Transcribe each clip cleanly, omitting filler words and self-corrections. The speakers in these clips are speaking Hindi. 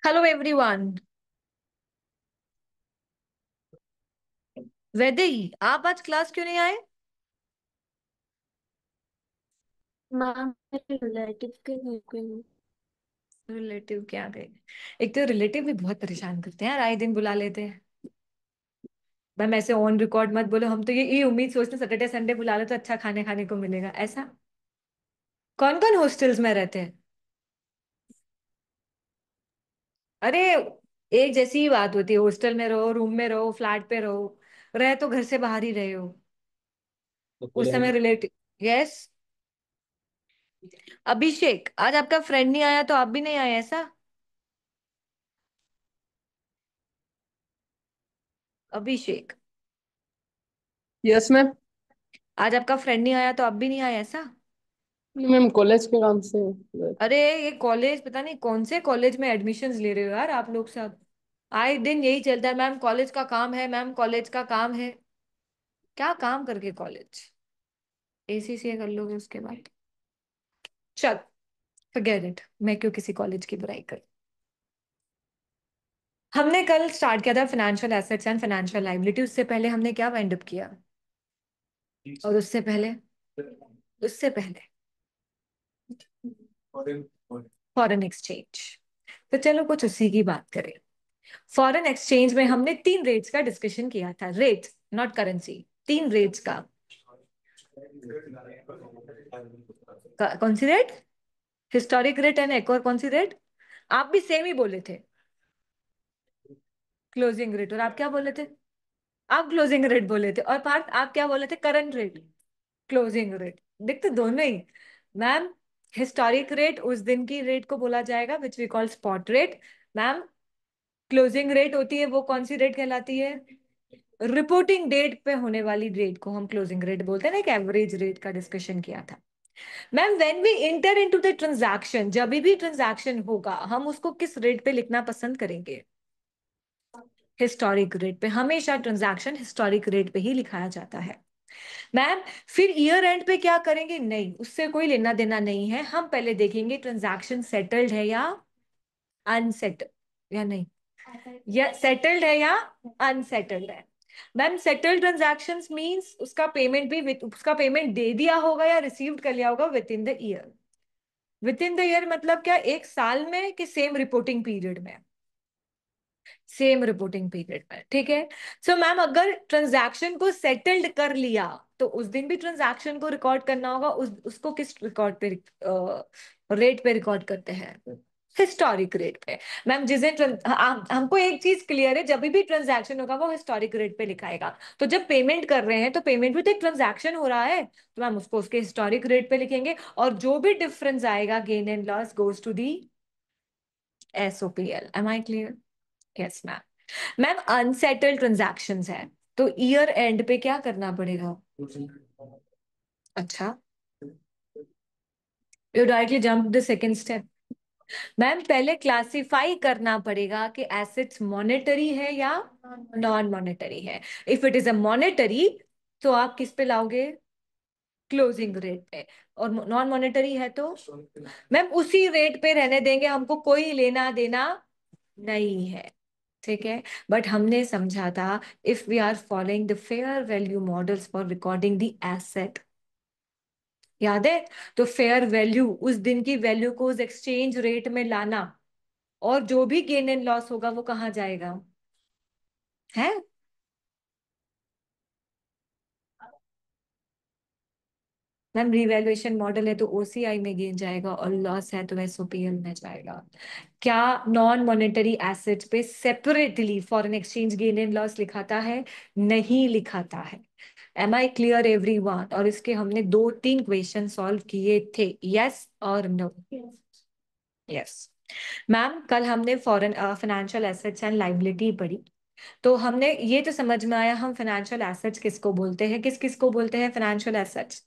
Hello everyone. वैदेही, आप आज क्लास क्यों नहीं आए? मैम मेरे रिलेटिव के घर पे हूँ। रिलेटिव क्या गए? एक तो रिलेटिव भी बहुत परेशान करते हैं यार, आए दिन बुला लेते हैं। मैम ऐसे ऑन रिकॉर्ड मत बोलो, हम तो ये उम्मीद सोचते सैटरडे संडे बुला ले तो अच्छा खाने खाने को मिलेगा ऐसा। कौन कौन हॉस्टल्स में रहते हैं? अरे, एक जैसी ही बात होती है, हॉस्टल में रहो, रूम में रहो, फ्लैट पे रहो, रहे तो घर से बाहर ही रहे हो। उस समय रिलेटिव। यस। अभिषेक, आज आपका फ्रेंड नहीं आया तो आप भी नहीं आए ऐसा? अभिषेक, यस मैम। आज आपका फ्रेंड नहीं आया तो आप भी नहीं आए ऐसा? मैम कॉलेज के काम से। अरे, ये कॉलेज पता नहीं कौन से कॉलेज में एडमिशन्स ले रहे हो यार आप लोग सब। आए दिन यही चलता है, मैम कॉलेज का काम है, मैम कॉलेज का काम है। क्या काम करके कॉलेज? एसीसीए कर लोगे उसके बाद। चल, फॉरगेट इट, मैं क्यों किसी कॉलेज की बुराई कर। हमने कल स्टार्ट किया था financial assets and financial liability, उससे पहले हमने क्या वाइंड अप किया? और उससे पहले, उससे पहले फॉरेन एक्सचेंज। तो चलो कुछ उसी की बात करें। फॉरेन एक्सचेंज में हमने तीन रेट्स का डिस्कशन किया था, रेट नॉट करेंसी। तीन रेट्स का। कौन सी रेट? हिस्टोरिक रेट एंड एक और कौन सी रेट? आप भी सेम ही बोले थे, क्लोजिंग रेट। और आप क्या बोले थे? आप क्लोजिंग रेट बोले थे। और पार्थ, आप क्या बोले थे? Current rate, closing rate. देखते दोनों ही। मैम, हिस्टोरिक रेट उस दिन की रेट को बोला जाएगा which we call spot rate. Ma'am, closing rate होती है वो कौन सी रेट कहलाती है? रिपोर्टिंग डेट पे होने वाली रेट को हम क्लोजिंग रेट बोलते हैं ना। एक एवरेज रेट का डिस्कशन किया था। Ma'am, when we enter into the transaction, जब भी ट्रांजैक्शन होगा हम उसको किस रेट पे लिखना पसंद करेंगे? हिस्टोरिक रेट पे। हमेशा ट्रांजैक्शन हिस्टोरिक रेट पे ही लिखाया जाता है। मैम, फिर ईयर एंड पे क्या करेंगे? नहीं, उससे कोई लेना देना नहीं है। हम पहले देखेंगे ट्रांजैक्शन सेटल्ड है या अनसेटल्ड, या नहीं, या सेटल्ड है या अनसेटल्ड है। मैम, सेटल्ड ट्रांजैक्शंस मींस उसका पेमेंट भी उसका पेमेंट दे दिया होगा या रिसीव्ड कर लिया होगा with in the year. With in the year मतलब क्या, एक साल में कि सेम रिपोर्टिंग पीरियड में? सेम रिपोर्टिंग पीरियड में, ठीक है। सो मैम, अगर ट्रांजैक्शन को सेटल्ड कर लिया तो उस दिन भी ट्रांजैक्शन को रिकॉर्ड करना होगा। उसको किस रिकॉर्ड पे, रेट पे रिकॉर्ड करते हैं? हिस्टोरिक रेट पे। मैम, जिस दिन हमको एक चीज क्लियर है, जब भी ट्रांजैक्शन होगा वो हिस्टोरिक रेट पे लिखाएगा। तो जब पेमेंट कर रहे हैं तो पेमेंट भी तो एक ट्रांजैक्शन हो रहा है, तो मैम उसको उसके हिस्टोरिक रेट पे लिखेंगे। और जो भी डिफरेंस आएगा, gain and loss, goes to the SOPL. Am I clear? Yes ma'am. Ma'am, unsettled transactions है तो ईयर एंड पे क्या करना पड़ेगा? अच्छा, you directly jump the second step. Ma'am, पहले क्लासिफाई करना पड़ेगा कि एसेट्स मॉनेटरी है या नॉन मॉनेटरी है। If it is a monetary तो आप किस पे लाओगे? क्लोजिंग रेट पे। और नॉन मॉनेटरी है तो मैम उसी रेट पे रहने देंगे, हमको कोई लेना देना नहीं है, ठीक है। बट हमने समझा था, if we are following the fair value models for recording the asset, याद है? तो फेयर वैल्यू, उस दिन की वैल्यू को उस एक्सचेंज रेट में लाना, और जो भी गेन एंड लॉस होगा वो कहाँ जाएगा? है? मैम, रिवैल्यूएशन मॉडल है तो ओसीआई में गेन जाएगा, और लॉस है तो एसओपीएल में जाएगा। क्या नॉन मॉनेटरी एसेट्स पे separately foreign exchange gain and loss लिखाता है? नहीं लिखाता है। Am I clear everyone? और इसके हमने दो तीन क्वेश्चन सॉल्व किए थे, यस और नो? यस। मैम, कल हमने foreign financial assets and liability पढ़ी। तो हमने ये तो समझ में आया हम फाइनेंशियल एसेट्स किसको बोलते हैं, किस किस को बोलते हैं फाइनेंशियल एसेट्स?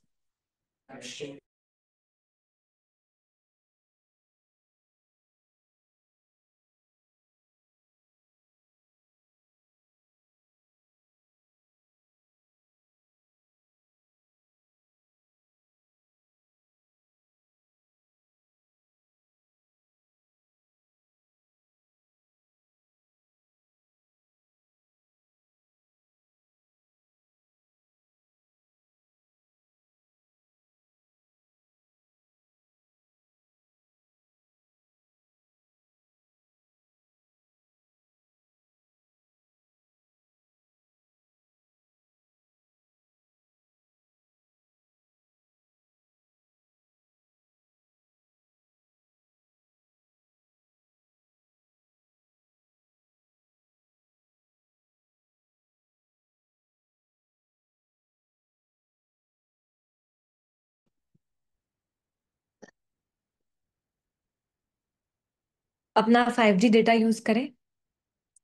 अपना 5G डेटा यूज करें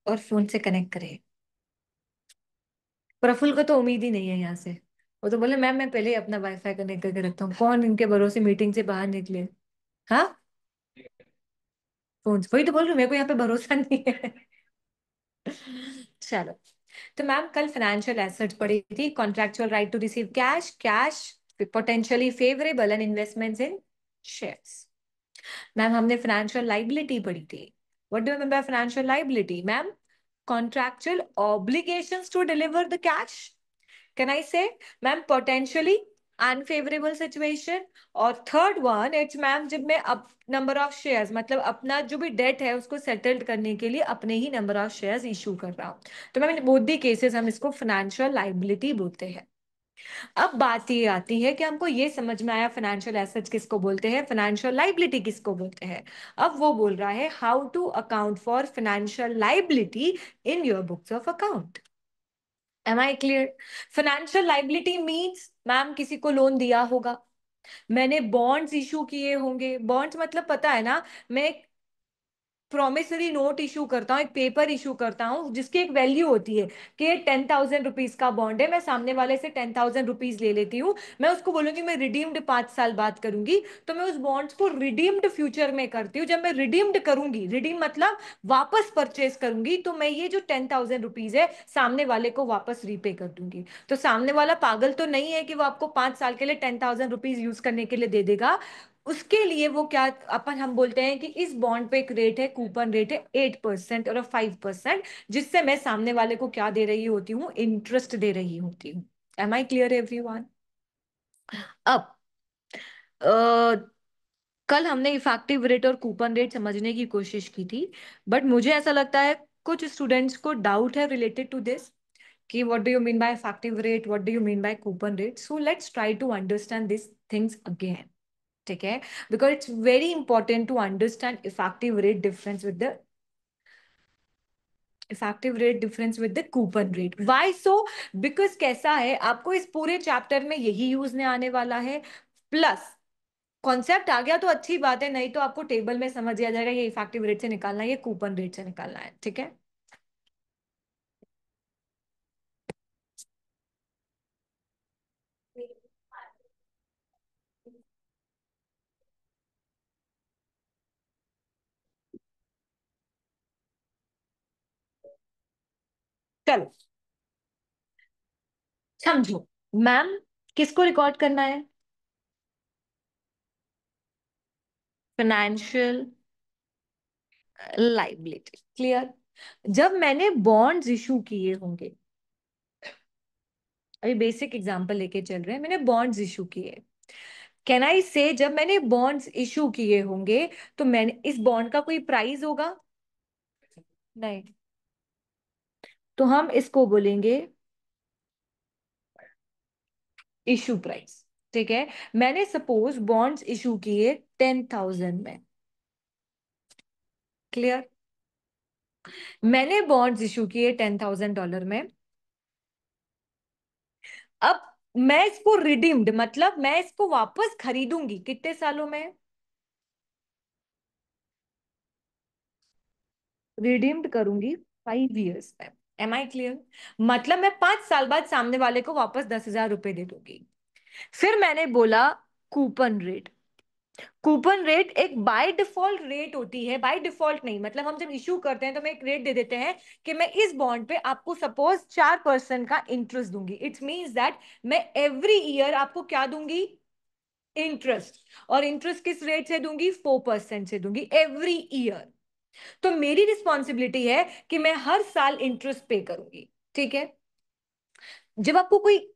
और फोन से कनेक्ट करें। प्रफुल्ल को तो उम्मीद ही नहीं है यहाँ से। वो तो बोले मैम मैं पहले ही अपना वाईफाई कनेक्ट करके रखता हूँ, कौन इनके भरोसे मीटिंग से बाहर निकले। हाँ, फोन वही तो बोल रही हूँ, मेरे को यहाँ पे भरोसा नहीं है। चलो, तो मैम कल फाइनेंशियल एसेट्स पढ़ी थी, contractual right to receive cash, cash potentially favourable and investments in shares. Ma'am हमने फाइनेंशियल लाइबिलिटी पढ़ी थी। What do you mean by financial liability ma'am? Contractual obligations to deliver the cash. Can I say ma'am potentially unfavourable situation. और थर्ड वन इट्स मैम जब मैं अप नंबर ऑफ शेयर्स, मतलब अपना जो भी डेट है उसको सेटल्ड करने के लिए अपने ही नंबर ऑफ शेयर्स इशू कर रहा हूँ। तो ma'am in both the cases हम इसको फाइनेंशियल लाइबिलिटी बोलते हैं। अब बात ये आती है कि हमको ये समझ में आया फाइनेंशियल एसेट्स किसको बोलते हैं, फाइनेंशियल लाइबिलिटी किसको बोलते हैं। अब वो बोल रहा है how to account for financial liability in your books of account. Am I clear? Financial liability means ma'am किसी को लोन दिया होगा, मैंने बॉन्ड्स इशू किए होंगे। बॉन्ड्स मतलब पता है ना, मैं प्रोमिसरी नोट इशू करता हूँ, एक पेपर इशू करता हूँ जिसकी एक वैल्यू होती है कि ये 10,000 रुपीज का बॉन्ड है, मैं सामने वाले से 10,000 रुपीज ले लेती हूँ, मैं उसको बोलूंगी मैं रिडीम्ड 5 साल बाद करूंगी, तो मैं उस बॉन्ड्स को रिडीम्ड फ्यूचर में करती हूँ। जब मैं रिडीम्ड करूंगी, रिडीम मतलब वापस परचेज करूंगी, तो मैं ये जो 10,000 रुपीज है सामने वाले को वापस रीपे कर दूंगी। तो सामने वाला पागल तो नहीं है कि वो आपको 5 साल के लिए 10,000 रुपीज यूज करने के लिए दे देगा। उसके लिए वो क्या, अपन हम बोलते हैं कि इस बॉन्ड पे एक रेट है, कूपन रेट है 8% और 5%, जिससे मैं सामने वाले को क्या दे रही होती हूँ, इंटरेस्ट दे रही होती हूँ। Am I clear everyone? अब कल हमने इफेक्टिव रेट और कूपन रेट समझने की कोशिश की थी, बट मुझे ऐसा लगता है कुछ स्टूडेंट्स को डाउट है रिलेटेड टू दिस कि what do you mean by effective rate, what do you mean by coupon rate. So let's try to understand this things again. ठीक है, because it's very important to understand effective rate difference with the coupon rate. Why so? Because कैसा है, आपको इस पूरे चैप्टर में यही यूज में आने वाला है, प्लस कॉन्सेप्ट आ गया तो अच्छी बात है, नहीं तो आपको टेबल में समझ आ जाएगा ये इफेक्टिव रेट से निकालना है, ये कूपन रेट से निकालना है। ठीक है, चलो समझो। मैम किसको रिकॉर्ड करना है? Financial liability. क्लियर? जब मैंने बॉन्ड्स इशू किए होंगे, अभी बेसिक एग्जांपल लेके चल रहे हैं, मैंने बॉन्ड्स इशू किए, कैन आई से जब मैंने बॉन्ड्स इशू किए होंगे तो मैंने इस बॉन्ड का कोई प्राइस होगा? नहीं, तो हम इसको बोलेंगे इशू प्राइस। ठीक है, मैंने सपोज बॉन्ड्स इशू किए 10,000 में। क्लियर? मैंने बॉन्ड्स इशू किए $10,000 में। अब मैं इसको रिडीम्ड मतलब मैं इसको वापस खरीदूंगी कितने सालों में? रिडीम्ड करूंगी 5 years में। Am I clear? मतलब मैं 5 साल बाद सामने वाले को वापस 10,000 रुपए दे दूंगी। फिर मैंने बोला कूपन रेट। कूपन रेट एक बाय डिफॉल्ट रेट होती है, बाय डिफॉल्ट नहीं, मतलब हम जब इशू करते हैं तो मैं एक रेट दे देते हैं कि मैं इस बॉन्ड पे आपको सपोज 4% का इंटरेस्ट दूंगी। इट्स मीन्स दैट मैं एवरी ईयर आपको क्या दूंगी? इंटरेस्ट। और इंटरेस्ट किस रेट से दूंगी? 4% से दूंगी एवरी ईयर। तो मेरी रिस्पॉन्सिबिलिटी है कि मैं हर साल इंटरेस्ट पे करूंगी। ठीक है, जब आपको कोई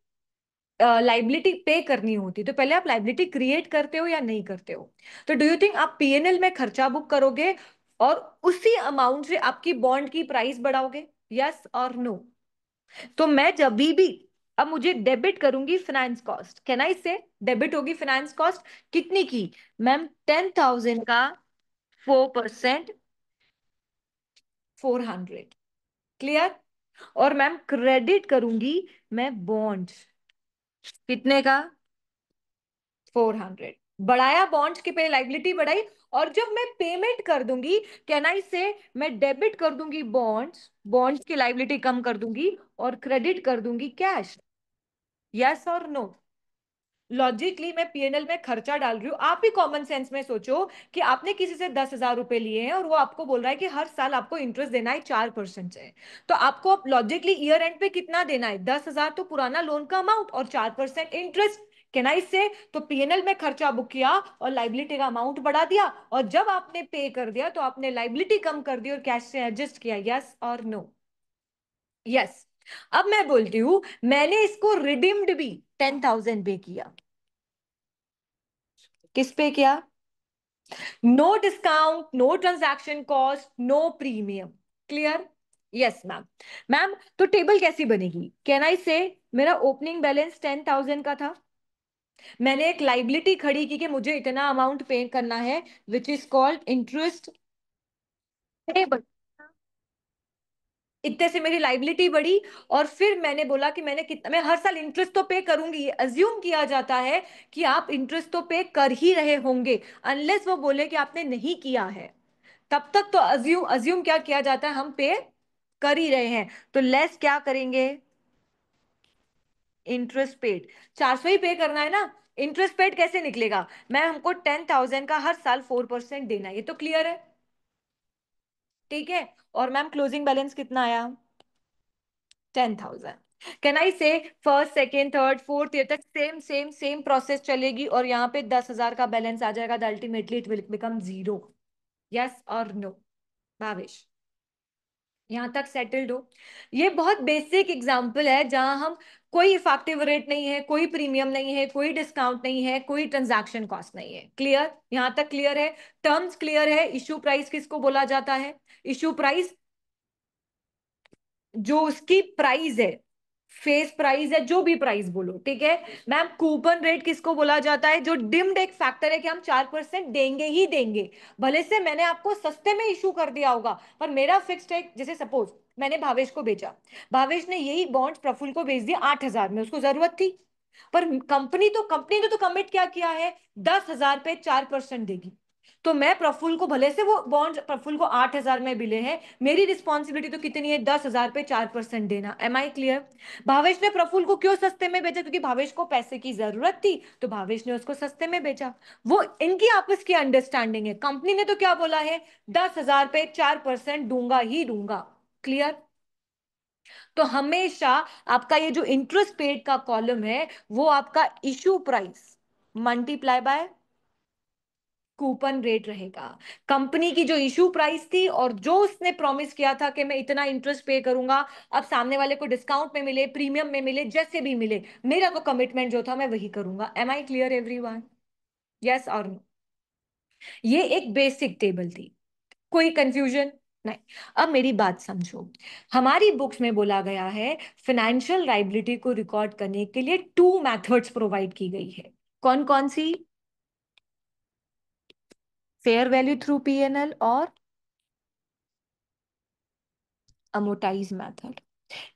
लाइबिलिटी पे करनी होती तो पहले आप लाइबिलिटी क्रिएट करते हो या नहीं करते हो? तो डू यू थिंक आप पीएनएल में खर्चा बुक करोगे और उसी अमाउंट से आपकी बॉन्ड की प्राइस बढ़ाओगे? यस और नो? तो मैं जब भी अब मुझे डेबिट करूंगी फाइनेंस कॉस्ट, कैन आई से डेबिट होगी फाइनेंस कॉस्ट कितनी की मैम? 10,000 का 4%, 400। क्लियर? और मैम क्रेडिट करूंगी मैं बॉन्ड्स कितने का? 400। बढ़ाया बॉन्ड्स के, पहले लाइबिलिटी बढ़ाई, और जब मैं पेमेंट कर दूंगी, कैन आई से, मैं डेबिट कर दूंगी बॉन्ड्स, बॉन्ड्स की लाइबिलिटी कम कर दूंगी, और क्रेडिट कर दूंगी कैश। यस और नो? लॉजिकली मैं पीएनएल में खर्चा डाल रही हूँ। आप भी कॉमन सेंस में सोचो कि आपने किसी से 10,000 रुपए लिए हैं और वो आपको बोल रहा है कि हर साल आपको इंटरेस्ट देना है 4% से, तो आपको अब लॉजिकली ईयर एंड पे कितना देना है? 10,000 तो पुराना लोन का अमाउंट और 4% इंटरेस्ट। कैन आई से? तो पीएनएल में खर्चा बुक किया और लाइबिलिटी का अमाउंट बढ़ा दिया, और जब आपने पे कर दिया तो आपने लाइबिलिटी कम कर दी और कैश से एडजस्ट किया। यस और नो? यस। अब मैं बोलती हूं, मैंने इसको रिडीम्ड भी 10,000 पे किया। किस पे किया? No discount, no transaction cost, no premium. Clear? Yes ma'am. Ma'am तो टेबल कैसी बनेगी? कैन आई से, मेरा ओपनिंग बैलेंस 10,000 का था, मैंने एक लाइबिलिटी खड़ी की कि मुझे इतना अमाउंट पे करना है, which is called interest payable. इतने से मेरी लाइबिलिटी बढ़ी, और फिर मैंने बोला कि मैंने कितना, मैं हर साल इंटरेस्ट तो पे करूंगी, ये अज्यूम किया जाता है कि आप इंटरेस्ट तो पे कर ही रहे होंगे, अनलेस वो बोले कि आपने नहीं किया है, तब तक तो अज्यूम अज्यूम क्या किया जाता है, हम पे कर ही रहे हैं। तो लेस क्या करेंगे? Interest paid. 400 ही पे करना है ना, इंटरेस्ट पेड कैसे निकलेगा? मैं, हमको 10,000 का हर साल 4% देना है, ये तो क्लियर है? ठीक है। और मैम क्लोजिंग बैलेंस कितना आया? 10,000। कैन आई से, first second third fourth year तक सेम सेम सेम प्रोसेस चलेगी, और यहाँ पे 10,000 का बैलेंस आ जाएगा, ultimately it will become zero. Yes और नो? भावेश, यहां तक सेटल्ड हो? ये बहुत बेसिक एग्जांपल है जहां हम, कोई इफेक्टिव रेट नहीं है, कोई प्रीमियम नहीं है, कोई डिस्काउंट नहीं है, कोई ट्रांजैक्शन कॉस्ट नहीं है। क्लियर? यहां तक क्लियर है? टर्म्स क्लियर है? इशू प्राइस किसको बोला जाता है? इशू प्राइस, जो उसकी प्राइस है, फेस प्राइस है, जो भी प्राइस बोलो, ठीक है। मैम कूपन रेट किसको बोला जाता है? जो डिम्ड एक फैक्टर है कि हम 4% देंगे ही देंगे, भले से मैंने आपको सस्ते में इशू कर दिया होगा, पर मेरा फिक्स्ड है। जैसे सपोज मैंने भावेश को बेचा, भावेश ने यही बॉन्ड प्रफुल्ल को बेच दिया 8,000 में, उसको जरूरत थी, पर कंपनी ने तो कमिट क्या किया है, 10,000 पे 4% देगी, तो मैं प्रफुल्ल को, भले से वो बॉन्ड प्रफुल्ल को 8,000 में मिले हैं, मेरी रिस्पॉन्सिबिलिटी तो कितनी है, 10,000 पे 4% देना। M I clear? भावेश ने प्रफुल्ल को क्यों सस्ते में बेचा? क्योंकि भावेश को पैसे की जरूरत थी, तो भावेश ने उसको सस्ते में बेचा। वो इनकी आपस की अंडरस्टैंडिंग है। कंपनी ने तो क्या बोला है, 10,000 पे 4% दूंगा ही दूंगा। क्लियर? तो हमेशा आपका ये जो इंटरेस्ट पेड का कॉलम है, वो आपका issue price multiply by coupon rate रहेगा। कंपनी की जो इशू प्राइस थी, और जो उसने प्रॉमिस किया था कि मैं इतना इंटरेस्ट पे करूंगा, अब सामने वाले को डिस्काउंट में मिले, प्रीमियम में मिले, जैसे भी मिले, मेरा तो कमिटमेंट जो था मैं वही करूंगा। Am I clear everyone? Yes और नो? ये एक बेसिक टेबल थी, कोई कंफ्यूजन नहीं। अब मेरी बात समझो, हमारी बुक्स में बोला गया है फाइनेंशियल लायबिलिटी को रिकॉर्ड करने के लिए 2 मेथड्स प्रोवाइड की गई है। कौन कौन सी? फेयर वैल्यू थ्रू पीएनएल और अमोटाइज मेथड।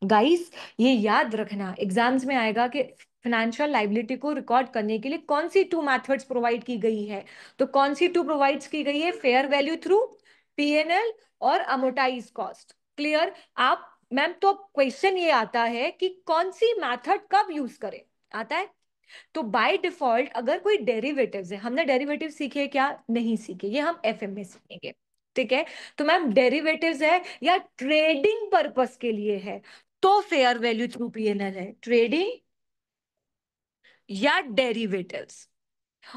गाइस, ये याद रखना, एग्जाम्स में आएगा कि फाइनेंशियल लाइबिलिटी को रिकॉर्ड करने के लिए कौन सी 2 मेथड्स प्रोवाइड की गई है। तो कौन सी 2 प्रोवाइड की गई है? फेयर वैल्यू थ्रू पीएनएल और अमोटाइज कॉस्ट। क्लियर? आप, मैम तो क्वेश्चन ये आता है कि कौन सी मेथड कब यूज करें, आता है। तो बाय डिफॉल्ट अगर कोई डेरिवेटिव्स है, हमने डेरिवेटिव सीखे क्या? नहीं सीखे, ये हम एफएम में सीखेंगे। ठीक है। तो मैम डेरिवेटिव्स है या ट्रेडिंग पर्पस के लिए है, तो फेयर वैल्यू थ्रू पीएनएल है। ट्रेडिंग या डेरिवेटिव्स,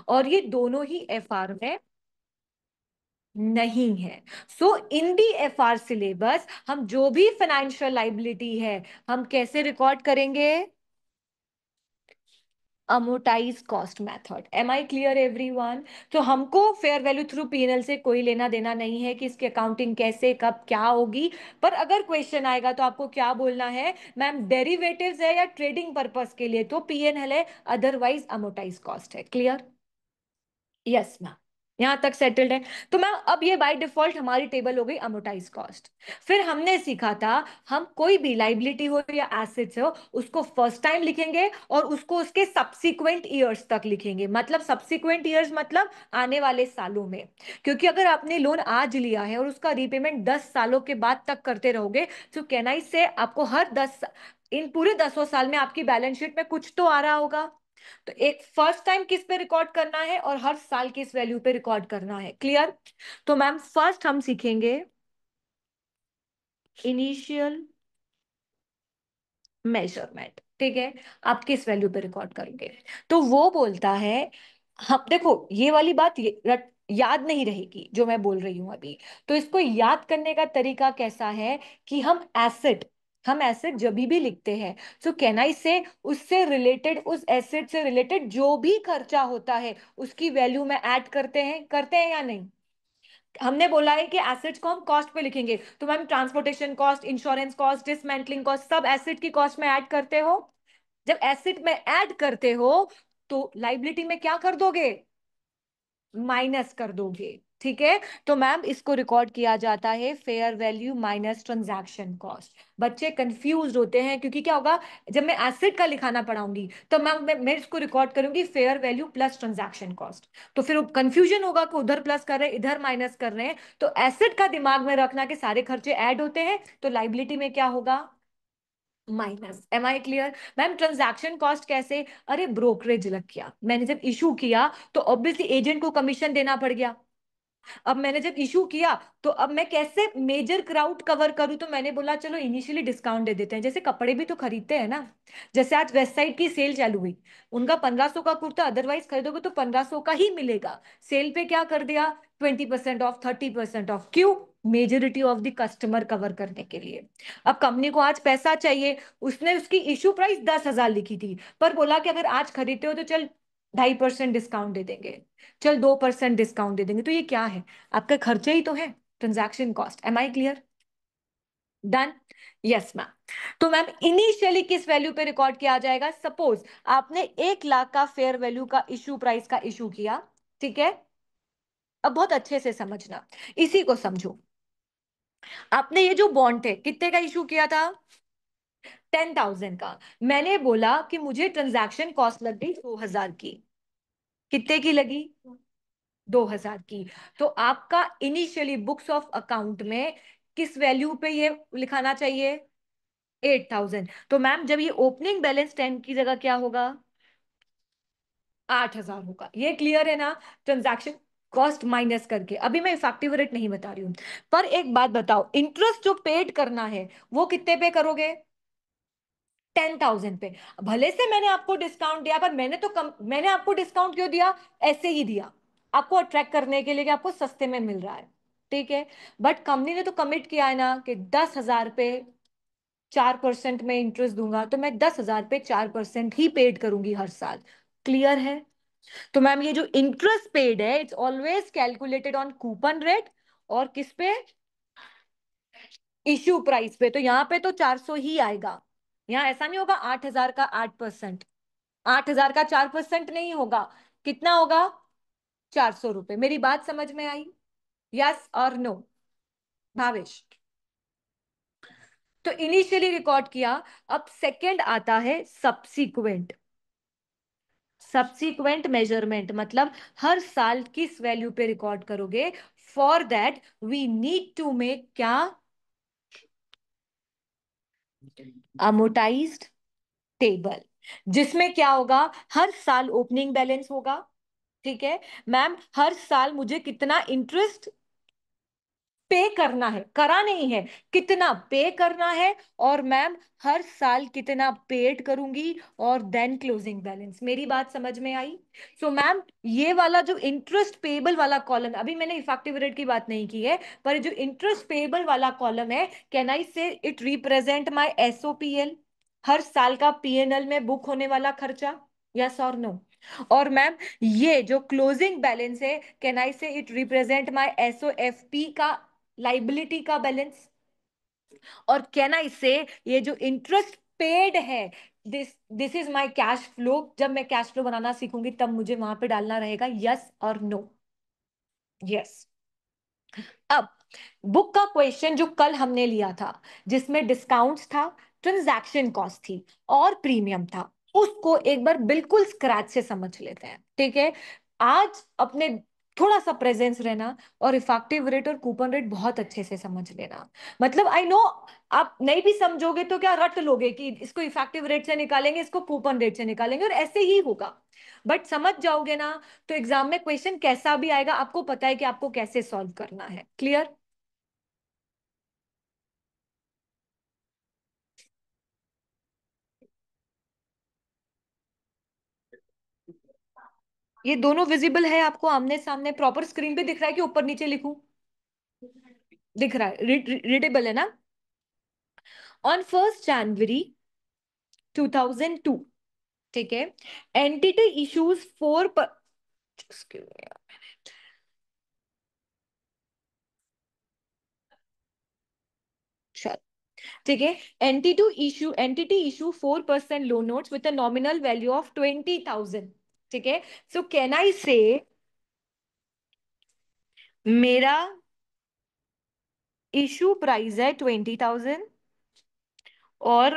और ये दोनों ही एफआर में नहीं है। सो इन दी एफआर सिलेबस हम जो भी फाइनेंशियल लाइबिलिटी है, हम कैसे रिकॉर्ड करेंगे? Amortize cost method. Am I clear everyone? तो हमको फेयर वैल्यू थ्रू पीएनएल से कोई लेना देना नहीं है कि इसकी अकाउंटिंग कैसे कब क्या होगी। पर अगर क्वेश्चन आएगा तो आपको क्या बोलना है, मैम डेरिवेटिव्स है या ट्रेडिंग पर्पस के लिए, तो पीएनएल है, अदरवाइज अमोटाइज कॉस्ट है। क्लियर? Yes ma'am. यहां तक सेटल्ड है। तो मैम अब ये बाय डिफॉल्ट हमारी टेबल हो गई अमोर्टाइज कॉस्ट। फिर हमने सीखा था हम कोई भी लाइबिलिटी हो या एसेट्स हो उसको फर्स्ट टाइम लिखेंगे और उसको उसके सब्सिक्वेंट ईयर्स तक लिखेंगे। मतलब सब्सिक्वेंट ईयर्स मतलब आने वाले सालों में। क्योंकि अगर आपने लोन आज लिया है और उसका रीपेमेंट 10 सालों के बाद तक करते रहोगे तो कैन आई से आपको हर 10 इन पूरे 10 साल में आपकी बैलेंस शीट में कुछ तो आ रहा होगा। तो एक फर्स्ट टाइम किस पे रिकॉर्ड करना है और हर साल किस वैल्यू पे रिकॉर्ड करना है। क्लियर। तो मैम फर्स्ट हम सीखेंगे इनिशियल मेजरमेंट। ठीक है। आप किस वैल्यू पे रिकॉर्ड करोगे। तो वो बोलता है हम देखो ये वाली बात याद नहीं रहेगी जो मैं बोल रही हूं अभी। तो इसको याद करने का तरीका कैसा है कि हम एसेट जब भी लिखते हैं तो कैन आई से उससे रिलेटेड उस एसेट से रिलेटेड जो भी खर्चा होता है उसकी वैल्यू में ऐड करते हैं या नहीं। हमने बोला है कि एसेट्स को हम कॉस्ट पे लिखेंगे तो ma'am transportation cost, insurance cost, dismantling cost सब एसेट की कॉस्ट में ऐड करते हो। जब एसेट में ऐड करते हो तो लाइबिलिटी में क्या कर दोगे, माइनस कर दोगे। ठीक है। तो मैम इसको रिकॉर्ड किया जाता है fair value minus transaction cost. बच्चे कंफ्यूज होते हैं क्योंकि क्या होगा जब मैं एसेट का लिखाना पढ़ाऊंगी तो मैम मैं इसको रिकॉर्ड करूंगी fair value plus transaction cost. तो फिर कंफ्यूजन होगा कि उधर प्लस कर रहे हैं इधर माइनस कर रहे हैं। तो एसेट का दिमाग में रखना कि सारे खर्चे ऐड होते हैं तो लाइबिलिटी में क्या होगा, minus. Am I clear. Ma'am transaction cost कैसे, अरे ब्रोकरेज लग गया, मैंने जब इशू किया तो ऑब्वियसली एजेंट को कमीशन देना पड़ गया। अब मैंने जब इशू किया तो अब मैं कैसे मेजर क्राउड कवर करूं, तो मैंने बोला चलो इनिशियली डिस्काउंट दे देते हैं। जैसे कपड़े भी तो खरीदते हैं ना। जैसे आज वेस्ट साइड की सेल चालू हुई, उनका 1500 का कुर्ता अदरवाइज खरीदोगे तो 1500 का ही मिलेगा। सेल पे क्या कर दिया, 20% ऑफ, 30% ऑफ। क्यों, majority of the customer cover करने के लिए। अब कंपनी को आज पैसा चाहिए, उसने उसकी इशू प्राइस 10,000 लिखी थी पर बोला कि अगर आज खरीदते हो तो चल 2.5% डिस्काउंट दे देंगे, चल 2% डिस्काउंट दे देंगे। तो ये क्या है, आपका खर्चा ही तो है, transaction cost. Am I clear, done. Yes ma'am. तो मैम इनिशियली किस वैल्यू पे रिकॉर्ड किया जाएगा, सपोज आपने 1 लाख का फेयर वैल्यू का इशू प्राइस का इशू किया। ठीक है। अब बहुत अच्छे से समझना, इसी को समझो। आपने ये जो बॉन्ड थे कितने का इशू किया था, 10,000 का। मैंने बोला कि मुझे ट्रांजैक्शन कॉस्ट लग गई 2,000 की। कितने की लगी, 2,000 की। तो आपका इनिशियली बुक्स ऑफ अकाउंट में किस वैल्यू पे ये लिखाना चाहिए, 8,000। तो मैम जब ये ओपनिंग बैलेंस 10 की जगह क्या होगा, 8,000 होगा। ये क्लियर है ना, ट्रांजैक्शन कॉस्ट माइनस करके। अभी मैं इफेक्टिव रेट नहीं बता रही हूं। पर एक बात बताओ, इंटरेस्ट जो पेड करना है वो कितने पे करोगे, 10,000 पे। भले से मैंने आपको डिस्काउंट दिया पर मैंने आपको डिस्काउंट क्यों दिया, ऐसे ही दिया, आपको अट्रैक्ट करने के लिए कि आपको सस्ते में मिल रहा है। ठीक है। बट कंपनी ने तो कमिट किया है ना कि 10,000 पे 4% में इंटरेस्ट दूंगा, तो मैं 10,000 पे 4% ही पेड करूंगी हर साल। क्लियर है। तो मैम ये जो इंटरेस्ट पेड है it's always calculated on coupon rate और किस पे, इश्यू प्राइस पे। तो यहाँ पे तो 400 ही आएगा। यहाँ ऐसा नहीं होगा 8,000 का 8%, 8,000 का 4% नहीं होगा। कितना होगा, 400 रुपए। मेरी बात समझ में आई, यस और नो भावेश। तो इनिशियली रिकॉर्ड किया। अब सेकंड आता है सब्सीक्वेंट। सब्सीक्वेंट मेजरमेंट मतलब हर साल किस वैल्यू पे रिकॉर्ड करोगे। For that we need to make क्या, अमोटाइज्ड टेबल, जिसमें क्या होगा, हर साल ओपनिंग बैलेंस होगा। ठीक है। मैम हर साल मुझे कितना इंटरेस्ट पे करना है, करा नहीं है, कितना पे करना है। और मैम हर साल कितना पेड करूंगी और देन क्लोजिंग बैलेंस। मेरी बात समझ में आई। सो मैम ये वाला जो इंटरेस्ट पेबल वाला कॉलम, अभी मैंने इफेक्टिव रेट की बात नहीं की है, पर जो इंटरेस्ट पेबल वाला कॉलम है कैन आई से इट रिप्रेजेंट माय एसओपीएल, हर साल का पीएनएल में बुक होने वाला खर्चा। यस और नो। और मैम ये जो क्लोजिंग बैलेंस है कैन आई से इट रिप्रेजेंट माय एसओएफपी का लाइबिलिटी का बैलेंस। और कैन आई से ये जो इंटरेस्ट पेड है, this this is my cash flow. जब मैं कैश फ्लो बनाना सीखूंगी तब मुझे वहां पे डालना रहेगा यस और नो। यस। अब बुक का क्वेश्चन जो कल हमने लिया था, जिसमें डिस्काउंट्स था, ट्रांजैक्शन कॉस्ट थी और प्रीमियम था, उसको एक बार बिल्कुल स्क्रैच से समझ लेते हैं, ठीक है। आज अपने थोड़ा सा प्रेजेंस रहना, और इफेक्टिव रेट और कूपन रेट बहुत अच्छे से समझ लेना। मतलब आई नो, आप नहीं भी समझोगे तो क्या रट लोगे कि इसको इफेक्टिव रेट से निकालेंगे, इसको कूपन रेट से निकालेंगे, और ऐसे ही होगा। बट समझ जाओगे ना, तो एग्जाम में क्वेश्चन कैसा भी आएगा, आपको पता है कि आपको कैसे सॉल्व करना है। क्लियर? ये दोनों विजिबल है आपको आमने सामने, प्रॉपर स्क्रीन पे दिख रहा है कि ऊपर नीचे लिखूं? दिख रहा है, रीडेबल है ना? ऑन 1 जनवरी 2002, ठीक है, एंटिटी इश्यूज फोर पर, ठीक है, entity issue 4% loan notes with a nominal value of 20,000, ठीक है। सो कैन आई से मेरा इशू प्राइस है 20,000, और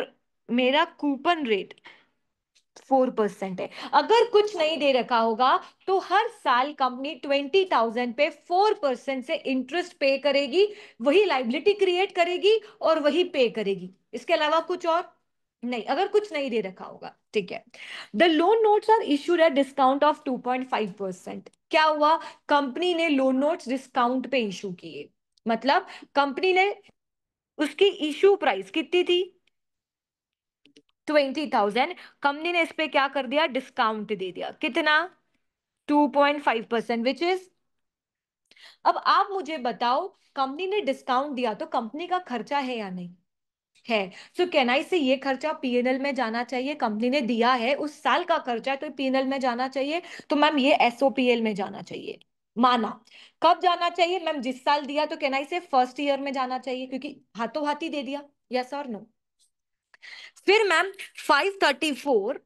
मेरा कूपन रेट 4% है। अगर कुछ नहीं दे रखा होगा तो हर साल कंपनी 20,000 पे 4% से इंटरेस्ट पे करेगी, वही लाइबिलिटी क्रिएट करेगी और वही पे करेगी, इसके अलावा कुछ और नहीं, अगर कुछ नहीं दे रखा होगा, ठीक है। The loan notes are issued at discount of 2.5%। क्या हुआ? कंपनी ने लोन नोट्स डिस्काउंट पे इशू किए, मतलब कंपनी ने, उसकी इशू प्राइस कितनी थी? 20,000। कंपनी ने इस पे क्या कर दिया? डिस्काउंट दे दिया, कितना? 2.5%, विच इज, अब आप मुझे बताओ, कंपनी ने डिस्काउंट दिया तो कंपनी का खर्चा है या नहीं? है। सो कैन आई से ये खर्चा पीएनएल में जाना चाहिए, कंपनी ने दिया है, उस साल का खर्चा है तो पीएनएल में जाना चाहिए। तो मैम ये एसओपीएल में जाना चाहिए, माना। कब जाना चाहिए मैम? जिस साल दिया, तो कैन आई से फर्स्ट ईयर में जाना चाहिए, क्योंकि हाथों हाथ ही दे दिया। यस और नो? फिर ma'am 534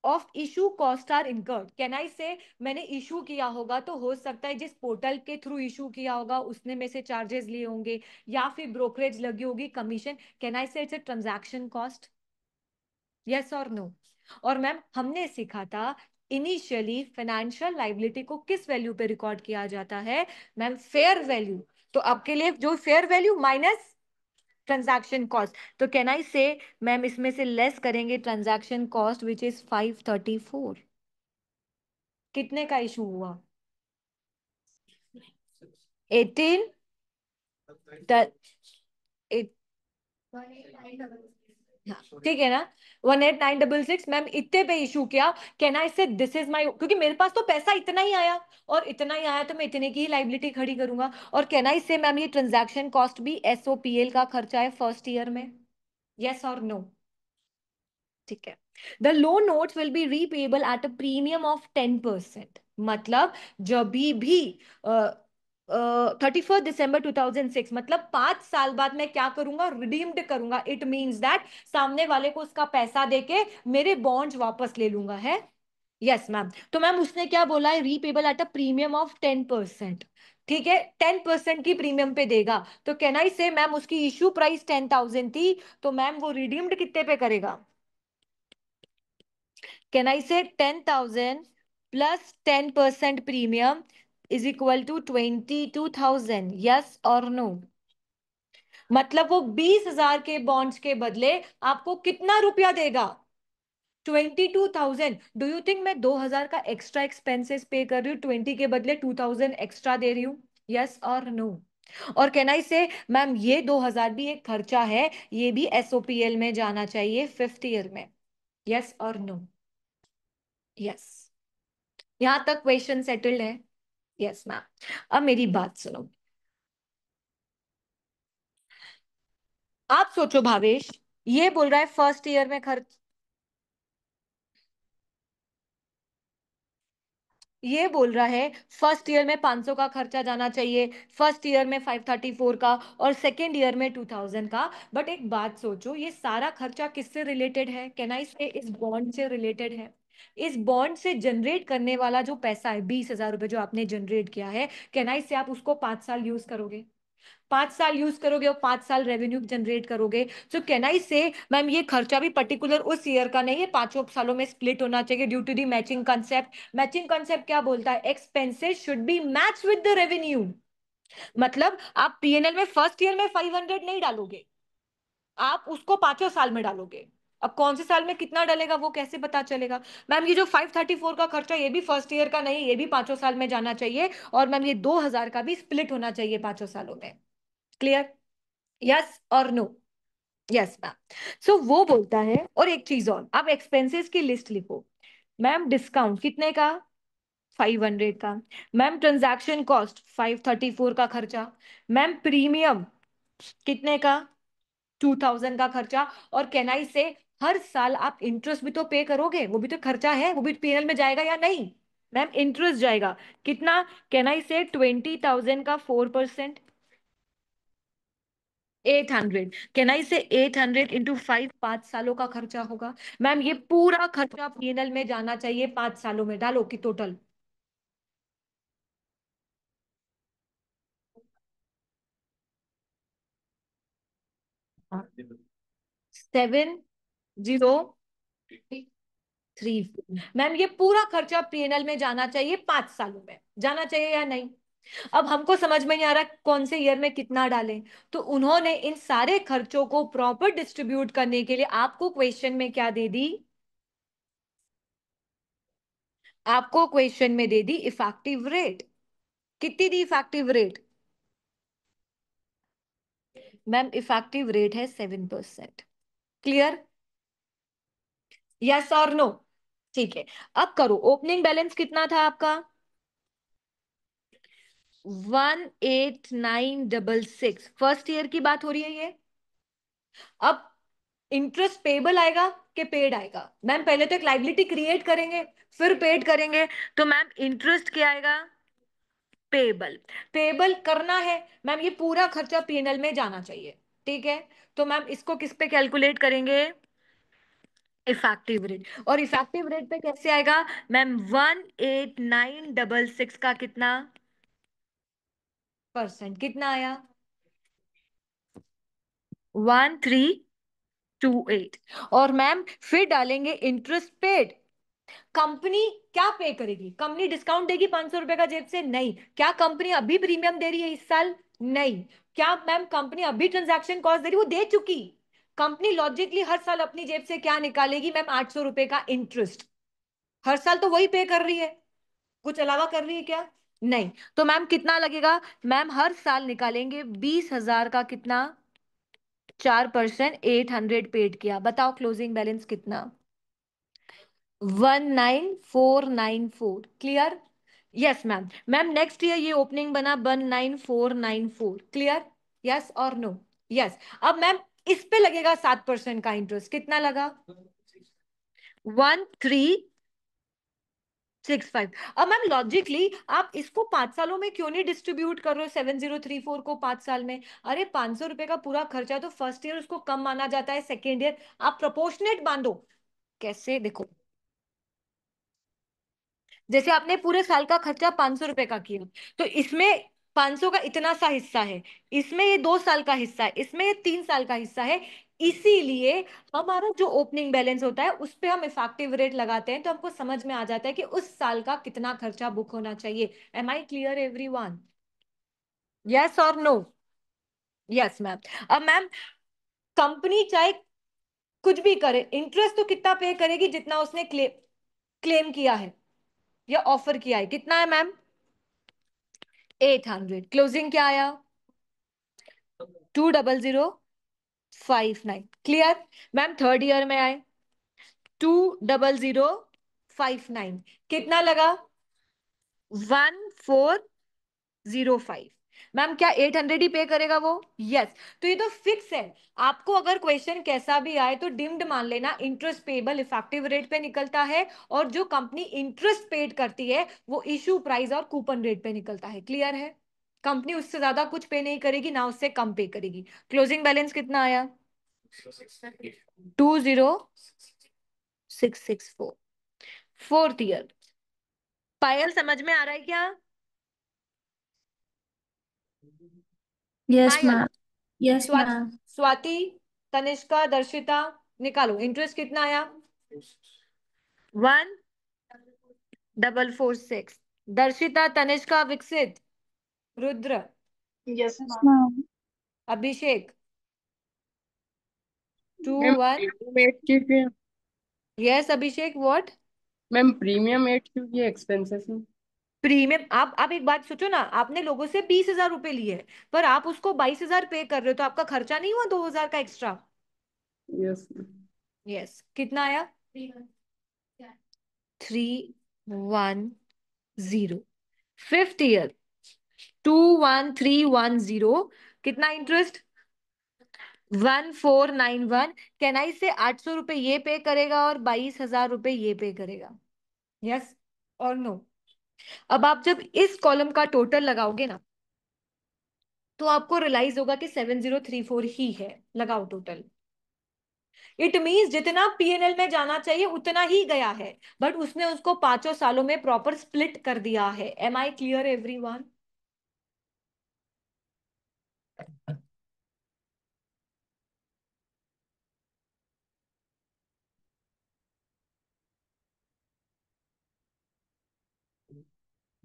of issue cost are incurred, can I say मैंने इशू किया होगा तो हो सकता है जिस पोर्टल के थ्रू इशू किया होगा उसने में से चार्जेस लिए होंगे, या फिर ब्रोकरेज लगी होगी, कमीशन, कैन आई से it's a transaction cost? Yes और नो? और मैम हमने सीखा था, इनिशियली फाइनेंशियल लाइबिलिटी को किस वैल्यू पे रिकॉर्ड किया जाता है? Ma'am fair value. तो आपके लिए जो fair value minus transaction cost, तो कैन आई से मैम इसमें से लेस करेंगे ट्रांजैक्शन कॉस्ट विच इज 534। कितने का इशू हुआ? 18, ठीक है ना? 18966 मैम इतने पे इशू किया। कैन आई से दिस इज माई, क्योंकि मेरे पास तो पैसा इतना ही आया, और इतना ही आया तो मैं इतने की ही लाइबिलिटी खड़ी करूंगा। और कैन आई से मैम ये ट्रांजैक्शन कॉस्ट भी एसओपीएल का खर्चा है फर्स्ट ईयर में? यस और नो? ठीक है। The loan notes will be repayable at a premium of 10%, मतलब जब भी 31 दिसंबर 2006, मतलब 5 साल बाद मैं क्या करूंगा? रिडीम्ड करूंगा। इट मींस दैट सामने वाले को उसका पैसा देके मेरे बॉन्ड्स वापस ले लूंगा, है? Yes ma'am. तो मैम उसने क्या बोला है? Repayable at a premium of 10%, ठीक है, 10% की प्रीमियम पे देगा। तो कैन आई से मैम उसकी इशू प्राइस 10,000 थी, तो मैम वो रिडीम्ड कितने पे करेगा? Can I say 10,000 plus 10% premium is equal to 22,000? Yes or no? मतलब वो 20,000 के बॉन्ड्स के बदले आपको कितना रुपया देगा? 22,000। डू यू थिंक मैं 2,000 का एक्स्ट्रा एक्सपेंसेस पे कर रही हूँ, 20 के बदले 2,000 एक्स्ट्रा दे रही हूँ? यस और नो? और कैन आई से मैम ये 2,000 भी एक खर्चा है, ये भी एसओपीएल में जाना चाहिए फिफ्थ ईयर में? यस और नो? यस। यहां तक क्वेश्चन सेटल्ड है? Yes ma'am. अब मेरी बात सुनो, आप सोचो भावेश, ये बोल रहा है फर्स्ट ईयर में खर्च, ये बोल रहा है फर्स्ट ईयर में 500 का खर्चा जाना चाहिए, फर्स्ट ईयर में 534 का, और सेकेंड ईयर में 2,000 का। बट एक बात सोचो, ये सारा खर्चा किससे रिलेटेड है? कैन आई से इस बॉन्ड से रिलेटेड है। इस बॉन्ड से जनरेट करने वाला जो पैसा है 20,000 रुपए जो आपने जनरेट किया है, कैन आई से आप उसको 5 साल यूज करोगे? 5 साल यूज करोगे और 5 साल रेवेन्यू जनरेट करोगे। सो कैन आई से मैम ये खर्चा भी पर्टिकुलर उस ईयर का नहीं है, 5 सालों में स्प्लिट होना चाहिए due to the matching concept. Matching concept क्या बोलता है? Expenses should be match with the revenue. मतलब आप पीएनएल में फर्स्ट ईयर में 500 नहीं डालोगे, आप उसको 5 साल में डालोगे। अब कौन से साल में कितना डलेगा वो कैसे पता चलेगा? मैम ये जो 534 का खर्चा, ये भी फर्स्ट ईयर का नहीं, ये भी 5 साल में जाना चाहिए। और मैम ये 2,000 का भी स्प्लिट होना चाहिए 5 सालों में। क्लियर? यस और नो? Yes ma'am. सो वो बोलता है, और एक चीज और, आप एक्सपेंसेस की लिस्ट लिखो। मैम डिस्काउंट कितने का? 500 का। मैम ट्रांजैक्शन कॉस्ट 534 का खर्चा। मैम प्रीमियम कितने का? 2,000 का खर्चा। और कैनाई से हर साल आप इंटरेस्ट भी तो पे करोगे, वो भी तो खर्चा है, वो भी पीएनएल में जाएगा या नहीं? मैम इंटरेस्ट जाएगा कितना? कैनाई से 20,000 का 4%, 800। कैन आई से 800 इंटू 5, 5 सालों का खर्चा होगा। मैम ये पूरा खर्चा पीएनएल में जाना चाहिए 5 सालों में, डालो कि total. Seven zero three. Ma'am ये पूरा खर्चा पीएनएल में जाना चाहिए 5 सालों में, जाना चाहिए या नहीं? अब हमको समझ में नहीं आ रहा कौन से ईयर में कितना डालें। तो उन्होंने इन सारे खर्चों को प्रॉपर डिस्ट्रीब्यूट करने के लिए आपको क्वेश्चन में क्या दे दी? आपको क्वेश्चन में दे दी इफेक्टिव रेट। कितनी the effective rate? Ma'am effective rate है 7%। क्लियर? यस और नो? ठीक है। अब करो, ओपनिंग बैलेंस कितना था आपका? 18,966। फर्स्ट ईयर की बात हो रही है ये। अब इंटरेस्ट पेबल आएगा कि पेड आएगा? मैम पहले तो एक लाइबिलिटी क्रिएट करेंगे, फिर पेड करेंगे। तो मैम इंटरेस्ट क्या आएगा? पेबल। पेबल करना है मैम, ये पूरा खर्चा पीएनएल में जाना चाहिए। ठीक है। तो मैम इसको किस पे कैलकुलेट करेंगे? Effective rate. और इफेक्टिव रेट पे कैसे आएगा? मैम 18,966 का कितना परसेंट, कितना आया? 1328। और मैम फिर डालेंगे इंटरेस्ट पेड। कंपनी क्या पे करेगी? कंपनी डिस्काउंट देगी 500 रुपए का जेब से? नहीं। क्या कंपनी अभी प्रीमियम दे रही है इस साल? नहीं। क्या मैम कंपनी अभी ट्रांजैक्शन कॉस्ट दे रही है? वो दे चुकी। कंपनी लॉजिकली हर साल अपनी जेब से क्या निकालेगी? मैम 800 रुपए का इंटरेस्ट। हर साल तो वही पे कर रही है, कुछ अलावा कर रही है क्या? नहीं। तो मैम कितना लगेगा? मैम हर साल निकालेंगे 20,000 का कितना? 4%, 800 पेड किया। बताओ क्लोजिंग बैलेंस कितना? 19,494। Clear? Yes ma'am. Ma'am next year ये ओपनिंग बना 19,494। क्लियर? यस और नो? यस। अब मैम इस पे लगेगा 7% का इंटरेस्ट। कितना लगा? 1365। अब मैम लॉजिकली आप इसको 5 सालों में क्यों नहीं डिस्ट्रीब्यूट कर रहे हो? 7034 को 5 साल में। अरे 500 रुपए का पूरा खर्चा है तो फर्स्ट ईयर उसको कम माना जाता है, सेकेंड ईयर आप प्रोपोर्शनेट बांधो। कैसे देखो, जैसे आपने पूरे साल का खर्चा 500 रुपए का किया, तो इसमें 500 का इतना सा हिस्सा है, इसमें ये 2 साल का हिस्सा है, इसमें ये 3 साल का हिस्सा है। इसीलिए हमारा जो ओपनिंग बैलेंस होता है उस पे हम इफेक्टिव रेट लगाते हैं, तो हमको समझ में आ जाता है कि उस साल का कितना खर्चा बुक होना चाहिए। Am I clear everyone? Yes और नो? Yes ma'am. अब मैम कंपनी चाहे कुछ भी करे, इंटरेस्ट तो कितना पे करेगी? जितना उसने क्लेम किया है या ऑफर किया है। कितना है मैम? 800। क्लोजिंग क्या आया? 20059। क्लियर? मैम थर्ड ईयर में आए, 20059 कितना लगा? 1405। मैम क्या 800 ही पे करेगा वो? यस। तो ये तो फिक्स है। आपको अगर क्वेश्चन कैसा भी आए तो डिम्ड मान लेना, इंटरेस्ट पेबल इफेक्टिव रेट पे निकलता है, और जो कंपनी इंटरेस्ट पेड करती है वो इशू प्राइस और कूपन रेट पे निकलता है। क्लियर है? कंपनी उससे ज्यादा कुछ पे नहीं करेगी, ना उससे कम पे करेगी। क्लोजिंग बैलेंस कितना आया? 20664। Fourth year. पायल समझ में आ रहा है क्या? Yes Payal, ma'am. Yes Swati, ma'am. Swati, Tanishka, Darshita, निकालो इंटरेस्ट कितना आया। 1446। Darshita, Tanishka, Vikasit, Rudra, yes ma'am. Abhishek, two ma'am one premium at क्यों किया? Yes Abhishek, what? Ma'am premium at क्यों किया एक्सपेंसेस में? प्रीमियम, आप एक बात सोचो ना, आपने लोगों से 20,000 रुपए लिए हैं, पर आप उसको 22,000 पे कर रहे हो, तो आपका खर्चा नहीं हुआ 2,000 का एक्स्ट्रा? यस। यस, कितना आया? 310। Fifth year, 21310। कितना इंटरेस्ट? 1491। केनाई से 800 रुपए ये पे करेगा और 22,000 रुपए ये पे करेगा। यस और नो? अब आप जब इस कॉलम का टोटल लगाओगे ना, तो आपको रियलाइज होगा कि 7034 ही है। लगाओ टोटल। इट मींस जितना पीएनएल में जाना चाहिए उतना ही गया है, बट उसने उसको 5 सालों में प्रॉपर स्प्लिट कर दिया है। Am I clear everyone?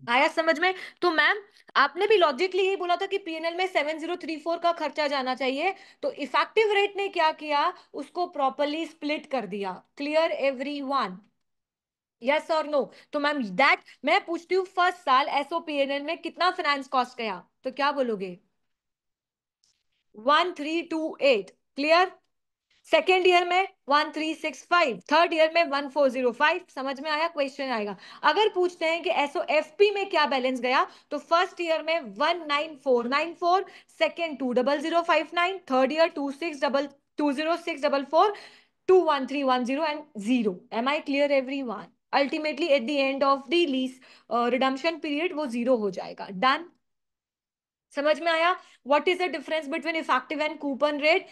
आया समझ में? तो मैम, आपने भी लॉजिकली यही बोला था कि पीएनएल में 7034 का खर्चा जाना चाहिए, तो इफेक्टिव रेट ने क्या किया, उसको प्रॉपरली स्प्लिट कर दिया। Clear everyone? यस और नो? तो मैम दैट मैं पूछती हूँ, फर्स्ट साल एसओपीएनएल में कितना फाइनेंस कॉस्ट गया, तो क्या बोलोगे? 1328। क्लियर? सेकेंड ईयर में 1365, थर्ड ईयर में 1405। समझ में आया? क्वेश्चन आएगा। अगर पूछते हैं कि एसओएफपी में क्या बैलेंस गया, तो फर्स्ट ईयर में 19494, second 20059, third year 20644, 21310 and zero. Am I clear every one? Ultimately at the end of the lease redemption period वो जीरो हो जाएगा। डन? समझ में आया? What is the difference between effective and coupon rate?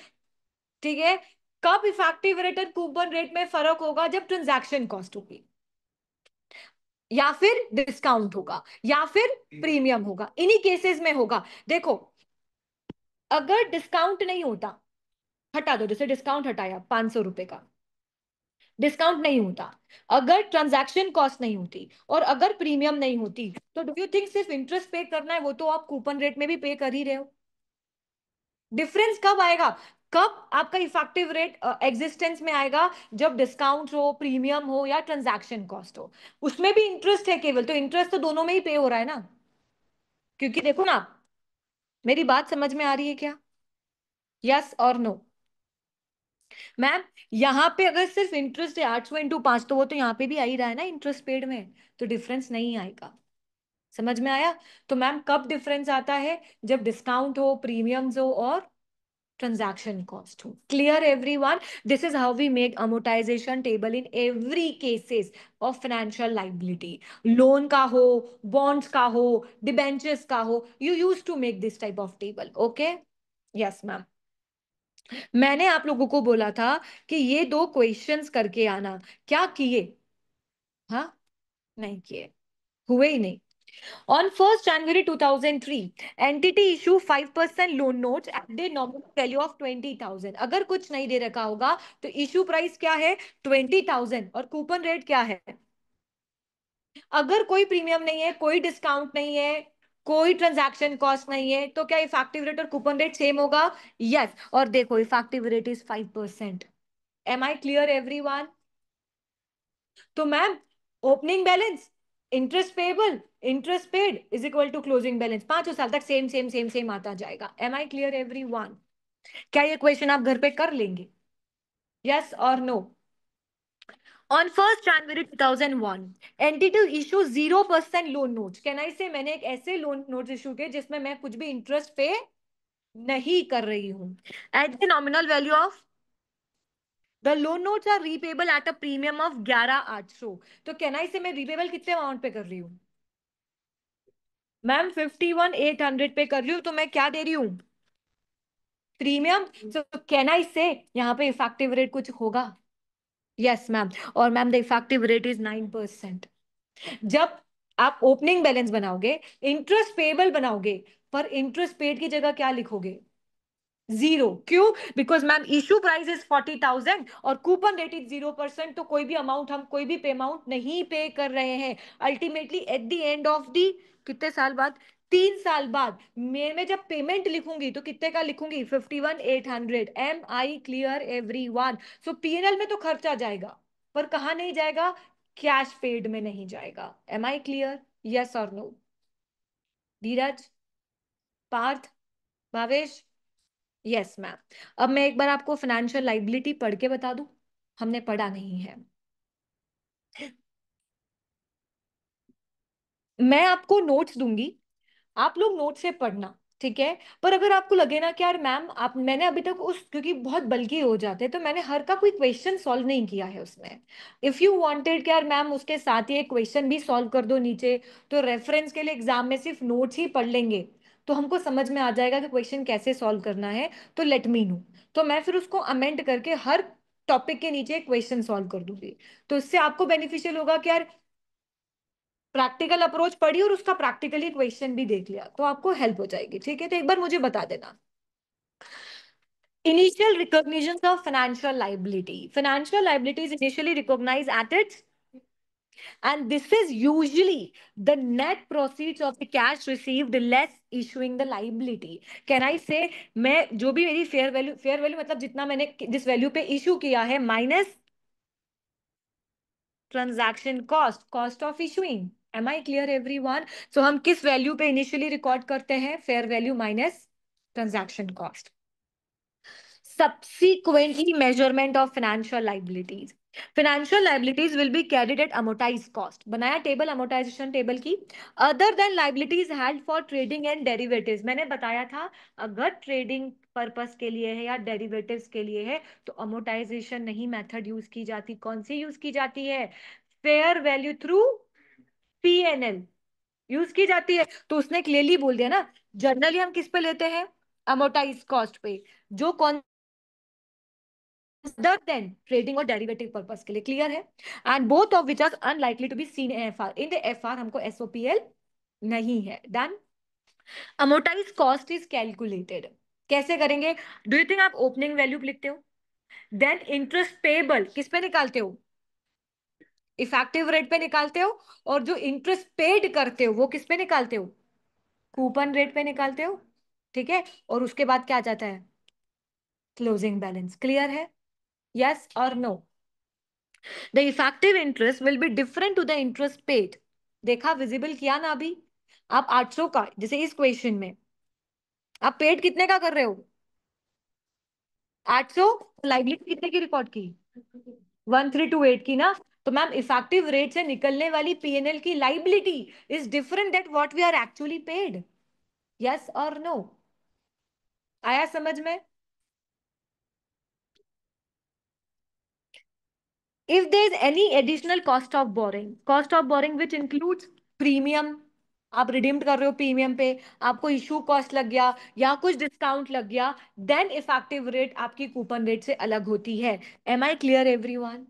ठीक है। कब इफेक्टिव रेट और कूपन रेट में फर्क होगा? जब ट्रांजैक्शन कॉस्ट होगी, या फिर डिस्काउंट होगा, या फिर प्रीमियम होगा। इन्हीं केसेस में होगा। देखो, अगर डिस्काउंट नहीं होता, हटा दो, जैसे डिस्काउंट हटाया 500 रुपए का, डिस्काउंट नहीं होता, अगर ट्रांजैक्शन कॉस्ट नहीं होती, और अगर प्रीमियम नहीं होती, तो डू यू थिंक सिर्फ इंटरेस्ट पे करना है? वो तो आप कूपन रेट में भी पे कर ही रहे हो। डिफरेंस कब आएगा? कब आपका इफेक्टिव रेट एग्जिस्टेंस में आएगा? जब डिस्काउंट हो, प्रीमियम हो, या ट्रांजैक्शन कॉस्ट हो। उसमें भी इंटरेस्ट है केवल, तो इंटरेस्ट तो दोनों में ही पे हो रहा है ना। क्योंकि देखो ना, मेरी बात समझ में आ रही है क्या? यस और नो? मैम, यहाँ पे अगर सिर्फ इंटरेस्ट है 800 × 5, तो वो तो यहाँ पे भी आ ही रहा है ना इंटरेस्ट पेड में, तो डिफरेंस नहीं आएगा। समझ में आया? तो मैम कब डिफरेंस आता है? जब डिस्काउंट हो, प्रीमियम्स हो, और transaction cost हो। Clear everyone? This is how we make amortization table in every cases of financial liability। Loan का हो, bonds का हो, debentures का हो, you used to make this type of table। Okay? Yes ma'am। मैंने आप लोगों को बोला था कि ये दो क्वेश्चंस करके आना। क्या किए? हाँ, नहीं किए, हुए ही नहीं। On 1st January 2003, entity issue 5% loan notes at the nominal value of 20,000। अगर कुछ नहीं दे रखा होगा, तो इशू प्राइस क्या है? 20,000। और कूपन रेट क्या है? अगर कोई प्रीमियम नहीं है, कोई डिस्काउंट नहीं है, कोई ट्रांजैक्शन कॉस्ट नहीं है, तो क्या इफेक्टिव रेट और कूपन रेट सेम होगा? यस। और देखो, effective rate is 5%। Am I clear everyone? तो ma'am, opening balance, interest payable, interest paid is equal to closing balance, 5 साल तक सेम सेम सेम सेम आता जाएगा। Am I clear every one? क्या ये क्वेश्चन आप घर पे कर लेंगे? यस और no? On 1st January 2001, entity issue 0% loan notes. Can I say मैंने एक ऐसे लोन नोट्स इशू किए जिसमें मैं कुछ भी इंटरेस्ट पे नहीं कर रही हूं, at the nominal value of the loan notes are repayable at a premium of 11,800। तो कैन आई से मैं रीपेबल कितने अमाउंट पे कर रही हूँ? मैम 51,800 पे कर रही हूँ, तो मैं क्या दे रही हूँ? प्रीमियम। तो कहना इससे यहाँ पे इफेक्टिव रेट कुछ होगा? Yes ma'am. और ma'am the effective rate is 9%। जब आप ओपनिंग बैलेंस बनाओगे, इंटरेस्ट पेबल बनाओगे, पर इंटरेस्ट पेड की जगह क्या लिखोगे? जीरो। क्यों? Because ma'am issue price is 40,000 और कूपन रेट इज 0%, तो कोई भी अमाउंट, हम कोई भी पे अमाउंट नहीं पे कर रहे हैं। Ultimately at the end of the, कितने साल बाद? 3 साल बाद मैं जब पेमेंट लिखूंगी तो कितने का लिखूंगी? 51,800। Am I clear every one? So PNL में तो खर्चा जाएगा, पर कहाँ नहीं जाएगा? कैश पेड में नहीं जाएगा। Am I clear? यस और no? Dheeraj, Parth, Bhavesh? Yes ma'am. अब मैं एक बार आपको फाइनेंशियल लाइबिलिटी पढ़ के बता दूं, हमने पढ़ा नहीं है। मैं आपको नोट्स दूंगी, आप लोग नोट से पढ़ना, ठीक है? पर अगर आपको लगे ना कि यार मैम आप, मैंने अभी तक उस, क्योंकि बहुत बल्कि हो जाते हैं तो मैंने हर का कोई क्वेश्चन सॉल्व नहीं किया है उसमें। इफ यू वांटेड कि यार मैम उसके साथ ही एक क्वेश्चन भी सॉल्व कर दो नीचे, तो रेफरेंस के लिए एग्जाम में सिर्फ नोट्स ही पढ़ लेंगे तो हमको समझ में आ जाएगा कि क्वेश्चन कैसे सॉल्व करना है, तो लेट मी नो। तो मैं फिर उसको अमेंड करके हर टॉपिक के नीचे क्वेश्चन सॉल्व कर दूंगी। तो इससे आपको बेनिफिशियल होगा कि यार प्रैक्टिकल अप्रोच पढ़ी और उसका प्रैक्टिकली क्वेश्चन भी देख लिया, तो आपको हेल्प हो जाएगी। ठीक है, तो एक बार मुझे बता देना, initial recognition of financial liability. Financial liability is initially recognized at its, and this is usually the net proceeds of the cash received less issuing the liability. Can I say, मैं जो भी मेरी फेयर वैल्यू मतलब जितना मैंने जिस वैल्यू पे इशू किया है, minus transaction cost, cost of issuing. Am I clear everyone? So हम किस वैल्यू पे इनिशियली रिकॉर्ड करते हैं? Fair value minus transaction cost. Subsequently, measurement of financial liabilities. Financial liabilities will be carried at amortized cost. बनाया टेबल, amortization टेबल की। Other than liabilities held for trading and derivatives, मैंने बताया था अगर ट्रेडिंग पर्पस के लिए है या डेरिवेटिव्स के लिए है तो amortization नहीं मेथड यूज की जाती। कौन सी यूज की जाती है? Fair value through PNL use की जाती है। तो उसने क्लियरली बोल दिया ना, जनरली हम किस पे लेते हैं? amortized कॉस्ट पे, जो कौन other than trading और डेरिवेटिव पर्पस के लिए। क्लियर है? And both of which are unlikely to be seen in FR. In the FR हमको एसओपीएल नहीं है। डन। अमोर्टाइज कॉस्ट इज कैलकुलेटेड, कैसे करेंगे? डू यू थिंक आप ओपनिंग वैल्यू लिखते हो, देन इंटरेस्ट पेबल किस पे निकालते हो? इफेक्टिव रेट पे निकालते हो, और जो इंटरेस्ट पेड करते हो वो किस पे निकालते हो? कूपन रेट पे निकालते हो। ठीक है, और उसके बाद क्या आ जाता है? Closing balance. क्लियर है? यस और no? The effective interest will be different to the interest paid. देखा, विजिबल किया ना अभी? आप 800 का, जैसे इस क्वेश्चन में आप पेड कितने का कर रहे हो? 800। लाइबिलिटी कितने की रिकॉर्ड की? 1328 की ना? तो मैम इफेक्टिव रेट से निकलने वाली पीएनएल की liability is different that what we are actually paid. Yes और नो? आया समझ में? if there is any additional cost of borrowing which includes premium, आप रिडीम्ड कर रहे हो प्रीमियम पे, आपको इशू कॉस्ट लग गया या कुछ डिस्काउंट लग गया, देन इफेक्टिव रेट आपकी कूपन रेट से अलग होती है। Am I clear everyone?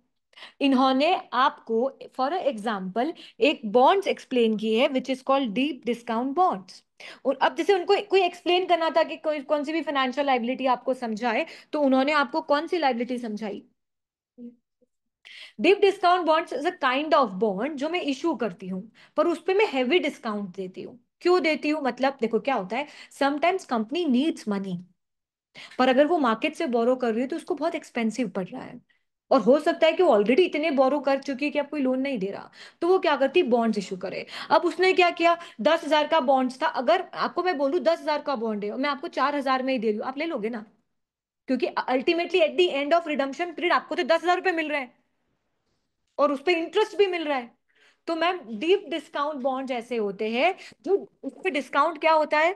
इन्होंने आपको फॉर एग्जाम्पल एक बॉन्ड्स एक्सप्लेन की है which is called deep discount bonds. और अब जैसे उनको कोई एक्सप्लेन करना था कि कोई कौन सी भी फाइनेंशियल लाइबिलिटी आपको समझाए, तो उन्होंने आपको कौन सी लाइबिलिटी समझाई? Deep discount bonds is a kind of bond जो मैं इशू करती हूँ, पर उस पे मैं हैवी डिस्काउंट देती हूँ। क्यों देती हूँ? मतलब देखो क्या होता है, समटाइम्स कंपनी नीड्स मनी, पर अगर वो मार्केट से बोरो कर रही है तो उसको बहुत एक्सपेंसिव पड़ रहा है, और हो सकता है कि वो ऑलरेडी इतने बोरो कर चुकी है कि अब कोई लोन नहीं दे रहा, तो वो क्या करती? बॉन्ड्स इशू करे। अब उसने क्या किया? 10,000 का बॉन्ड्स था, अगर आपको मैं बोलूं 10,000 का बॉन्ड है और मैं आपको 4,000 में ही दे रही हूँ, आप ले लोगे ना? क्योंकि ultimately at the end of redemption period आपको तो 10,000 रुपए मिल रहे हैं और उस पर इंटरेस्ट भी मिल रहा है। तो मैम डीप डिस्काउंट बॉन्ड ऐसे होते हैं जो उस पर डिस्काउंट क्या होता है?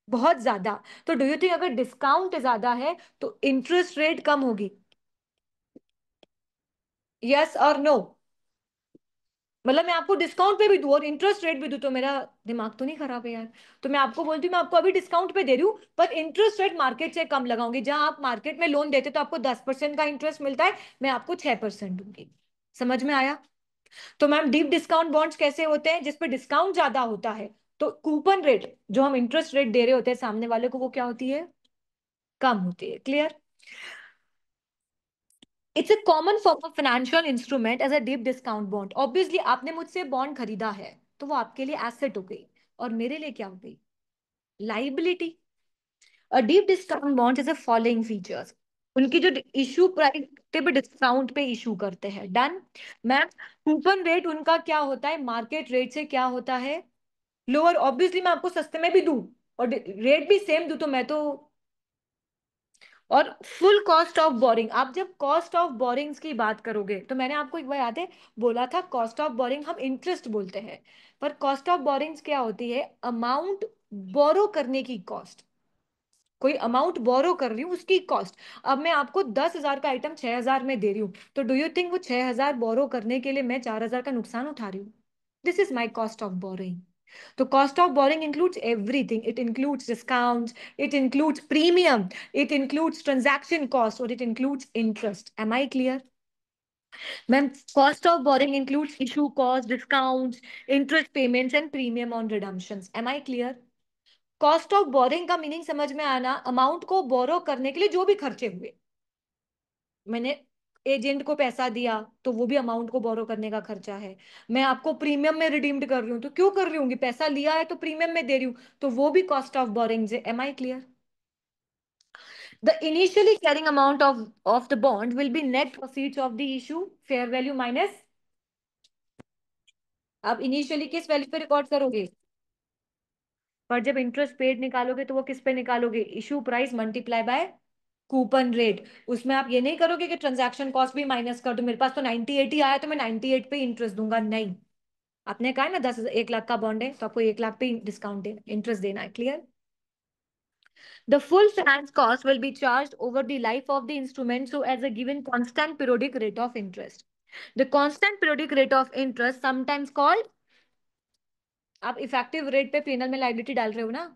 बहुत ज्यादा। तो डू यू थिंक अगर डिस्काउंट ज्यादा है तो इंटरेस्ट रेट कम होगी? यस और नो? मतलब मैं आपको डिस्काउंट पे भी दूं और इंटरेस्ट रेट भी दूं तो मेरा दिमाग तो नहीं खराब है यार। तो मैं आपको बोलती हूँ मैं आपको अभी डिस्काउंट पे दे रही हूँ, पर इंटरेस्ट रेट मार्केट से कम लगाऊंगी। जहां आप मार्केट में लोन देते तो आपको 10% का इंटरेस्ट मिलता है, मैं आपको 6% दूंगी। समझ में आया? तो मैम डीप डिस्काउंट बॉन्ड्स कैसे होते हैं? जिसपे डिस्काउंट ज्यादा होता है, तो कूपन रेट जो हम इंटरेस्ट रेट दे रहे होते हैं सामने वाले को, वो क्या होती है? कम होती है। Clear? It's a common form of financial instrument as a deep discount bond. Obviously आपने मुझसे बॉन्ड खरीदा है, तो वो आपके लिए एसेट हो गई, और मेरे लिए क्या हो गई? Liability. A deep discount bond is a following features. उनकी जो इशू प्राइस पे डिस्काउंट पे इशू करते हैं। डन। मैम कूपन रेट उनका क्या होता है? मार्केट रेट से क्या होता है? लोअर। ऑब्वियसली मैं आपको सस्ते में भी दूं और रेट भी सेम दूं तो मैं तो। और फुल कॉस्ट ऑफ बोरिंग। आप जब कॉस्ट ऑफ बोरिंग्स की बात करोगे तो मैंने आपको एक बार याद है बोला था, कॉस्ट ऑफ बोरिंग हम इंटरेस्ट बोलते हैं, पर कॉस्ट ऑफ बोरिंग्स क्या होती है? अमाउंट बोरो करने की कॉस्ट। कोई अमाउंट बोरो कर रही हूँ उसकी कॉस्ट। अब मैं आपको 10,000 का आइटम 6,000 में दे रही हूँ, तो डू यू थिंक वो 6,000 बोरो करने के लिए मैं 4,000 का नुकसान उठा रही हूँ? This is my cost of boring. तो cost of borrowing includes everything. It includes discounts, it includes premium, it includes transaction cost, or it includes interest. Am I clear? Ma'am, cost of borrowing includes issue cost, discounts, interest payments, and premium on redemptions. Am I clear? Cost of boring का मीनिंग समझ में आना, अमाउंट को बोरो करने के लिए जो भी खर्चे हुए। मैंने एजेंट को पैसा दिया तो वो भी अमाउंट को बोरो करने का खर्चा है। मैं आपको प्रीमियम में रिडीम्ड कर रही हूँ तो क्यों कर रही हूँ? पैसा लिया है तो प्रीमियम में दे रही हूँ, तो वो भी कॉस्ट ऑफ बोरिंग है। Am I clear? The initially carrying amount of the bond will be net proceeds of the issue, fair value minus. आप इनिशियली किस वैल्यू पे रिकॉर्ड करोगे? पर जब इंटरेस्ट पेड निकालोगे तो वो किस पे निकालोगे? Issue price multiply by coupon rate. उसमें आप ये नहीं करोगे कि ट्रांजैक्शन कॉस्ट भी माइनस कर दो, मेरे पास तो 98 ही आया तो मैं 98 पे इंटरेस्ट दूंगा। नहीं, आपने कहा है ना 1 लाख का बॉन्ड है तो आपको 1 लाख पे डिस्काउंट देना, इंटरेस्ट देना है। Clear? The full finance cost will be charge over the life of the instrument so as a given constant periodic rate of interest. The constant periodic rate of interest sometimes called. आप इफेक्टिव रेट पे पीएनएल में लायबिलिटी डाल रहे हो ना?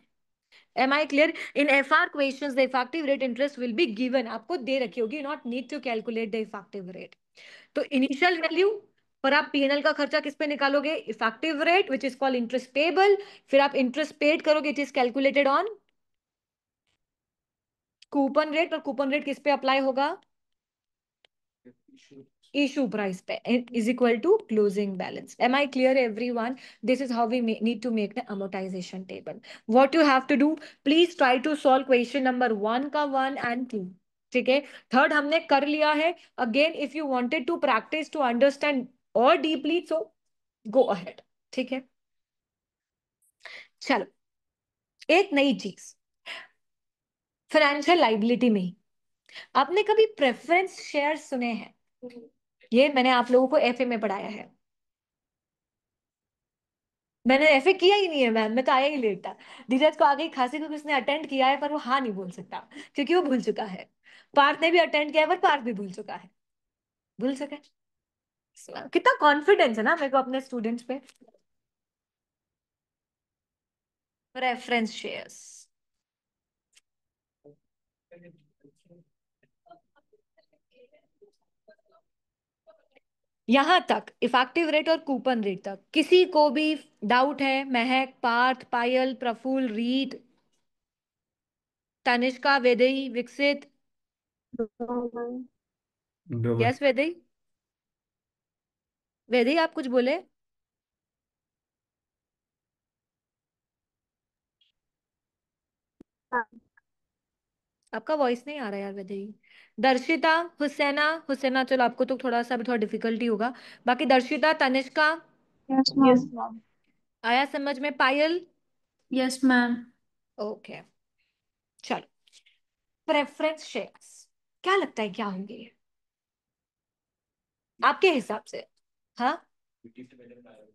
Am I clear? In F R question the effective rate interest will be given, आपको दे रखी होगी, not need to calculate the effective rate. तो इनिशियल वैल्यू पर आप पीएनएल का खर्चा किस पे निकालोगे? Effective rate which is called interest payable. फिर आप इंटरेस्ट पेड करोगे, it is calculated on coupon rate, और कूपन रेट किस पे अप्लाई होगा? issue price पे is equal to closing balance. Am I clear everyone? This is how we need to make the amortization table. What you have to do, please try to solve question number 1 का 1 and 2. ठीक है? थर्ड हमने कर लिया है। Again if you wanted to practice to understand और डीपली सो गो अहेड। ठीक है? चलो, एक नई चीज फाइनेंशियल लाइबिलिटी में ही। आपने कभी प्रेफरेंस शेयर सुने हैं? ये मैंने आप लोगों को एफए में पढ़ाया है। मैंने ऐसे किया ही नहीं है मैम, मैं तो आया ही लेट था। धीरज को आ गई खांसी क्योंकि उसने अटेंड किया है पर वो हाँ नहीं बोल सकता क्योंकि वो भूल चुका है। पार्थ ने भी अटेंड किया है पर पार्थ भी भूल चुका है। भूल सके? कितना कॉन्फिडेंस है ना मेरे को अपने स्टूडेंट्स पे। रेफरेंस शेयर्स, यहां तक इफेक्टिव रेट और कूपन रेट तक किसी को भी डाउट है? महक, पार्थ, पायल, प्रफुल्ल, रीत, तनिष्का, वेदई, विकसित? यस वेदई? वेदई आप कुछ बोले? आपका वॉइस नहीं आ रहा यार वेदई। दर्शिता, हुसैना, हुसैना चलो आपको तो थोड़ा सा भी थोड़ा डिफिकल्टी होगा। बाकी दर्शिता, तनिष्का, यस मैम। आया समझ में? पायल? Yes ma'am. ओके, चलो। प्रेफरेंस शेयर्स क्या लगता है क्या होंगे आपके हिसाब से? हाँ,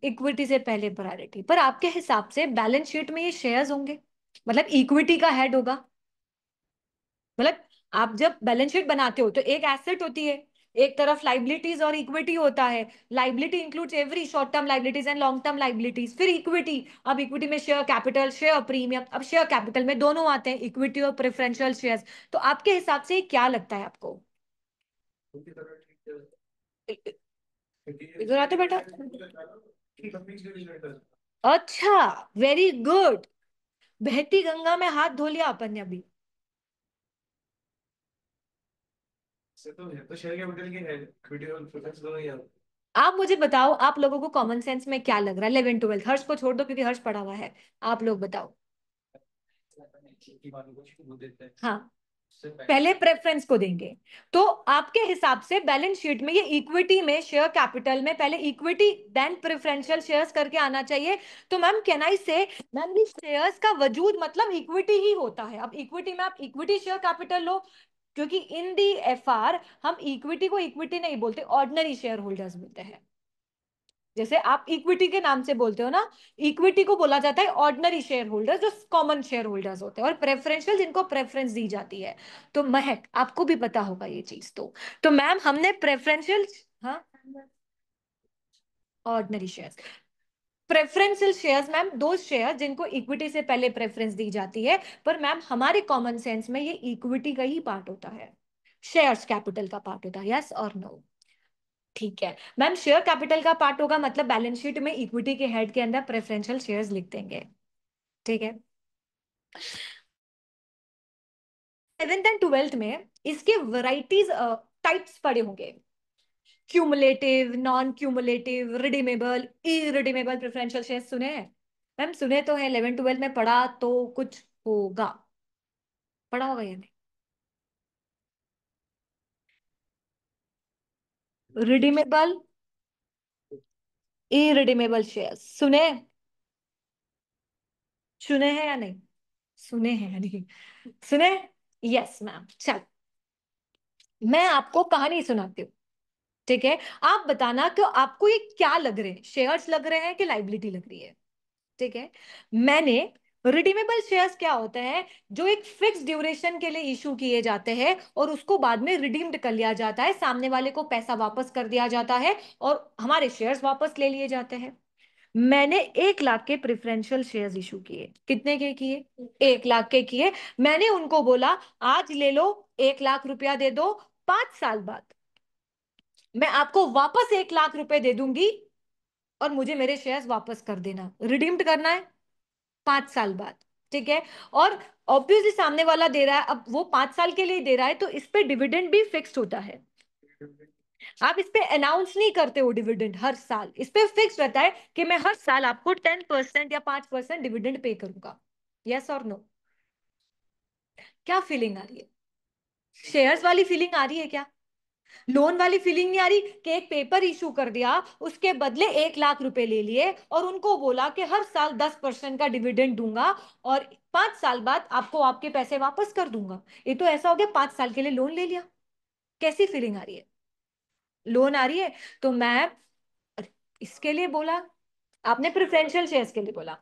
इक्विटी से पहले प्रायोरिटी, पर आपके हिसाब से बैलेंस शीट में ये शेयर्स होंगे? मतलब इक्विटी का हेड होगा? मतलब आप जब बैलेंस शीट बनाते हो तो एक एसेट होती है, एक तरफ लाइबिलिटीज और इक्विटी होता है। Liability includes every short term liabilities and long term liabilities. फिर इक्विटी, अब इक्विटी में शेयर कैपिटल, शेयर प्रीमियम। अब शेयर कैपिटल में दोनों आते हैं, इक्विटी और प्रेफरेंशियल शेयर्स। तो आपके हिसाब से क्या लगता है आपको? इधर आते बेटा। अच्छा, वेरी गुड। बहती गंगा में हाथ धो लिया अपन ने अभी। तो शेयर कैपिटल की है, इक्विटी और प्रेफरेंस दोनों ही है। आप मुझे बताओ, आप लोगों को कॉमन सेंस में क्या लग रहा है? 11 12, हर्ष को छोड़ दो क्योंकि हर्ष पढ़ा हुआ है। आप लोग बताओ। हाँ, पहले प्रेफरेंस को देंगे। तो आपके हिसाब से बैलेंस शीट में ये इक्विटी में, शेयर कैपिटल में पहले इक्विटी देन प्रेफरेंशियल शेयर्स करके आना चाहिए। तो ma'am can I say, ma'am ये शेयर्स का वजूद मतलब इक्विटी ही होता है। अब इक्विटी में आप इक्विटी शेयर कैपिटल लो, क्योंकि इन दी एफआर हम इक्विटी को इक्विटी नहीं बोलते, ऑर्डिनरी शेयर होल्डर्स बोलते हैं। जैसे आप इक्विटी के नाम से बोलते हो ना, इक्विटी को बोला जाता है ऑर्डिनरी शेयर होल्डर्स, जो कॉमन शेयर होल्डर्स होते हैं, और प्रेफरेंशियल जिनको प्रेफरेंस दी जाती है। तो महक, आपको भी पता होगा ये चीज। तो मैम हमने प्रेफरेंशियल, हाँ, ordinary shares. Preferential shares ma'am दो शेयर जिनको इक्विटी से पहले प्रेफरेंस दी जाती है। पर मैम हमारे कॉमन सेंस में ये इक्विटी का ही पार्ट होता है, शेयर्स कैपिटल का पार्ट होता है। यस और नो? ठीक है मैम, शेयर कैपिटल का पार्ट होगा मतलब बैलेंस शीट में इक्विटी के हेड के अंदर प्रेफरेंशियल शेयर्स लिख देंगे। ठीक है। 11th एंड 12th में इसके वैरायटीज, टाइप्स पढ़े होंगे। Cumulative, non cumulative, redeemable, irredeemable preferential shares सुने हैं? मैम सुने तो है, 11 12 में पढ़ा तो कुछ होगा, पढ़ा होगा या नहीं? रिडीमेबल, इरिडीमेबल शेयर्स सुने? सुने हैं या नहीं? सुने हैं या नहीं? सुने? Yes ma'am. चल, मैं आपको कहानी सुनाती हूँ। ठीक है, आप बताना कि आपको ये क्या लग रहे हैं, शेयर्स लग रहे हैं कि लाइबिलिटी लग रही है। ठीक है, मैंने, रिडीमेबल शेयर्स क्या होते हैं? जो एक फिक्स ड्यूरेशन के लिए इशू किए जाते हैं और उसको बाद में रिडीम्ड कर लिया जाता है, सामने वाले को पैसा वापस कर दिया जाता है और हमारे शेयर्स वापस ले लिए जाते हैं। मैंने 1 लाख के प्रेफरेंशियल शेयर्स इशू किए। कितने के किए? 1 लाख के किए। मैंने उनको बोला आज ले लो, 1 लाख रुपया दे दो, 5 साल बाद मैं आपको वापस 1 लाख रुपए दे दूंगी और मुझे मेरे शेयर्स वापस कर देना। रिडीम्ड करना है 5 साल बाद। ठीक है, और ऑब्वियसली सामने वाला दे रहा है, अब वो 5 साल के लिए दे रहा है तो इस पे डिविडेंड भी फिक्स्ड होता है। आप इस पे अनाउंस नहीं करते हो डिविडेंड हर साल, इस पे फिक्स रहता है कि मैं हर साल आपको 10% या 5% डिविडेंड पे करूंगा। यस और नो? क्या फीलिंग आ रही है? शेयर्स वाली फीलिंग आ रही है क्या? लोन वाली फीलिंग नहीं आ रही कि एक पेपर इशू कर दिया, उसके बदले 1 लाख रुपए ले लिए और उनको बोला कि हर साल 10% का डिविडेंड दूंगा और 5 साल बाद आपको आपके पैसे वापस कर दूंगा। ये तो ऐसा हो गया 5 साल के लिए लोन ले लिया। कैसी फीलिंग आ रही है? लोन आ रही है। तो मैं इसके लिए बोला, आपने प्रेफरेंशियल शेयर्स के लिए बोला।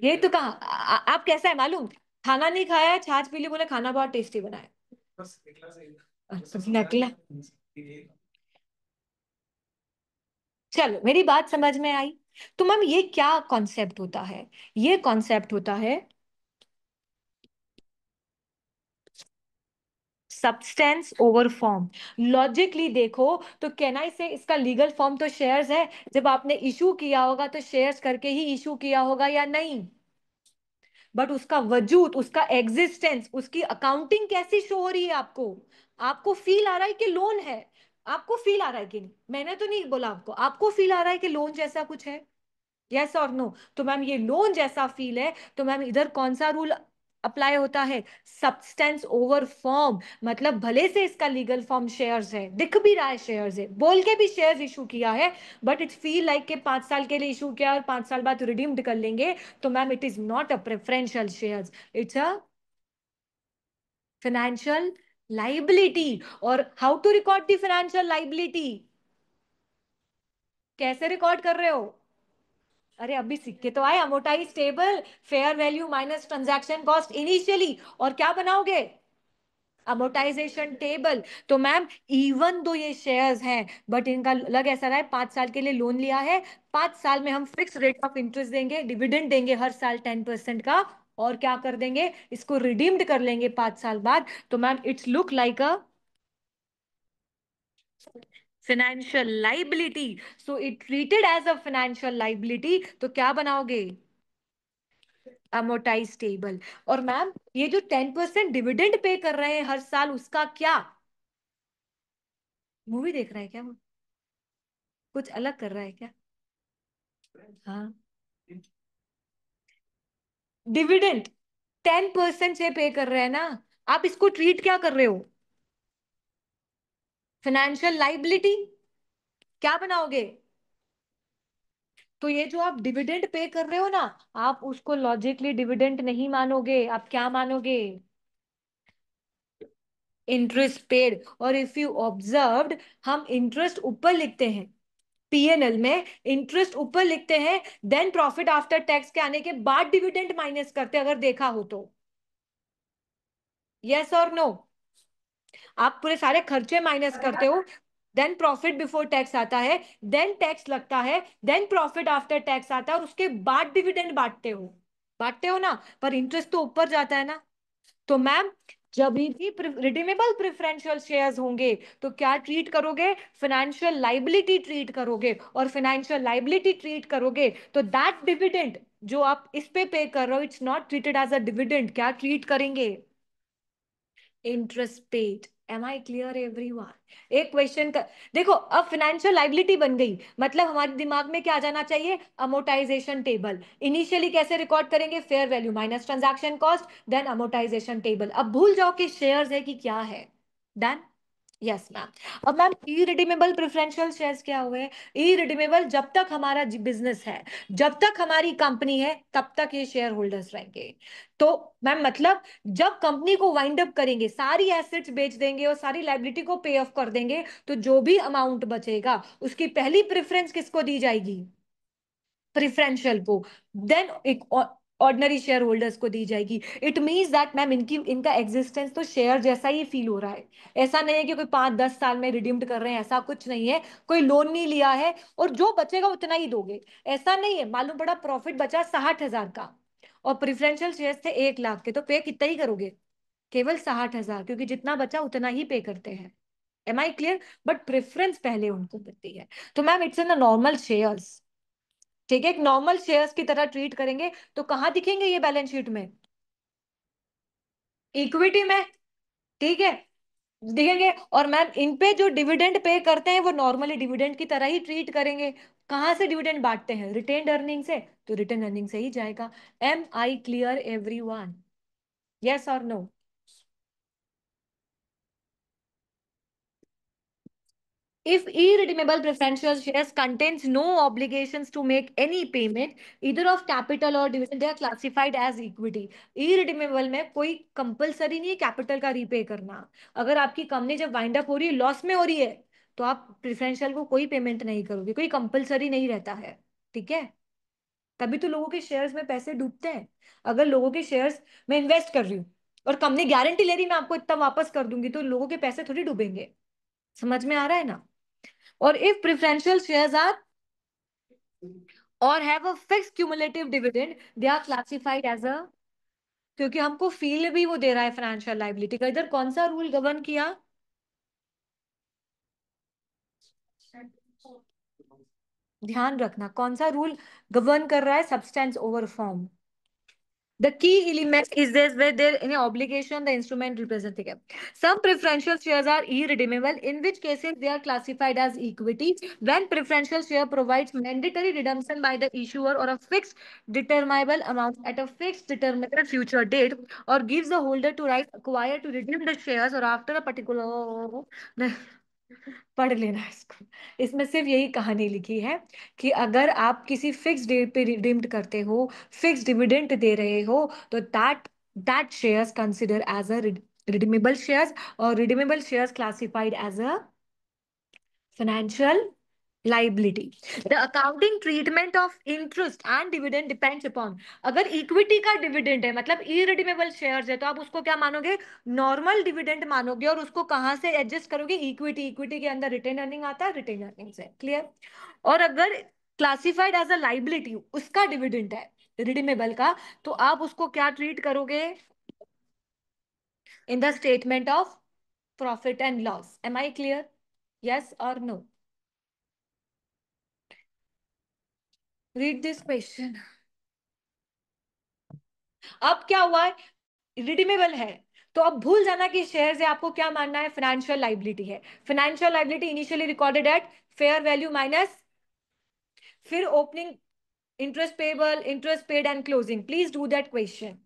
ये तो कहा आप कैसा है मालूम? खाना नहीं खाया है, छाछ पी ली, बोले खाना बहुत टेस्टी बना है। अच्छा, नकला। चलो, मेरी बात समझ में आई। तो मैम ये क्या कॉन्सेप्ट होता है? ये कॉन्सेप्ट होता है सब्सटेंस ओवर फॉर्म। लॉजिकली देखो तो कैन आई से इसका लीगल फॉर्म तो शेयर्स है। जब आपने इशू किया होगा तो शेयर्स करके ही इशू किया होगा या नहीं? बट उसका वजूद, उसका एग्जिस्टेंस, उसकी अकाउंटिंग कैसी शो हो रही है आपको? आपको फील आ रहा है कि लोन है? आपको फील आ रहा है कि नहीं? मैंने तो नहीं बोला आपको, आपको फील आ रहा है कि लोन जैसा कुछ है? यस और नो? तो मैम ये लोन जैसा फील है तो मैम इधर कौन सा रूल अप्लाई होता है? Substance over form. मतलब भले से इसका लीगल फॉर्म शेयर्स है, दिख भी रहा है शेयर्स है, बोल के भी शेयर्स इशू किया है, बट इट्स फील लाइक के 5 साल के लिए इशू किया और 5 साल बाद रिडीम्ड कर लेंगे। तो ma'am it is not a preferential shares, it's a financial liability. और how to record the financial liability? कैसे रिकॉर्ड कर रहे हो? अरे अभी सीख के तो आए, amortise table, fair value minus transaction cost initially, और क्या बनाओगे? Amortisation table. तो मैम इवन दो ये शेयर्स हैं, बट इनका लग ऐसा रहा है 5 साल के लिए लोन लिया है, 5 साल में हम फिक्स रेट ऑफ इंटरेस्ट देंगे, डिविडेंड देंगे हर साल 10% का, और क्या कर देंगे, इसको रिडीम्ड कर लेंगे 5 साल बाद। तो ma'am it's look like a financial liability, so it treated as a financial liability, तो क्या बनाओगे, अमोटाइज टेबल। और मैम ये जो 10% डिविडेंड पे कर रहे हैं हर साल, उसका क्या, मूवी देख रहा है क्या वो, कुछ अलग कर रहा है क्या, हाँ, डिविडेंड 10% से पे कर रहे हैं ना, आप इसको ट्रीट क्या कर रहे हो, फाइनेंशियल लाइबिलिटी, क्या बनाओगे। तो ये जो आप डिविडेंड पे कर रहे हो ना, आप उसको लॉजिकली डिविडेंड नहीं मानोगे, आप क्या मानोगे, इंटरेस्ट पेड। और इफ यू ऑब्जर्व्ड, हम इंटरेस्ट ऊपर लिखते हैं, पीएनएल में इंटरेस्ट ऊपर लिखते हैं, देन प्रॉफिट आफ्टर टैक्स के आने के बाद डिविडेंड माइनस करते हैं, अगर देखा हो तो, यस और नो, आप पूरे सारे खर्चे माइनस करते हो, देन प्रॉफिट बिफोर टैक्स आता है, देन टैक्स लगता है, देन प्रॉफिट आफ्टर टैक्स आता है, और उसके बाद डिविडेंड बांटते हो ना, पर इंटरेस्ट तो ऊपर जाता है ना। तो मैम जब भी रिडीमेबल प्रेफरेंशियल शेयर्स होंगे, तो क्या ट्रीट करोगे, फाइनेंशियल लाइबिलिटी ट्रीट करोगे, और फाइनेंशियल लाइबिलिटी ट्रीट करोगे तो दैट डिविडेंड जो आप इस पे कर रहे हो, it's not treated as a dividend, क्या ट्रीट करेंगे, interest paid. Am I clear everyone. एक क्वेश्चन का देखो, अब फाइनेंशियल लाइबिलिटी बन गई, मतलब हमारे दिमाग में क्या आ जाना चाहिए, अमोटाइजेशन टेबल। इनिशियली कैसे रिकॉर्ड करेंगे, fair value minus transaction cost, then amortization table. अब भूल जाओ कि शेयर्स है कि क्या है, डन। Yes ma'am. अब मैम इरिडीमेबल प्रेफरेंशियल शेयर्स क्या हुए, इरिडीमेबल जब तक हमारा बिजनेस है, जब तक हमारी कंपनी है, तब तक ये शेयर होल्डर्स रहेंगे। तो मैम मतलब जब कंपनी को वाइंड अप करेंगे, सारी एसेट्स बेच देंगे और सारी लाइबिलिटी को पे ऑफ कर देंगे, तो जो भी अमाउंट बचेगा उसकी पहली प्रेफरेंस किसको दी जाएगी, प्रिफरेंशियल को, देन एक ऑर्डिनरी शेयर होल्डर्स को दी जाएगी। इट मींस दैट मैम इनका एग्जिस्टेंस तो शेयर जैसा ही फील हो रहा है, ऐसा नहीं है कि कोई 5-10 साल में रिडीम्ड कर रहे हैं, ऐसा कुछ नहीं है, कोई लोन नहीं लिया है, और जो बचेगा उतना ही दोगे, ऐसा नहीं है। मालूम पड़ा प्रॉफिट बचा 60,000 का, और प्रिफरेंशियल शेयर थे 1 लाख के, तो पे कितना ही करोगे, केवल 60,000, क्योंकि जितना बचा उतना ही पे करते हैं। Am I clear. But preference पहले उनको मिलती है। तो ma'am it's in normal shares, ठीक है, एक नॉर्मल शेयर्स की तरह ट्रीट करेंगे, तो कहां दिखेंगे ये बैलेंस शीट में, इक्विटी में, ठीक है, दिखेंगे। और मैम इन पे जो डिविडेंड पे करते हैं वो नॉर्मली डिविडेंड की तरह ही ट्रीट करेंगे। कहां से डिविडेंड बांटते हैं, रिटेन्ड अर्निंग से, तो रिटेन अर्निंग से ही जाएगा। Am I clear everyone, yes और no. If irredeemable preferential shares contains no obligations to make any payment, either of capital or dividend, they are classified as equity. Irredeemable में कोई कंपलसरी नहीं है कैपिटल का रीपे करना। अगर आपकी कंपनी जब वाइंड अप हो रही है, लॉस में हो रही है, तो आप प्रेफरेंशियल को कोई पेमेंट नहीं करोगे, कोई कंपलसरी नहीं रहता है, ठीक है। तभी तो लोगों के शेयर्स में पैसे डूबते हैं। अगर लोगों के शेयर्स में इन्वेस्ट कर रही हूँ और कंपनी गारंटी ले रही मैं आपको इतना वापस कर दूंगी, तो लोगों के पैसे थोड़ी डूबेंगे, समझ में आ रहा है ना। और इफ प्रेफरेंशियल शेयर्स आर और have a fixed cumulative dividend, they are classified as a, क्योंकि हमको फील भी वो दे रहा है फाइनेंशियल लाइबिलिटी का। इधर कौन सा रूल गवर्न किया, ध्यान रखना कौन सा रूल गवर्न कर रहा है, substance over form. The key element is this where there any obligation the instrument representing. Some preferential shares are irredeemable, in which cases they are classified as equity. When preferential share provides mandatory redemption by the issuer or a fixed determinable amount at a fixed determined future date, or gives the holder to right acquire to redeem the shares or after a particular पढ़ लेना इसको, इसमें सिर्फ यही कहानी लिखी है कि अगर आप किसी फिक्स डेट पे रिडीम्ड करते हो, फिक्स डिविडेंड दे रहे हो, तो that that shares consider as a redeemable shares, और redeemable shares classified as a financial liability. The accounting treatment of interest and dividend depends upon. अगर इक्विटी का डिविडेंड है मतलब इरिडीमेबल शेयर्स है तो आप उसको क्या मानोगे, नॉर्मल डिविडेंड मानोगे, और उसको कहां से एडजस्ट करोगे, इक्विटी, इक्विटी के अंदर रिटेन अर्निंग आता है, रिटेन अर्निंग से, क्लियर। और अगर क्लासिफाइड एज अ लाइबिलिटी उसका डिविडेंड है रिडीमेबल का, तो आप उसको क्या ट्रीट करोगे, in the statement of profit and loss. Am I clear, yes और नो? Read this question. अब क्या हुआ है, रिडीमेबल है, तो अब भूल जाना कि शेयर्स है, आपको क्या मानना है, फाइनेंशियल लाइबिलिटी है। Financial liability initially recorded at fair value minus, फिर opening interest payable, interest paid and closing. Please do that question.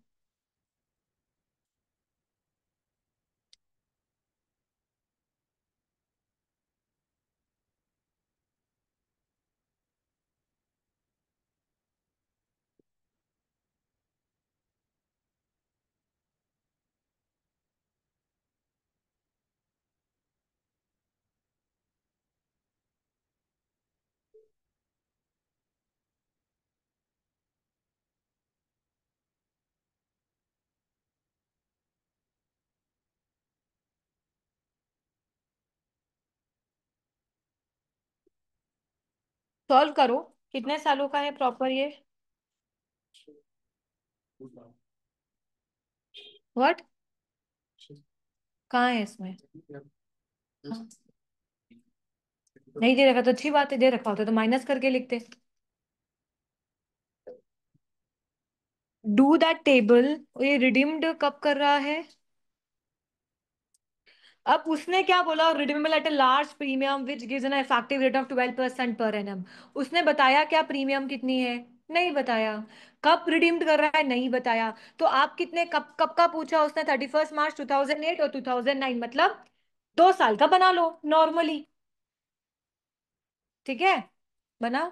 Solve करो। कितने सालों का है प्रॉपर ये? व्हाट, कहाँ है इसमें? हाँ, नहीं दे रखा तो अच्छी बात है, दे रखा होता तो माइनस करके लिखते। Do that table. ये रिडीम्ड कब कर रहा है? अब उसने क्या बोला, redeemable at a large premium which gives an effective rate of 12% per annum. उसने बताया क्या प्रीमियम कितनी है? नहीं बताया। कब रिडीम्ड कर रहा है? नहीं बताया। तो आप कितने, कब कब का पूछा उसने, 31 मार्च 2008 और 2009, मतलब 2 साल का बना लो नॉर्मली। ठीक है, बना।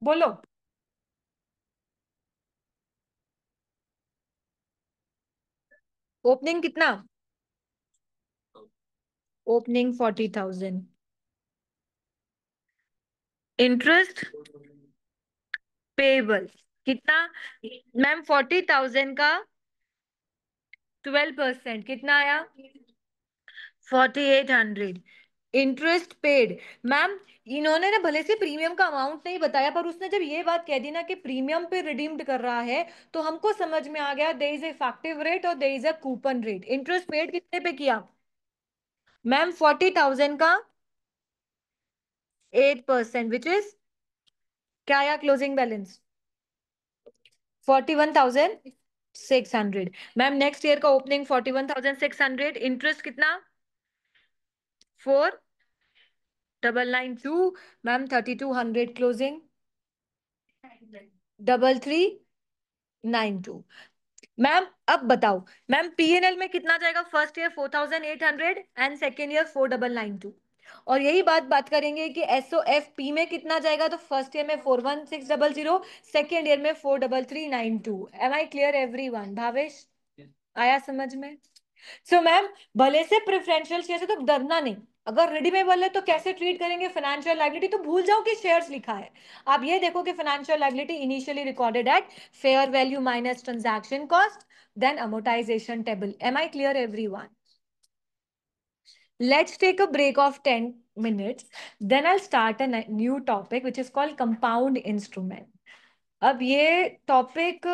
बोलो। ओपनिंग कितना? ओपनिंग 40,000। इंटरेस्ट पेबल कितना? मैम 40,000 का 12% कितना आया? 4800। इंटरेस्ट पेड, मैम इन्होंने ना भले से प्रीमियम का अमाउंट नहीं बताया, पर उसने जब ये बात कह दी ना कि प्रीमियम पे रिडीम्ड कर रहा है, तो हमको समझ में आ गया there is a effective rate और there is a coupon rate. Interest paid कितने पे किया मैम? 40,000 का 8% विच इज क्या आया closing balance? 41,600। Ma'am next year का ओपनिंग 41,600, इंटरेस्ट कितना? 4,992। Ma'am 3,200 closing, 3,392। मैम अब बताओ, मैम पीएनएल में कितना जाएगा? First year 4,800 and second year 4,992। और यही बात करेंगे कि SOFP में कितना जाएगा, तो फर्स्ट ईयर में 41600, सेकेंड ईयर में 43392। Am I clear everyone? Bhavesh, आया समझ में? सो मैम, भले से प्रेफरेंशियल शेयर से तो डरना नहीं। अगर रिडीमेबल है तो कैसे ट्रीट करेंगे? फाइनेंशियल लायबिलिटी तो भूल जाओ कि शेयर्स लिखा है। आप ये देखो कि financial liability initially recorded at fair value minus transaction cost, then amortization table. Am I clear everyone? Let's take a break of 10 minutes. Then I'll start a new topic which is called compound instrument. अब ये टॉपिक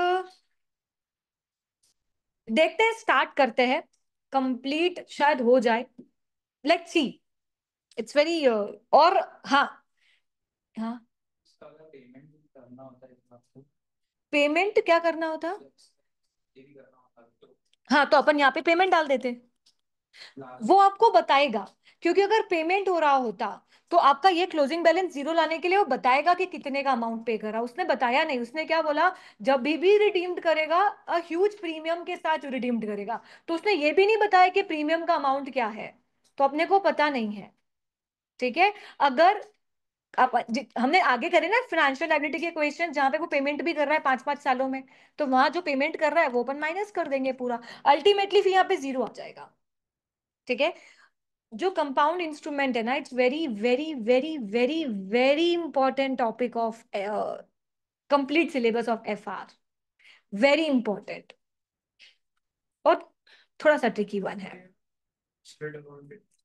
देखते हैं, स्टार्ट करते हैं, कंप्लीट शायद हो जाए। Let's see. इट्स वेरी और हाँ, हाँ, पेमेंट क्या करना होता? हाँ, तो अपन यहाँ पे पेमेंट डाल देते, वो आपको बताएगा। क्योंकि अगर पेमेंट हो रहा होता तो आपका ये क्लोजिंग बैलेंस जीरो लाने के लिए वो बताएगा कि कितने का अमाउंट पे करा। उसने बताया नहीं, उसने क्या बोला, जब भी रिडीम्ड करेगा ह्यूज प्रीमियम के साथ रिडीम्ड करेगा। तो उसने ये भी नहीं बताया कि प्रीमियम का अमाउंट क्या है, तो अपने को पता नहीं है। ठीक है? अगर आप हमने आगे करे ना फाइनेंशियल लायबिलिटी के क्वेश्चन, जहां पे वो पेमेंट भी कर रहा है 5-5 सालों में, तो वहां जो पेमेंट कर रहा है वो अपन माइनस कर देंगे पूरा, अल्टीमेटली फिर यहाँ पे जीरो आ जाएगा। ठीक है? जो कंपाउंड इंस्ट्रूमेंट है ना, it's very very very very very important topic of complete syllabus of FR। Very important और थोड़ा सा ट्रिकी वन है।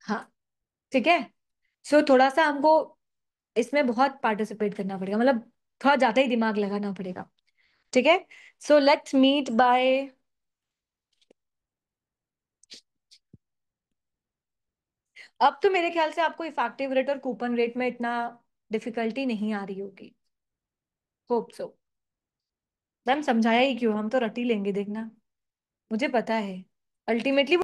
हाँ, ठीक है। सो थोड़ा सा हमको इसमें बहुत पार्टिसिपेट करना पड़ेगा, मतलब थोड़ा ज्यादा ही दिमाग लगाना पड़ेगा। ठीक है? सो लेट्स मीट बाय, अब तो मेरे ख्याल से आपको इफेक्टिव रेट और कूपन रेट में इतना डिफिकल्टी नहीं आ रही होगी। Hope so. मैम समझाया ही क्यों, हम तो रट ही लेंगे, देखना। मुझे पता है अल्टीमेटली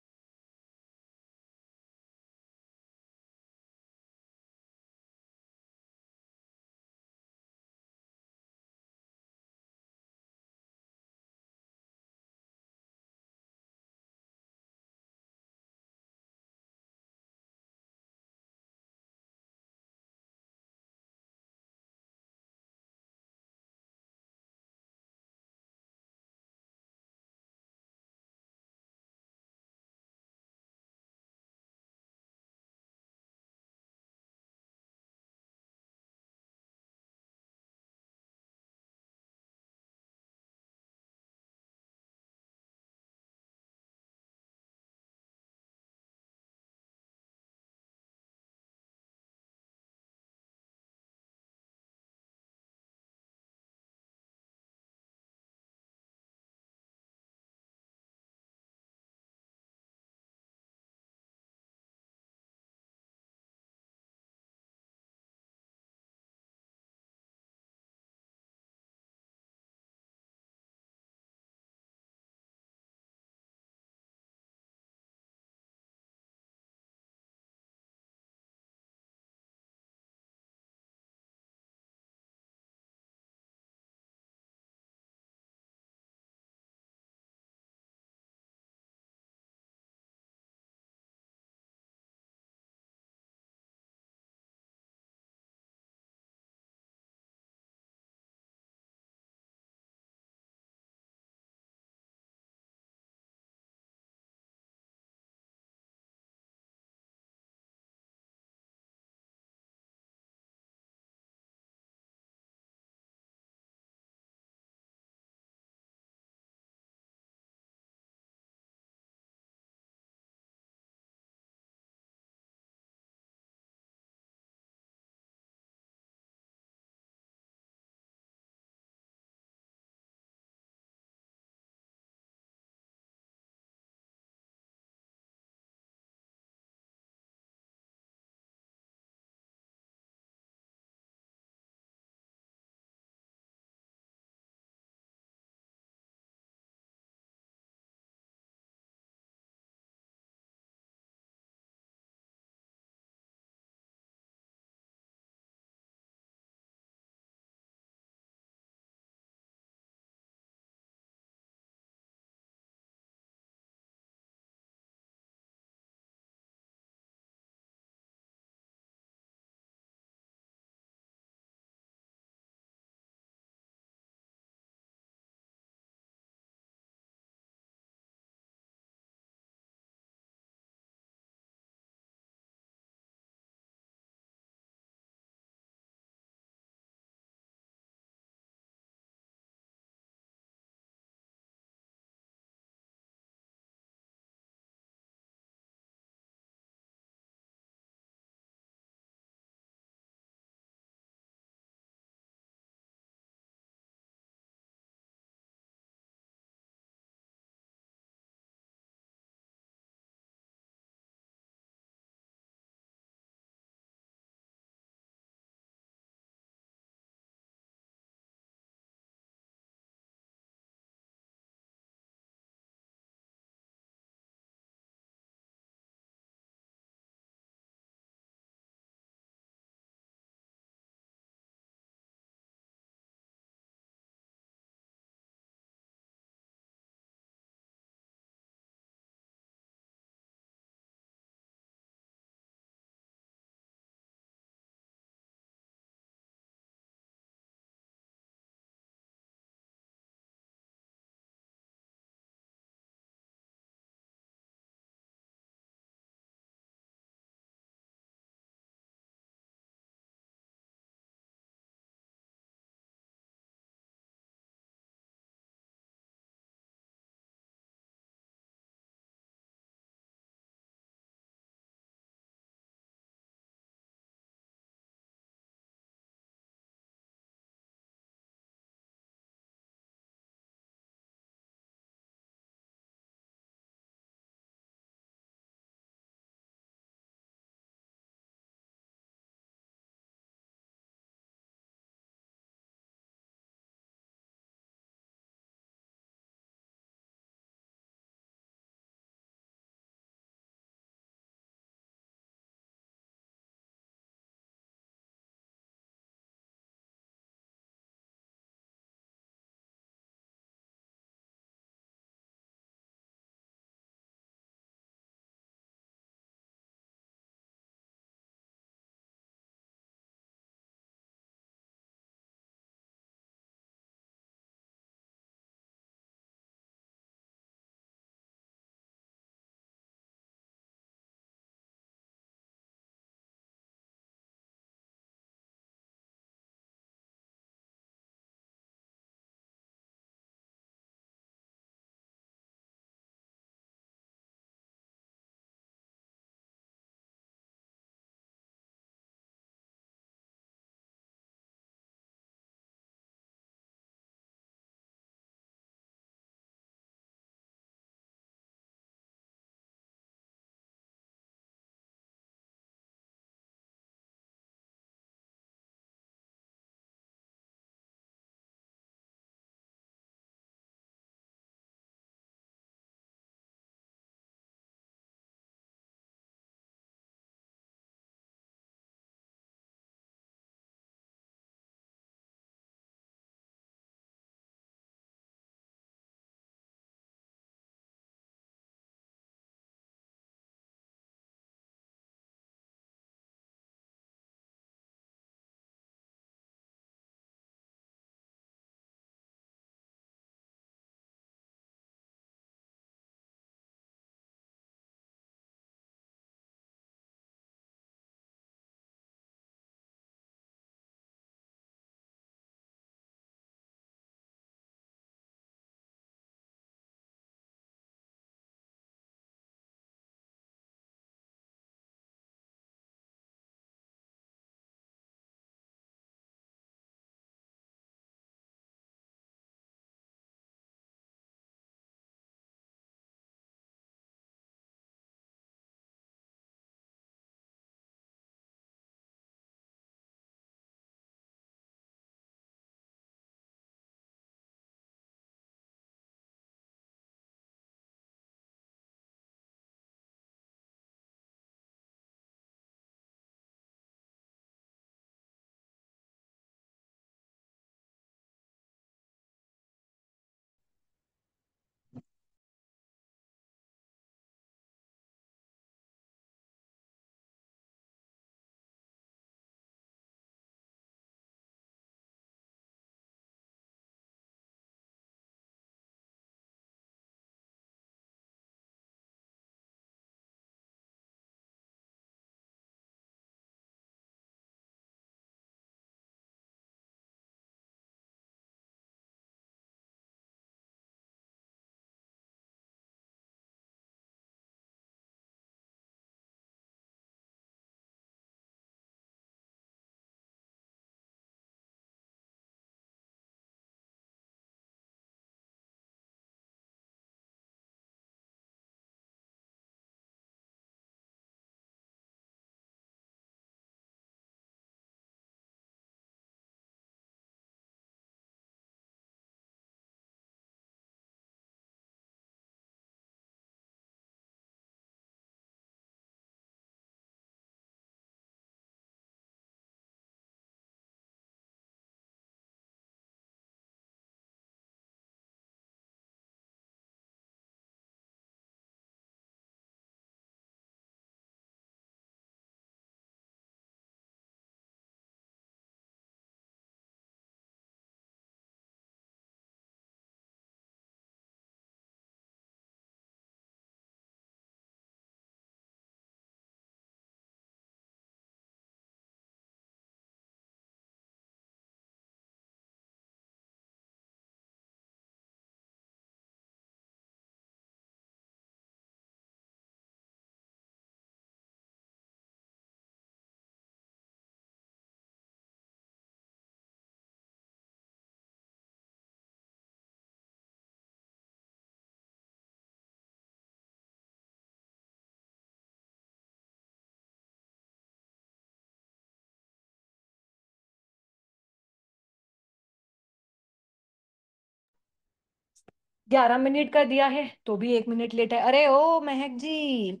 11 मिनट का दिया है तो भी 1 मिनट लेट है। अरे ओ महक जी,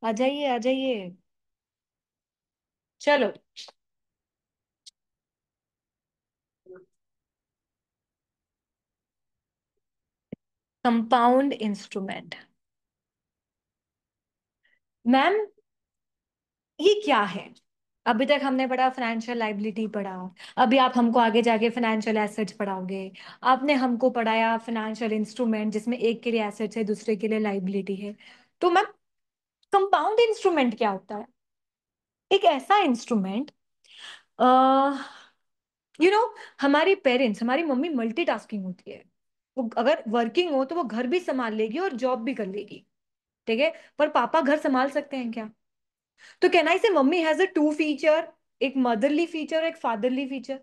आ जाइए आ जाइए। चलो, कंपाउंड इंस्ट्रूमेंट। मैम ये क्या है? अभी तक हमने पढ़ा फाइनेंशियल लाइबिलिटी पढ़ा, अभी आप हमको आगे जाके फाइनेंशियल एसेट्स पढ़ाओगे। आपने हमको पढ़ाया फाइनेंशियल इंस्ट्रूमेंट जिसमें एक के लिए एसेट्स है दूसरे के लिए लाइबिलिटी है। तो मैम कंपाउंड इंस्ट्रूमेंट क्या होता है? एक ऐसा इंस्ट्रूमेंट, यू नो हमारी पेरेंट्स, हमारी मम्मी मल्टीटास्किंग होती है। वो अगर वर्किंग हो तो वो घर भी संभाल लेगी और जॉब भी कर लेगी, ठीक है। पर पापा घर संभाल सकते हैं क्या? तो can I say mummy has a two feature, एक मदरली फीचर, एक फादरली फीचर।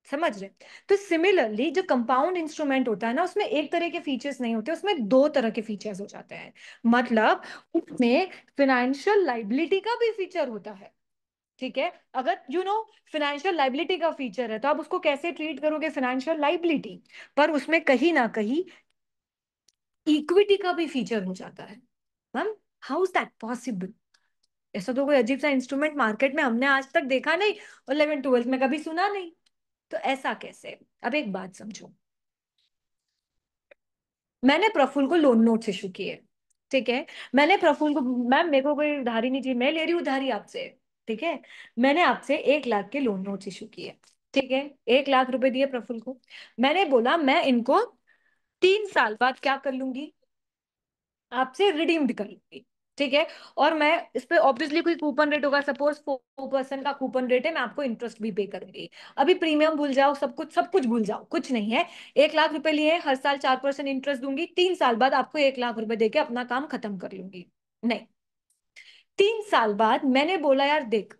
समझ रहे? तो सिमिलरली जो कंपाउंड इंस्ट्रूमेंट होता है ना, उसमें एक तरह के फीचर्स नहीं होते, उसमें दो तरह के फीचर्स हो जाते हैं। मतलब उसमें फाइनेंशियल लाइबिलिटी का भी फीचर होता है, ठीक है। अगर फाइनेंशियल लाइबिलिटी का फीचर है तो आप उसको कैसे ट्रीट करोगे? Financial liability. पर उसमें कहीं ना कहीं इक्विटी का भी फीचर हो जाता है। Ma'am how is that possible? ऐसा तो कोई अजीब सा इंस्ट्रूमेंट मार्केट में हमने आज तक देखा नहीं, और 11th 12th में कभी सुना नहीं। तो ऐसा कैसे? अब एक बात समझो, मैंने प्रफुल्ल को लोन नोट्स इशू किए, ठीक है। मैंने प्रफुल्ल को, मैम मेरे को कोई उधारी नहीं चाहिए, मैं ले रही हूँ उधारी आपसे, ठीक है। मैंने आपसे 1 लाख के लोन नोट्स इशू किए, ठीक है। 1 लाख रुपए दिए प्रफुल्ल को। मैंने बोला मैं इनको 3 साल बाद क्या कर लूंगी? आपसे रिडीम्ड कर लूंगी, ठीक है। और मैं इस पे ऑब्वियसली कोई कूपन रेट होगा, सपोज 4% का कूपन रेट है, मैं आपको इंटरेस्ट भी पे करूंगी। अभी प्रीमियम भूल जाओ, सब कुछ भूल जाओ, कुछ नहीं है। 1 लाख रुपए लिए, हर साल 4% इंटरेस्ट दूंगी, 3 साल बाद आपको 1 लाख रुपए देके अपना काम खत्म कर लूंगी। नहीं, 3 साल बाद मैंने बोला यार देख,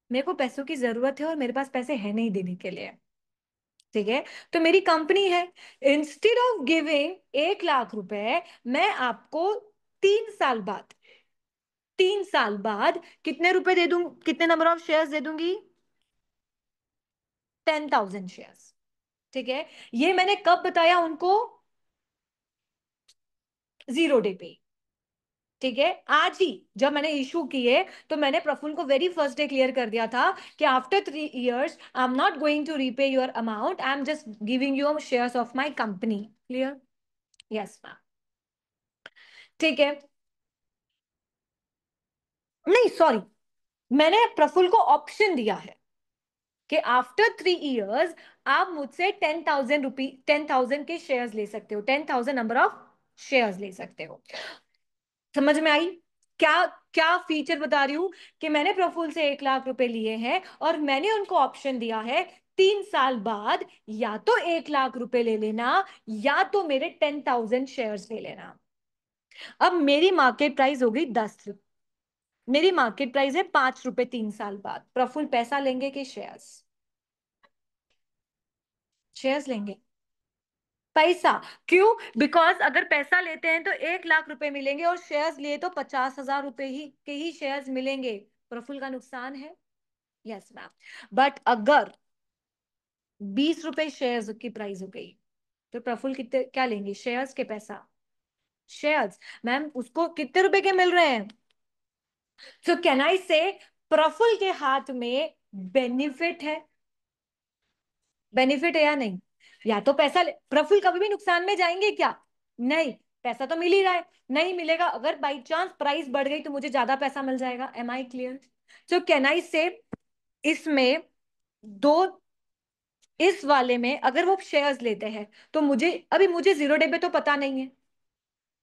मेरे को पैसों की जरूरत है और मेरे पास पैसे है नहीं देने के लिए, ठीक है। तो मेरी कंपनी है, इंस्टेड ऑफ गिविंग 1 लाख रुपए, मैं आपको 3 साल बाद, 3 साल बाद कितने रुपए दे दूं, कितने नंबर ऑफ शेयर्स दे दूंगी? 10,000 शेयर्स, ठीक है। ये मैंने कब बताया उनको? 0 डे पे, ठीक है। आज ही जब मैंने इशू किए तो मैंने प्रफुल्ल को वेरी फर्स्ट डे क्लियर कर दिया था कि after 3 years I am not going to repay your amount, I am just giving you shares of my company. Clear? Yes ma'am, ठीक है। नहीं सॉरी, मैंने प्रफुल्ल को ऑप्शन दिया है कि आफ्टर 3 years आप मुझसे 10,000 के शेयर्स ले सकते हो, 10,000 नंबर ऑफ शेयर्स ले सकते हो। समझ में आई? क्या क्या फीचर बता रही हूं? कि मैंने प्रफुल्ल से 1 लाख रुपए लिए हैं और मैंने उनको ऑप्शन दिया है 3 साल बाद या तो 1 लाख रुपए ले लेना या तो मेरे 10,000 शेयर्स ले लेना। अब मेरी मार्केट प्राइस हो गई 10 रुपए, मेरी मार्केट प्राइस है 5 रुपए। 3 साल बाद प्रफुल्ल पैसा लेंगे कि शेयर्स? शेयर्स लेंगे। पैसा। क्यों? बिकॉज अगर पैसा लेते हैं तो 1 लाख रुपए मिलेंगे और शेयर्स लिए तो 50,000 रुपए ही के ही शेयर्स मिलेंगे। प्रफुल्ल का नुकसान है। Yes ma'am. बट अगर 20 रुपए शेयर्स की प्राइस हो गई तो प्रफुल्ल कितने क्या लेंगे? शेयर्स के पैसा? शेयर्स। मैम उसको कितने रुपए के मिल रहे हैं? सो कैन आई से प्रफुल्ल के हाथ में बेनिफिट है? बेनिफिट है या नहीं? या तो पैसा प्रफुल्ल कभी भी नुकसान में जाएंगे क्या? नहीं, पैसा तो मिल ही रहा है। नहीं मिलेगा, अगर बाई चांस प्राइस बढ़ गई तो मुझे ज्यादा पैसा मिल जाएगा। Am I clear? So can I say इसमें दो, इस वाले में अगर वो शेयर्स लेते हैं तो मुझे, अभी मुझे 0 डे पे तो पता नहीं है,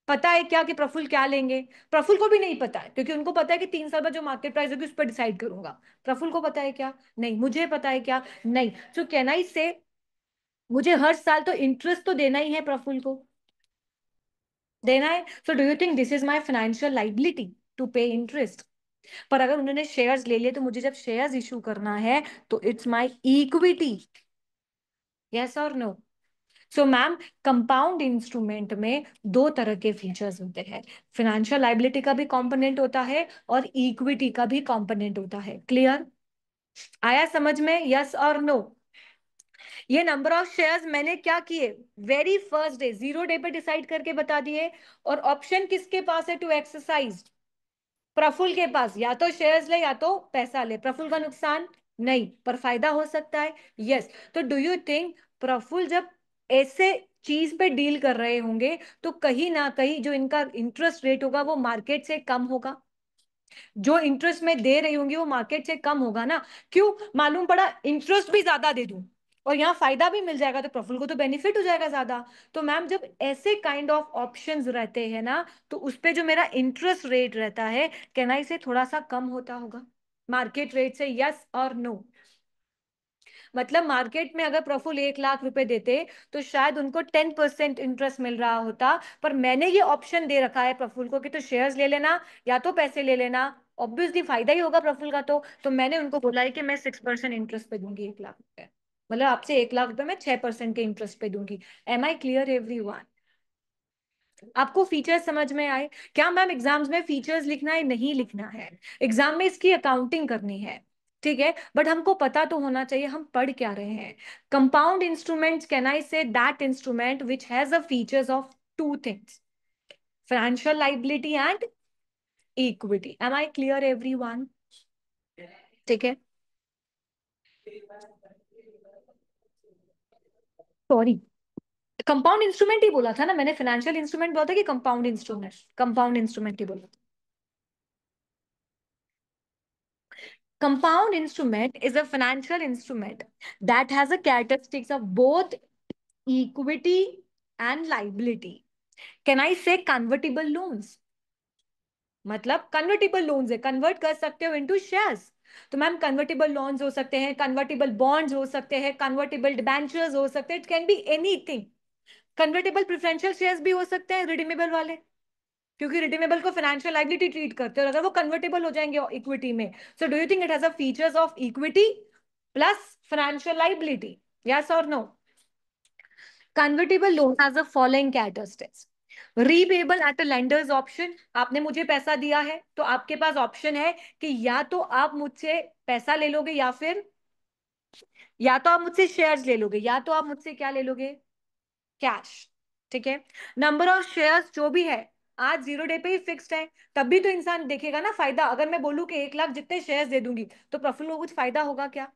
पता है क्या कि प्रफुल्ल क्या लेंगे? प्रफुल्ल को भी नहीं पता है, क्योंकि उनको पता है कि 3 साल बाद जो मार्केट प्राइस होगी उस पर डिसाइड करूंगा। प्रफुल्ल को पता है क्या? नहीं। मुझे पता है क्या? नहीं। सो कैन आई से मुझे हर साल तो इंटरेस्ट तो देना ही है प्रफुल्ल को, देना है। So do you think this is my financial liability to pay interest? पर अगर उन्होंने शेयर्स ले लिए तो मुझे जब शेयर्स इशू करना है तो इट्स माय इक्विटी। यस और no? So ma'am compound instrument में दो तरह के फीचर्स होते हैं, फाइनेंशियल लाइबिलिटी का भी कंपोनेंट होता है और इक्विटी का भी कंपोनेंट होता है। क्लियर? आया समझ में? यस और नो? ये नंबर ऑफ शेयर्स मैंने क्या किए, वेरी फर्स्ट डे 0 डे पे डिसाइड करके बता दिए। और ऑप्शन किसके पास है टू एक्सरसाइज, प्रफुल्ल के पास, या तो शेयर्स ले या तो पैसा ले। प्रफुल्ल का नुकसान नहीं, पर फायदा हो सकता है। यस। तो डू यू थिंक प्रफुल्ल जब ऐसे चीज पे डील कर रहे होंगे तो कहीं ना कहीं जो इनका इंटरेस्ट रेट होगा वो मार्केट से कम होगा, जो इंटरेस्ट में दे रही होंगी वो मार्केट से कम होगा ना। क्यों, मालूम पड़ा इंटरेस्ट भी ज्यादा दे दूं और यहाँ फायदा भी मिल जाएगा तो प्रफुल्ल को तो बेनिफिट हो जाएगा ज्यादा। तो मैम जब ऐसे काइंड ऑफ ऑप्शंस रहते हैं ना तो उस पे जो मेरा इंटरेस्ट रेट रहता है कहना से थोड़ा सा कम होता होगा मार्केट रेट से, यस और नो। मतलब मार्केट में अगर प्रफुल्ल 1 लाख रुपए देते तो शायद उनको 10% इंटरेस्ट मिल रहा होता, पर मैंने ये ऑप्शन दे रखा है प्रफुल्ल को कि तो शेयर्स ले लेना या तो पैसे ले लेना, ऑब्वियसली फायदा ही होगा प्रफुल्ल का। तो मैंने उनको बोला है कि मैं 6% इंटरेस्ट पे दूंगी 1 लाख रुपए, मतलब आपसे 1 लाख रुपए मैं 6% के इंटरेस्ट पे दूंगी। Am I clear everyone? आपको फीचर्स समझ में आए क्या मैम? एग्जाम्स में फीचर्स लिखना है नहीं लिखना है, एग्जाम में इसकी अकाउंटिंग करनी है, ठीक है, बट हमको पता तो होना चाहिए हम पढ़ क्या रहे हैं। Compound instruments, can I say that instrument which has a features of two things, financial liability and equity. Am I clear everyone? ठीक है, सॉरी, कंपाउंड इंस्ट्रूमेंट ही बोला था ना मैंने, फाइनेंशियल इंस्ट्रूमेंट बोला था कि कंपाउंड इंस्ट्रूमेंट? कंपाउंड इंस्ट्रूमेंट ही बोला। Compound instrument is a financial instrument that has a characteristics of both equity and liability. Can I say convertible loans? मतलब कन्वर्टेबल लोन्स है, कन्वर्ट कर सकते हो इनटू शेयर्स। तो मैम कन्वर्टेबल लोन्स हो सकते हैं, कन्वर्टेबल बॉन्ड्स हो सकते हैं, कन्वर्टेबल डिबेंचर्स हो सकते हैं, it can be anything. Convertible preferential shares भी हो सकते हैं रिडीमेबल वाले, क्योंकि रिडीमेबल को फाइनेंशियल लाइबिलिटी ट्रीट करते हो, अगर वो कन्वर्टेबल हो जाएंगे इक्विटी में। So do you think it has a features of equity plus financial liability, yes और no? Convertible loan has a following characteristics, repayable at a lender's option. आपने मुझे पैसा दिया है तो आपके पास ऑप्शन है कि या तो आप मुझसे पैसा ले लोगे या तो आप मुझसे शेयर्स ले लोगे, या तो आप मुझसे क्या ले लोगे, कैश, ठीक है। नंबर ऑफ शेयर्स जो भी है आज 0 डे पे ही फिक्स्ड है, तब भी तो इंसान देखेगा ना फायदा। अगर मैं बोलूं कि 1 लाख जितने शेयर्स दे दूंगी तो प्रफुल्ल को कुछ फायदा होगा क्या?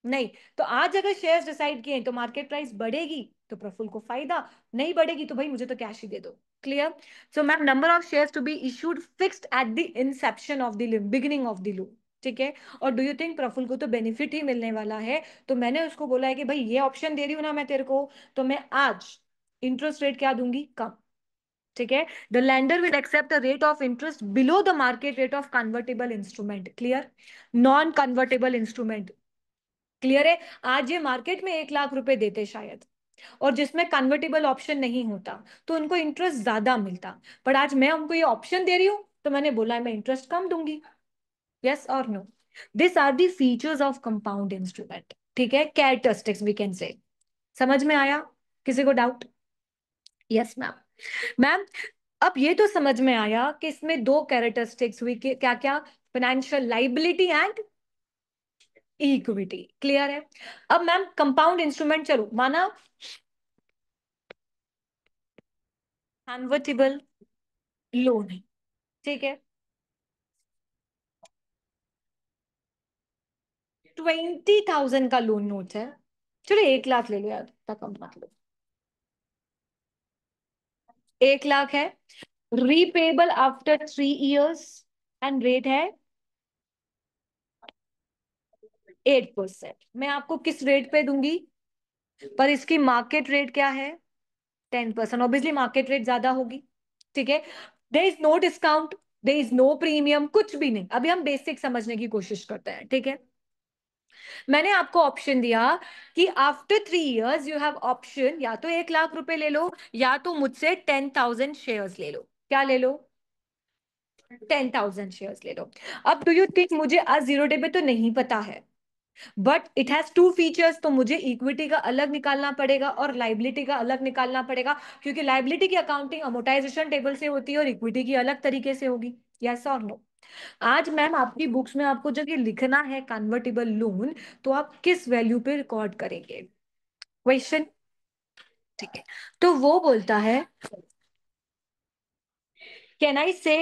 नहीं। तो आज अगर शेयर्स डिसाइड किए तो मार्केट प्राइस बढ़ेगी तो प्रफुल्ल को फायदा, नहीं बढ़ेगी तो भाई मुझे तो कैश ही दे दो। Clear? So ma'am number of shares to be issued fixed at the inception of the beginning of the loan, ठीक है। और डू यू थिंक प्रफुल्ल को तो बेनिफिट ही मिलने वाला है, तो मैंने उसको बोला है कि भाई ये ऑप्शन दे रही हूं ना मैं तेरे को, तो मैं आज इंटरेस्ट रेट क्या दूंगी, कम, ठीक है। The lender will accept a rate of interest below the market rate of convertible instrument. Clear? Non convertible instrument, clear है? आज ये मार्केट में 1 लाख रुपए देते शायद, और जिसमें कन्वर्टेबल ऑप्शन नहीं होता तो उनको इंटरेस्ट ज्यादा मिलता, पर आज मैं उनको ये ऑप्शन दे रही हूं तो मैंने बोला है मैं इंटरेस्ट कम दूंगी, यस और no? This are the features of compound instrument, ठीक है, कैरेक्टरिस्टिक्स वी कैन से। समझ में आया? किसी को डाउट? Yes ma'am. मैम अब ये तो समझ में आया कि इसमें दो कैरेक्टरिस्टिक्स हुई, क्या क्या, financial liability and equity, clear है? अब मैम कंपाउंड इंस्ट्रूमेंट, चलो माना कन्वर्टिबल लोन है, ठीक है, 20,000 का लोन नोट है, चलो 1 लाख ले लो यार, इतना कम मत लो, 1 लाख है, repayable after 3 years and rate है 8%। मैं आपको किस रेट पे दूंगी, पर इसकी मार्केट रेट क्या है, 10%, ऑब्वियसली मार्केट रेट ज्यादा होगी, ठीक है। There is no discount, there is no premium, कुछ भी नहीं, अभी हम बेसिक समझने की कोशिश करते हैं, ठीक है। मैंने आपको ऑप्शन दिया कि after 3 years you have option, या तो 1 लाख रुपए ले लो या तो मुझसे 10,000 शेयर्स ले लो, क्या ले लो, 10,000 शेयर्स ले लो। अब डू यू थिंक, मुझे आज 0 डे पे तो नहीं पता है, but it has two features, तो मुझे इक्विटी का अलग निकालना पड़ेगा और लाइबिलिटी का अलग निकालना पड़ेगा, क्योंकि लाइबिलिटी की अकाउंटिंग अमोर्टाइजेशन टेबल से होती है और इक्विटी की अलग तरीके से होगी, यस और नो? आज मैम आपकी बुक्स में आपको जब ये लिखना है कन्वर्टेबल लोन तो आप किस वैल्यू पे रिकॉर्ड करेंगे, क्वेश्चन, ठीक है। तो वो बोलता है, can I say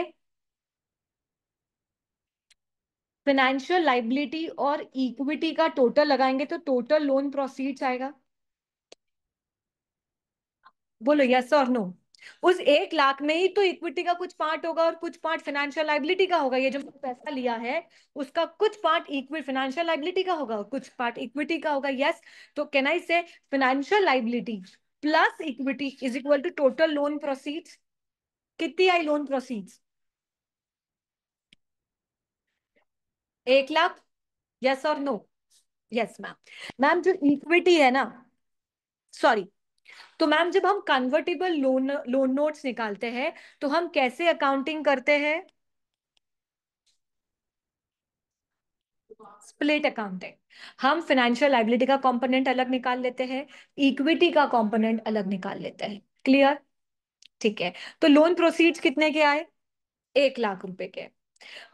financial liability और इक्विटी का टोटल लगाएंगे तो टोटल लोन प्रोसीड्स आएगा। बोलो यस और नो। उस 1 लाख में ही तो इक्विटी का कुछ पार्ट होगा और कुछ पार्ट फाइनेंशियल लाइबिलिटी का होगा। ये जो मैंने पैसा लिया है उसका कुछ पार्ट इक्विटी फाइनेंशियल लाइबिलिटी का होगा और कुछ पार्ट इक्विटी का होगा। यस। तो can I say financial liability plus equity is equal to total loan proceeds. कितनी आई लोन प्रोसीड्स? 1 लाख। यस और नो? Yes ma'am. मैम जो इक्विटी है ना, सॉरी, तो मैम जब हम कन्वर्टेबल लोन नोट्स निकालते हैं तो हम कैसे अकाउंटिंग करते हैं? Split accounting. हम फाइनेंशियल लाइबिलिटी का कंपोनेंट अलग निकाल लेते हैं, इक्विटी का कंपोनेंट अलग निकाल लेते हैं। क्लियर? ठीक है। तो लोन प्रोसीड्स कितने के आए? 1 लाख रुपए के।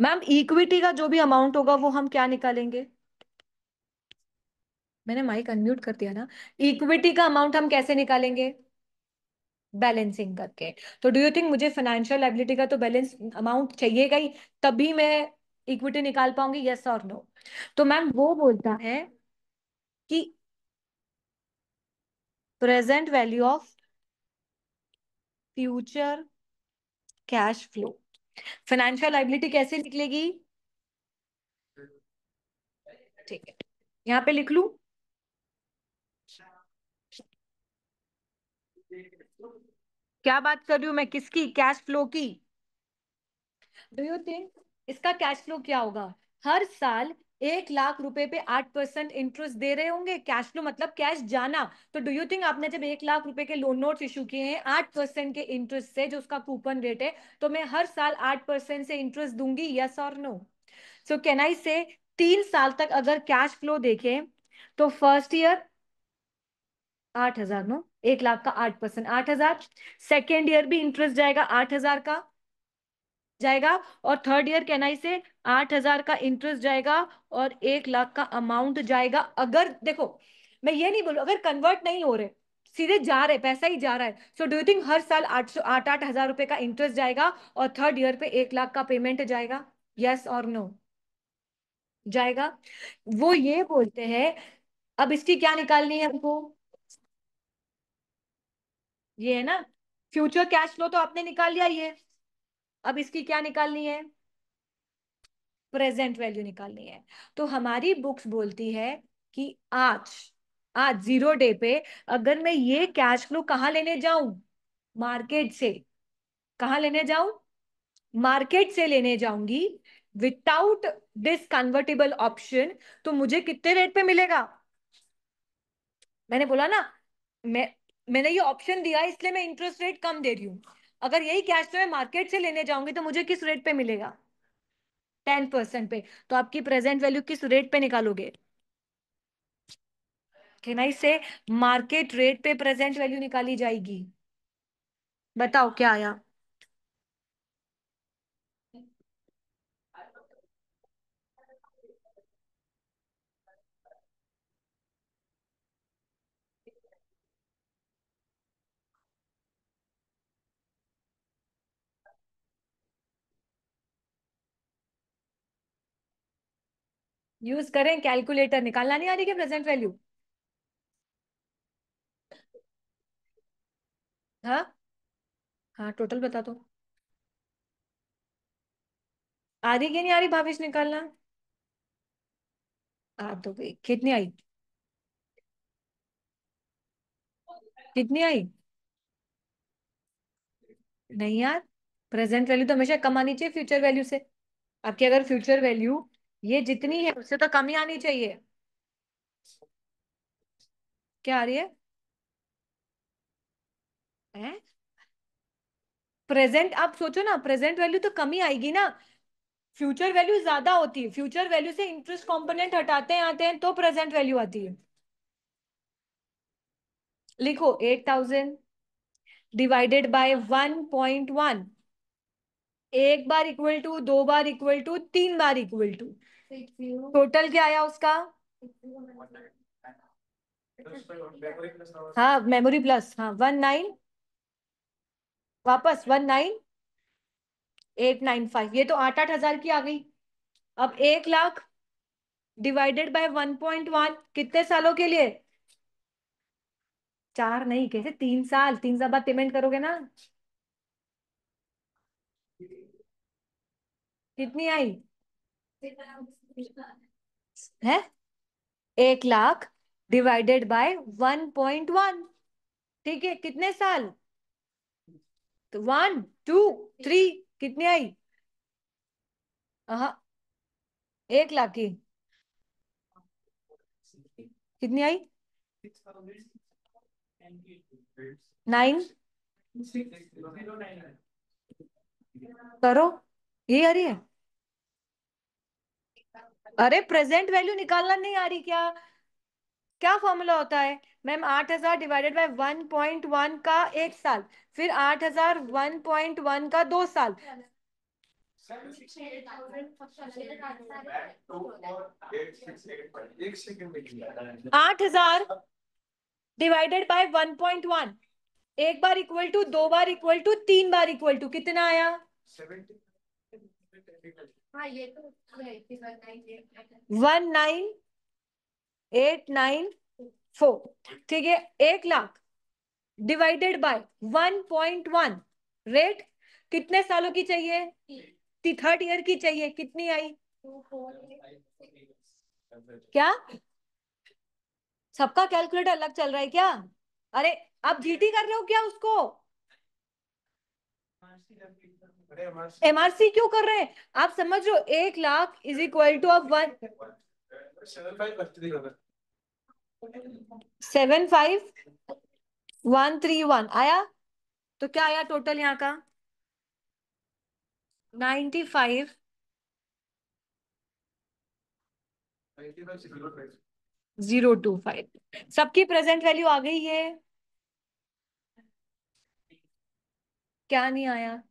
मैम इक्विटी का जो भी अमाउंट होगा वो हम क्या निकालेंगे? मैंने माइक अनम्यूट कर दिया ना। इक्विटी का अमाउंट हम कैसे निकालेंगे? बैलेंसिंग करके। तो डू यू थिंक मुझे फाइनेंशियल लाइबिलिटी का तो बैलेंस अमाउंट चाहिएगा ही, तभी मैं इक्विटी निकाल पाऊंगी? यस और नो? तो मैम वो बोलता है कि present value of future cash flow. Financial liability कैसे निकलेगी? ठीक है, यहां पे लिख लू। क्या बात कर रही हूं मैं, किसकी? कैश फ्लो की। डू यू थिंक इसका कैश फ्लो क्या होगा? हर साल 1 लाख रुपए पे 8% इंटरेस्ट दे रहे होंगे। कैश फ्लो मतलब कैश जाना। तो डू यू थिंक आपने जब 1 लाख रुपए के लोन नोट्स इशू किए हैं 8% के इंटरेस्ट से, जो उसका कूपन रेट है, तो मैं हर साल 8% से इंटरेस्ट दूंगी? यस और नो? सो कैन आई से 3 साल तक अगर कैश फ्लो देखें तो फर्स्ट ईयर 8,000, नो, 1 लाख का 8% 8,000। सेकेंड ईयर भी इंटरेस्ट जाएगा 8,000 का जाएगा, और थर्ड ईयर कहना से 8,000 का इंटरेस्ट जाएगा और 1 लाख का अमाउंट जाएगा। अगर देखो, मैं ये नहीं बोलूं अगर कन्वर्ट नहीं हो रहे, सीधे जा रहे, पैसा ही जा रहा है, सो डू यू थिंक हर साल 8,000 रुपए का इंटरेस्ट जाएगा और थर्ड ईयर पे 1 लाख का पेमेंट जाएगा? यस और नो? जाएगा। वो ये बोलते हैं, अब इसकी क्या निकालनी है हमको? ये है ना, फ्यूचर कैश फ्लो तो आपने निकाल लिया ये। अब इसकी क्या निकालनी है? प्रेजेंट वैल्यू निकालनी है। तो हमारी बुक्स बोलती है कि आज आज 0 डे पे अगर मैं ये कैश फ्लो कहाँ लेने जाऊं? मार्केट से। कहाँ लेने जाऊं? मार्केट से लेने जाऊंगी विदाउट दिस कन्वर्टेबल ऑप्शन। तो मुझे कितने रेट पे मिलेगा? मैंने बोला ना, मैंने ये ऑप्शन दिया है इसलिए मैं इंटरेस्ट रेट कम दे रही हूँ। अगर यही कैश फ्लो मैं मार्केट से लेने जाऊंगी तो मुझे किस रेट पे मिलेगा? 10% पे। तो आपकी प्रेजेंट वैल्यू किस रेट पे निकालोगे? कैन आई से मार्केट रेट पे प्रेजेंट वैल्यू निकाली जाएगी। बताओ क्या आया? यूज करें कैलकुलेटर? निकालना नहीं आ रही क्या प्रेजेंट वैल्यू? हाँ, हाँ, टोटल बता दो। आ रही कि नहीं आ रही भावेश निकालना? आ तो गई। कितनी आई? कितनी आई? नहीं यार, प्रेजेंट वैल्यू तो हमेशा कम आनी चाहिए फ्यूचर वैल्यू से। आपकी अगर फ्यूचर वैल्यू ये जितनी है उससे तो कम ही आनी चाहिए। क्या आ रही है? प्रेजेंट आप सोचो ना, प्रेजेंट वैल्यू तो कम ही आएगी ना। फ्यूचर वैल्यू ज्यादा होती है। फ्यूचर वैल्यू से इंटरेस्ट कंपोनेंट हटाते हैं आते हैं तो प्रेजेंट वैल्यू आती है। लिखो 8,000 डिवाइडेड बाय 1.1। एक बार इक्वल टू, 2 बार इक्वल टू, 3 बार इक्वल टू। टोटल क्या आया उसका? हाँ मेमोरी प्लस, हाँ 19, वापस 19895, ये तो 8,000 की आ गई। अब 1 लाख डिवाइडेड बाय 1.1 कितने सालों के लिए? 4 नहीं, कैसे 3 साल, 3 साल बाद पेमेंट करोगे ना। कितनी आई है? 1 लाख डिवाइडेड बाय 1.1, ठीक है, कितने साल? तो 1 2 3, कितनी आई? हाँ, 1 लाख की कितनी आई? 9, करो, ये आ रही है। अरे प्रेजेंट वैल्यू निकालना नहीं आ रही क्या? क्या फॉर्मूला होता है मैम? 8,000 डिवाइडेड बाय 1.1 का 1 साल, फिर 8,000 1.1 का 2 साल। 8,000 डिवाइडेड बाय 1.1, एक बार इक्वल टू, दो बार इक्वल टू, तीन बार इक्वल टू, कितना आया? हाँ ये तो 19,894, ठीक है। 1 लाख डिवाइडेड बाय 1.1, रेट कितने सालों की चाहिए? थर्ड ईयर की चाहिए, कितनी आई? क्या सबका कैलकुलेटर अलग चल रहा है क्या? अरे आप जीटी कर रहे हो क्या उसको? एमआरसी क्यों कर रहे हैं? आप समझ रहे हो 1 लाख इज इक्वल टू अब 75131 आया। तो क्या आया टोटल यहाँ का? 95,025, सबकी प्रेजेंट वैल्यू आ गई है। क्या नहीं आया?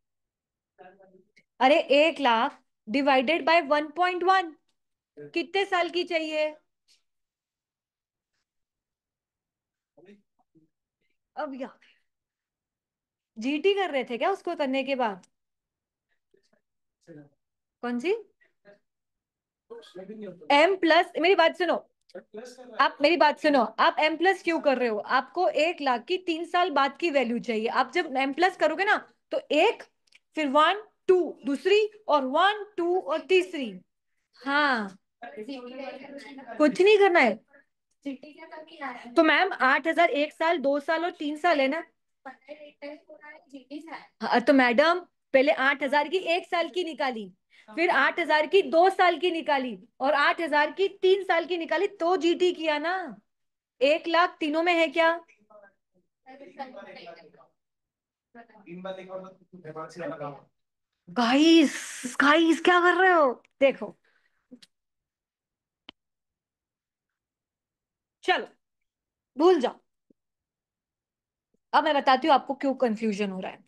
अरे 1 लाख डिवाइडेड बाय 1.1 कितने साल की चाहिए? अब या जीटी कर रहे थे क्या उसको करने के बाद? कौन सी? एम प्लस, मेरी बात सुनो, आप मेरी बात सुनो, आप एम प्लस क्यों कर रहे हो? आपको 1 लाख की 3 साल बाद की वैल्यू चाहिए। आप जब एम प्लस करोगे ना, तो एक, फिर 1 2 दूसरी, और 1 2 और तीसरी। हाँ, कुछ नहीं करना है। तो मैम 8,000 1 साल, 2 साल और 3 साल है ना। हाँ, तो मैडम पहले 8,000 की 1 साल की निकाली, फिर 8,000 की 2 साल की निकाली, और 8,000 की 3 साल की निकाली, तो जीटी किया ना। 1 लाख तीनों में है क्या? गाइस, गाइस क्या कर रहे हो? देखो, चलो भूल जाओ। अब मैं बताती हूँ आपको क्यों कंफ्यूजन हो रहा है।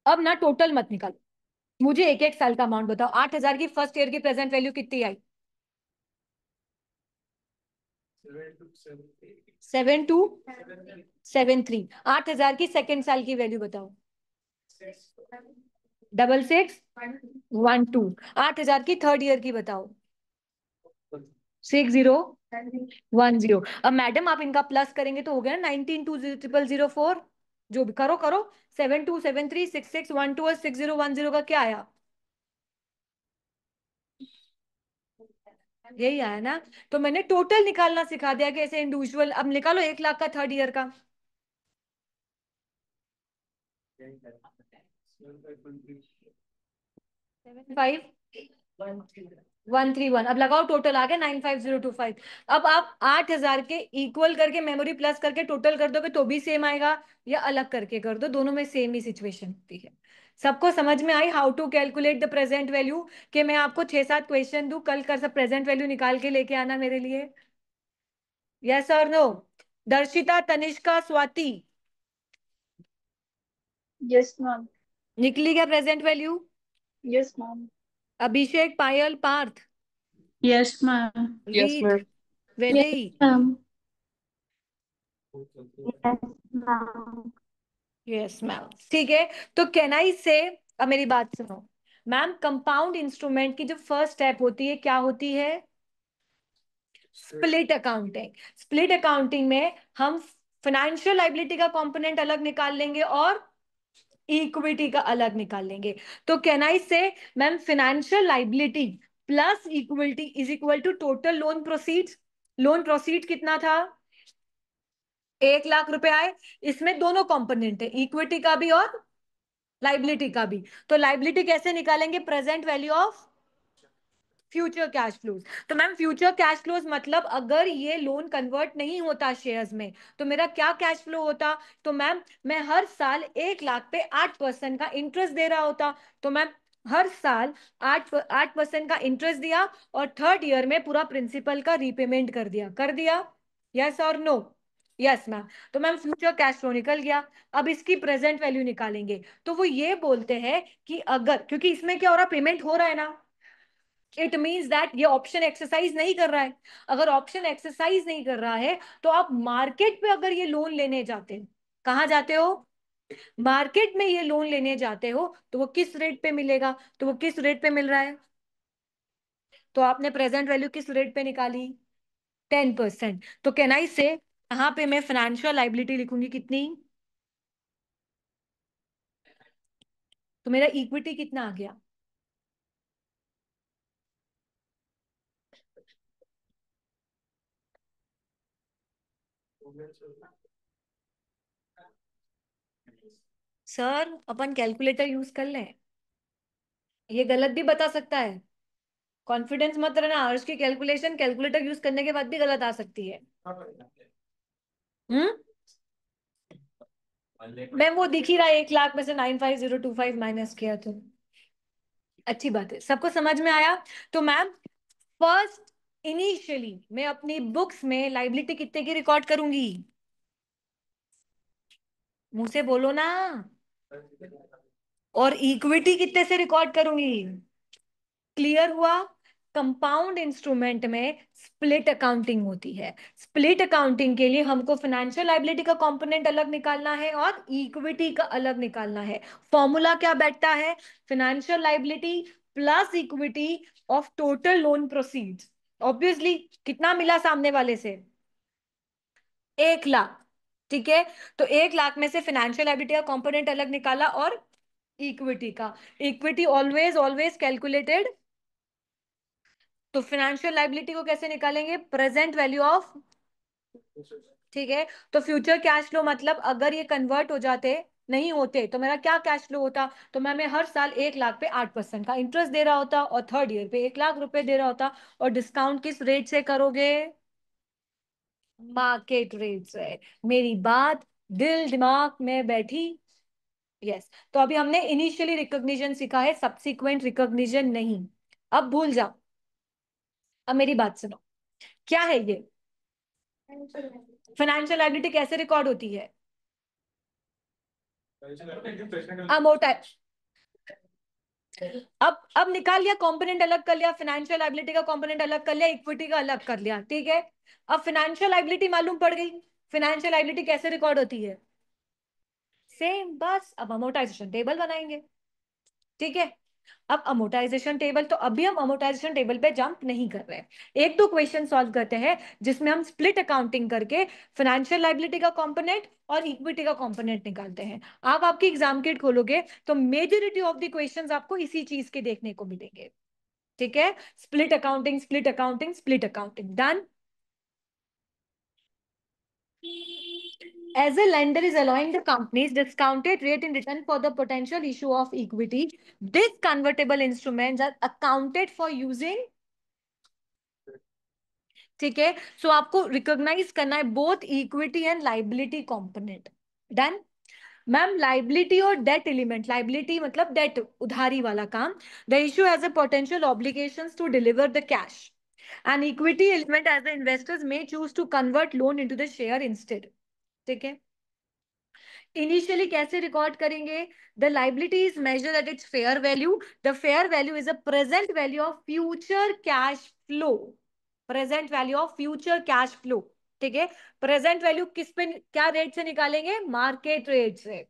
अब ना टोटल मत निकालो, मुझे एक एक साल का अमाउंट बताओ। 8,000 की फर्स्ट ईयर की प्रेजेंट वैल्यू कितनी आई? 7273। 8,000 की सेकेंड साल की वैल्यू बताओ। 6612। 8,000 की थर्ड ईयर की बताओ। 6010। अब मैडम आप इनका प्लस करेंगे तो हो गया ना 19,200,4। जो भी करो करो। 7273 6612 और 6010 का क्या आया? यही आया ना। तो मैंने टोटल निकालना सिखा दिया कि ऐसे इंडिविजुअल। अब निकालो 1 लाख का थर्ड ईयर का। 75131। अब लगाओ, टोटल आ गया 95025। अब आप 8,000 के इक्वल करके मेमोरी प्लस करके टोटल कर दोगे तो भी सेम आएगा, या अलग करके कर दो, दोनों में सेम ही सिचुएशन होती है। सबको समझ में आई how to calculate the present value? कि मैं आपको 6 7 क्वेश्चन दूं, कल कर सब प्रेजेंट वैल्यू निकाल के लेके आना मेरे लिए। यस और no? Darshita, Tanishka, Swati, yes ma'am. निकली क्या present value? Yes ma'am. Abhishek, Payal, Parth, Yes, ma'am. Yes, रीड ma'am. Yes, Vaidehi. ma'am. Yes, ma'am. Yes ma'am, ठीक है। तो कैन आई से, अब मेरी बात सुनो मैम, कंपाउंड इंस्ट्रूमेंट की जो फर्स्ट स्टेप होती है क्या होती है? Split accounting. स्प्लिट अकाउंटिंग में हम फाइनेंशियल लाइबिलिटी का कंपोनेंट अलग निकाल लेंगे और इक्विटी का अलग निकाल लेंगे। तो can I say ma'am, financial liability plus equity is equal to total loan proceeds. Loan proceed कितना था? 1 लाख रुपए आए। इसमें दोनों कंपोनेंट है, इक्विटी का भी और लाइबिलिटी का भी। तो लाइबिलिटी कैसे निकालेंगे? Present value of future cash flows. तो मैम फ्यूचर कैश फ्लोज मतलब अगर ये लोन कन्वर्ट नहीं होता शेयर्स में तो मेरा क्या कैश फ्लो होता? तो मैम मैं हर साल 1 लाख पे 8% का इंटरेस्ट दे रहा होता। तो मैम हर साल 8% का इंटरेस्ट दिया और थर्ड ईयर में पूरा प्रिंसिपल का रीपेमेंट कर दिया। यस और नो? Yes ma'am. तो मैम फ्यूचर कैश फ्लो निकल गया। अब इसकी प्रेजेंट वैल्यू निकालेंगे। तो वो ये बोलते हैं कि अगर, क्योंकि इसमें क्या हो रहा, पेमेंट हो रहा है ना, इट मीन्स दैट ये ऑप्शन एक्सरसाइज नहीं कर रहा है। अगर ऑप्शन एक्सरसाइज नहीं कर रहा है तो आप मार्केट पे अगर ये लोन लेने जाते हो, कहाँ जाते हो? मार्केट में ये लोन लेने जाते हो तो वो किस रेट पे मिलेगा? तो वो किस रेट पे मिल रहा है? तो आपने प्रेजेंट वैल्यू किस रेट पे निकाली? 10%। तो कैन आई से यहां पे मैं फाइनेंशियल लाइबिलिटी लिखूंगी कितनी? तो मेरा इक्विटी कितना आ गया? सर अपन कैलकुलेटर यूज कर लें? ये गलत भी बता सकता है, कॉन्फिडेंस मत रहना। आर्स की कैलकुलेशन कैलकुलेटर यूज करने के बाद भी गलत आ सकती है। हम्म। मैम वो दिख ही रहा है, 1 लाख में से 95025 माइनस किया तो अच्छी बात है, सबको समझ में आया? तो मैम फर्स्ट इनिशियली मैं अपनी बुक्स में लाइबिलिटी कितने की रिकॉर्ड करूंगी? मुंह से बोलो ना। और इक्विटी कितने से रिकॉर्ड करूंगी? क्लियर हुआ? कंपाउंड इंस्ट्रूमेंट में स्प्लिट अकाउंटिंग होती है। स्प्लिट अकाउंटिंग के लिए हमको फाइनेंशियल लाइबिलिटी का कंपोनेंट अलग निकालना है और इक्विटी का अलग निकालना है। फॉर्मूला क्या बैठता है? Financial liability plus equity of total loan proceeds. Obviously कितना मिला सामने वाले से? 1 लाख। ठीक है। तो 1 लाख में से फाइनेंशियल लाइबिलिटी का कंपोनेंट अलग निकाला और इक्विटी का। Equity always always calculated. तो फाइनेंशियल लाइबिलिटी को कैसे निकालेंगे? प्रेजेंट वैल्यू ऑफ, ठीक है। तो फ्यूचर कैश फ्लो मतलब अगर ये कन्वर्ट हो जाते, नहीं होते, तो मेरा क्या कैश फ्लो होता? तो मैं हर साल 1 लाख पे 8% का इंटरेस्ट दे रहा होता और थर्ड ईयर पे 1 लाख रुपए दे रहा होता। और डिस्काउंट किस रेट से करोगे? मार्केट रेट से। मेरी बात दिल दिमाग में बैठी? यस। तो अभी हमने इनिशियली रिकॉग्निशन सीखा है, सब्सिक्वेंट रिकॉग्निशन नहीं। अब भूल जाओ। अब मेरी बात सुनो, क्या है ये? फाइनेंशियल लायबिलिटी कैसे रिकॉर्ड होती है? अमोर्टाइज। अब निकाल लिया, कंपोनेंट अलग कर लिया, फाइनेंशियल लायबिलिटी का कंपोनेंट अलग कर लिया, इक्विटी का अलग कर लिया, ठीक है। अब फाइनेंशियल लायबिलिटी मालूम पड़ गई। फाइनेंशियल लायबिलिटी कैसे रिकॉर्ड होती है? सेम, बस अब अमोर्टाइजेशन टेबल बनाएंगे। ठीक है। अब अमोर्टाइजेशन टेबल, तो अभी हम अमोर्टाइजेशन टेबल पे जंप नहीं कर रहे हैं। एक दो क्वेश्चन सॉल्व करते हैं जिसमें हम स्प्लिट अकाउंटिंग करके फाइनेंशियल लायबिलिटी का कंपोनेंट और इक्विटी का कंपोनेंट निकालते हैं। आप आपकी एग्जाम किट खोलोगे तो मेजोरिटी ऑफ द क्वेश्चंस आपको इसी चीज के देखने को मिलेंगे। ठीक है। Split accounting, split accounting, split accounting, done. As a lender is allowing the companies discounted rate in return for the potential issue of equity, these convertible instruments are accounted for using, ठीक है। सो आपको रिकॉग्नाइज करना है both equity and liability component. Done. Ma'am liability और डेट एलिमेंट, लाइबिलिटी मतलब डेट, उधारी वाला काम। The issue has a potential obligations to deliver the cash and equity element as the investors may choose to convert loan into the share instead. ठीक है। इनिशियली कैसे रिकॉर्ड करेंगे? The liability is measured at its fair value. The fair value is a present value of future cash flow. Present value of future cash flow. ठीक है. प्रेजेंट वैल्यू किस पे, क्या रेट से निकालेंगे? मार्केट रेट से.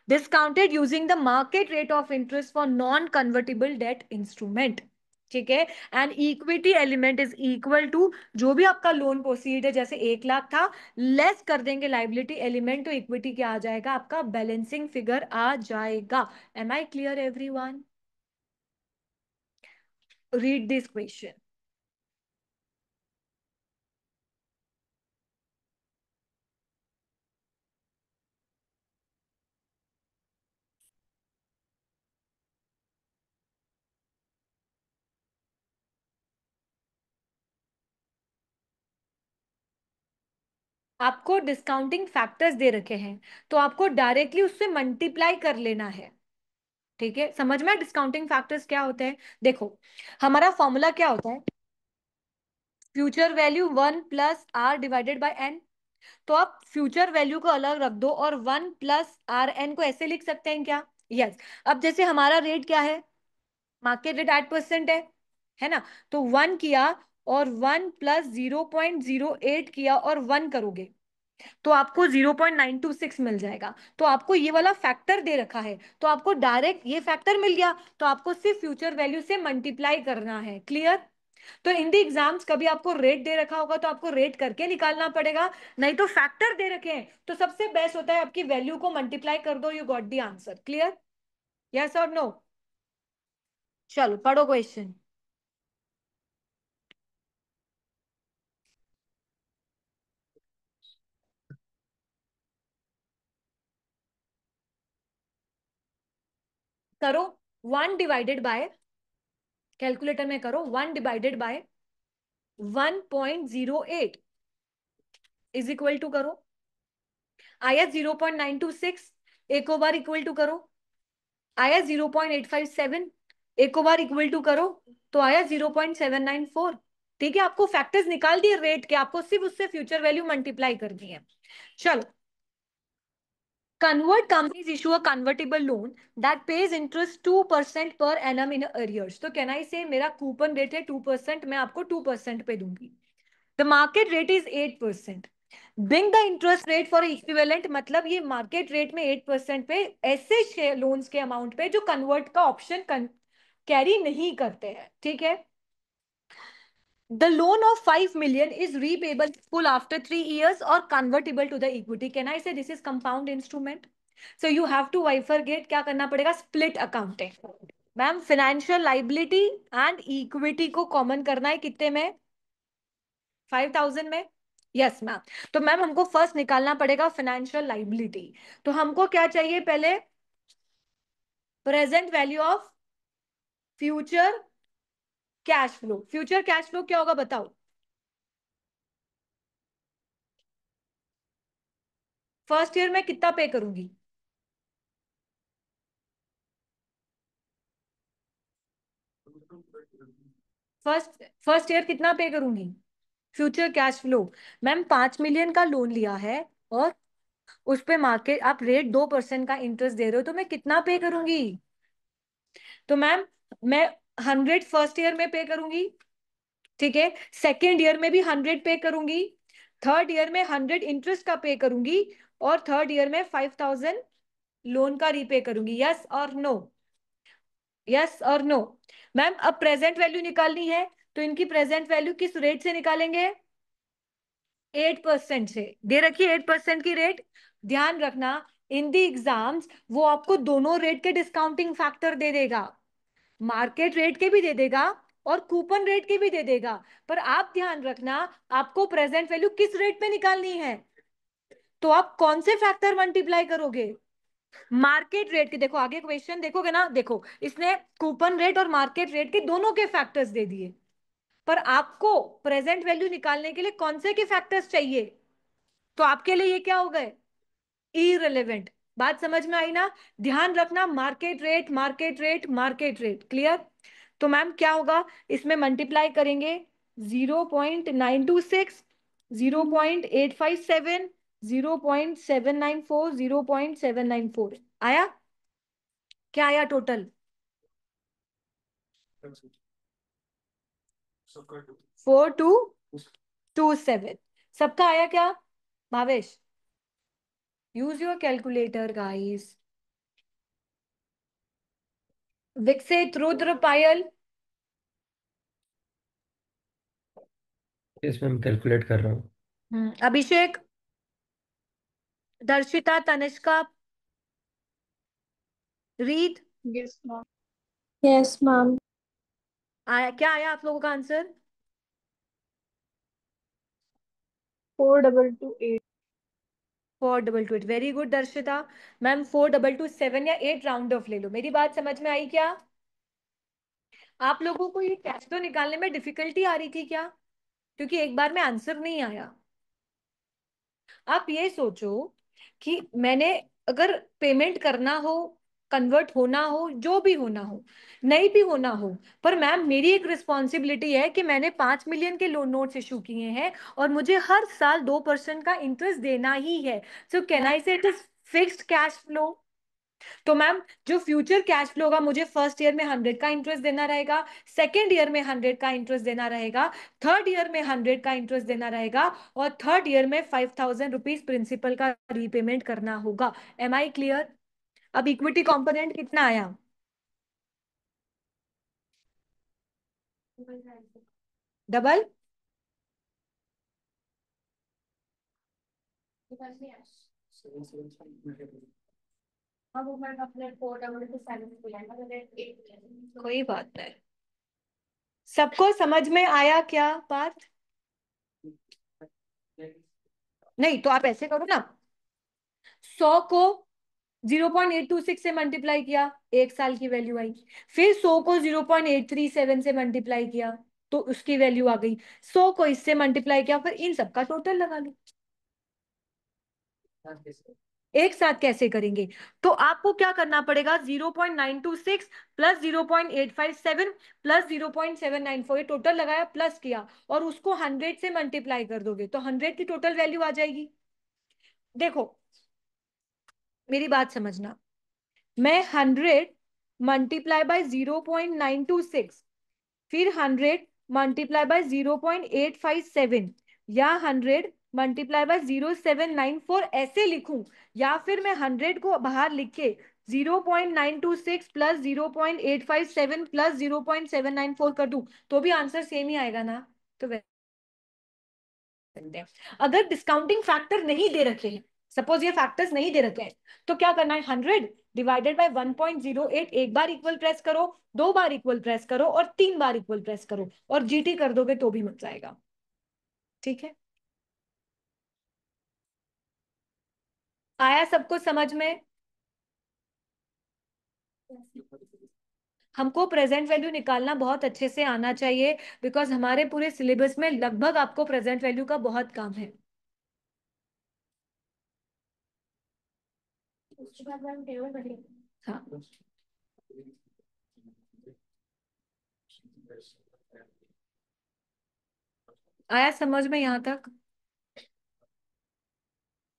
Discounted using the market rate of interest for non convertible debt instrument. ठीक है. And equity element is equal to जो भी आपका लोन प्रोसीड है, जैसे 1 लाख था, लेस कर देंगे लाइबिलिटी एलिमेंट, तो इक्विटी क्या आ जाएगा? आपका बैलेंसिंग फिगर आ जाएगा. Am I clear everyone? Read this question. आपको डिस्काउंटिंग फैक्टर्स दे रखे हैं, तो आपको डायरेक्टली उससे मल्टीप्लाई कर लेना है. ठीक है. समझ में? डिस्काउंटिंग फैक्टर्स क्या होते हैं? देखो, हमारा फॉर्मूला क्या होता है? Future value 1 + R/N. तो आप फ्यूचर वैल्यू को अलग रख दो और 1 + RN को ऐसे लिख सकते हैं क्या? यस. अब जैसे हमारा रेट क्या है? मार्केट रेट 8% है ना? तो 1 किया और 1 + 0.08 किया और 1 करोगे तो आपको 0.926 मिल जाएगा. तो आपको ये वाला फैक्टर दे रखा है, तो आपको डायरेक्ट ये फैक्टर मिल गया, तो आपको सिर्फ फ्यूचर वैल्यू से मल्टीप्लाई करना है. क्लियर? तो इन दी एग्जाम्स कभी आपको रेट दे रखा होगा तो आपको रेट करके निकालना पड़ेगा, नहीं तो फैक्टर दे रखे हैं तो सबसे बेस्ट होता है आपकी वैल्यू को मल्टीप्लाई कर दो, you got the answer. Clear? Yes और नो? चलो पढ़ो क्वेश्चन. करो. 1 डिवाइडेड बाय, कैलकुलेटर में करो, 1 divided by 1.08 is equal to करो. आया 0.926. एक और बार इक्वल टू करो. आया 0.857. एक और बार इक्वल टू करो. तो आया 0.794. ठीक है. आपको फैक्टर्स निकाल दिए रेट के, आपको सिर्फ उससे फ्यूचर वैल्यू मल्टीप्लाई करनी है. चलो. Convert companies issue a convertible loan that pays interest 2% per annum in arrears. तो can I say मेरा कूपन रेट है 2%, मैं आपको 2% पे दूंगी. The market rate is 8%. Bring the interest rate for equivalent, मतलब ये मार्केट रेट में 8% पे ऐसे लोन्स के अमाउंट पे जो कन्वर्ट का ऑप्शन कैरी नहीं करते हैं. ठीक है. The loan of 5 million is repayable full after 3 years or convertible to the equity. Can I say this is compound instrument? So you have to bifurcate. क्या करना पड़ेगा? Split accounting. Ma'am financial liability and equity को कॉमन करना है कितने में? 5,000 में. Yes ma'am. तो मैम हमको फर्स्ट निकालना पड़ेगा फाइनेंशियल लाइबिलिटी. तो हमको क्या चाहिए पहले? Present value of future cash flow. Future cash flow क्या होगा बताओ? फर्स्ट ईयर में कितना पे करूंगी? फर्स्ट ईयर कितना पे करूंगी? Future cash flow. Ma'am 5 million का लोन लिया है और उस पे मार्केट आप रेट 2% का इंटरेस्ट दे रहे हो, तो मैं कितना पे करूंगी? तो मैम मैं 100 फर्स्ट ईयर में पे करूंगी. ठीक है. सेकेंड ईयर में भी 100 पे करूंगी. थर्ड ईयर में 100 इंटरेस्ट का पे करूंगी. और थर्ड ईयर में 5,000 लोन का रीपे करूंगी. यस और नो? यस और नो? मैम अब प्रेजेंट वैल्यू निकालनी है, तो इनकी प्रेजेंट वैल्यू किस रेट से निकालेंगे? 8% से. दे रखिए 8% की रेट. ध्यान रखना, इन दी एग्जाम्स वो आपको दोनों रेट के डिस्काउंटिंग फैक्टर दे देगा. मार्केट रेट के भी दे देगा और कूपन रेट के भी दे देगा. पर आप ध्यान रखना, आपको प्रेजेंट वैल्यू किस रेट पे निकालनी है? तो आप कौन से फैक्टर मल्टीप्लाई करोगे? मार्केट रेट के. देखो आगे क्वेश्चन देखोगे ना, देखो इसने कूपन रेट और मार्केट रेट के दोनों के फैक्टर्स दे दिए, पर आपको प्रेजेंट वैल्यू निकालने के लिए कौन से के फैक्टर्स चाहिए? तो आपके लिए ये क्या हो गए? इररिलेवेंट. बात समझ में आई ना? ध्यान रखना, market rate market rate market rate. Clear? तो मैम क्या होगा? इसमें मल्टीप्लाई करेंगे 0.926, 0.857 0.794, 0.794 आया। क्या आया टोटल? 4227। सबका आया क्या Bhavesh? Use your calculator guys. विकसित, रुद्र, पायल। इसमें मैं कैलकुलेट कर रहा हूँ। अभिषेक, Darshita, Tanishka, Reet. Yes ma'am. Yes ma'am. आया क्या? आया आप लोगों का answer? 4228। 4228। Very good Darshita. Ma'am 4227 या 8 राउंड ऑफ ले लो। मेरी बात समझ में आई क्या? आप लोगों को ये कैश फ्लो निकालने में डिफिकल्टी आ रही थी क्या? क्योंकि एक बार में आंसर नहीं आया। आप ये सोचो कि मैंने अगर पेमेंट करना हो, कन्वर्ट होना हो, जो भी होना हो, नहीं भी होना हो, पर मैम मेरी एक रिस्पॉन्सिबिलिटी है कि मैंने 5 मिलियन के लोन नोट्स इशू किए हैं और मुझे हर साल 2% का इंटरेस्ट देना ही है। सो कैन आई से it is fixed cash flow? तो मैम जो फ्यूचर कैश फ्लो होगा, मुझे फर्स्ट ईयर में 100 का इंटरेस्ट देना रहेगा, सेकेंड ईयर में 100 का इंटरेस्ट देना रहेगा, थर्ड ईयर में 100 का इंटरेस्ट देना रहेगा, और थर्ड ईयर में 5000 रुपीज प्रिंसिपल का रीपेमेंट करना होगा। Am I clear? अब इक्विटी कंपोनेंट कितना आया? डबल? कोई बात नहीं। सबको समझ में आया क्या बात? नहीं तो आप ऐसे करो ना, 100 को 0.826 से मल्टीप्लाई किया, 1 साल की वैल्यू आई। फिर 100 को 0.837 से मल्टीप्लाई किया तो उसकी वैल्यू आ गई। 100 को इससे मल्टीप्लाई किया, फिर इन सबका टोटल लगा लो। एक साथ कैसे करेंगे? तो आपको क्या करना पड़ेगा? 0.926 प्लस 0.857 प्लस 0.794, ये टोटल लगाया, प्लस किया, और उसको 100 से मल्टीप्लाई कर दोगे तो 100 की टोटल वैल्यू आ जाएगी। देखो मेरी बात समझना, मैं 100 मल्टीप्लाई बाय 0.926, फिर 100 मल्टीप्लाई बाय 0.857, या 100 मल्टीप्लाई बाय 0794 ऐसे लिखूं, या फिर मैं 100 को बाहर लिख के 0.926 प्लस 0.857 प्लस 0.794 कर दूं तो भी आंसर सेम ही आएगा ना? तो सकते हैं। अगर डिस्काउंटिंग फैक्टर नहीं दे रखे हैं, सपोज ये फैक्टर्स नहीं दे रखे हैं, तो क्या करना है? 100 डिवाइडेड बाय 1.08, एक बार इक्वल प्रेस करो, 2 बार इक्वल प्रेस करो, और 3 बार इक्वल प्रेस करो, और जीटी कर दोगे तो भी मिल जाएगा। ठीक है? आया सबको समझ में? हमको प्रेजेंट वैल्यू निकालना बहुत अच्छे से आना चाहिए, बिकॉज हमारे पूरे सिलेबस में लगभग आपको प्रेजेंट वैल्यू का बहुत काम है। हाँ, आया समझ में यहां तक?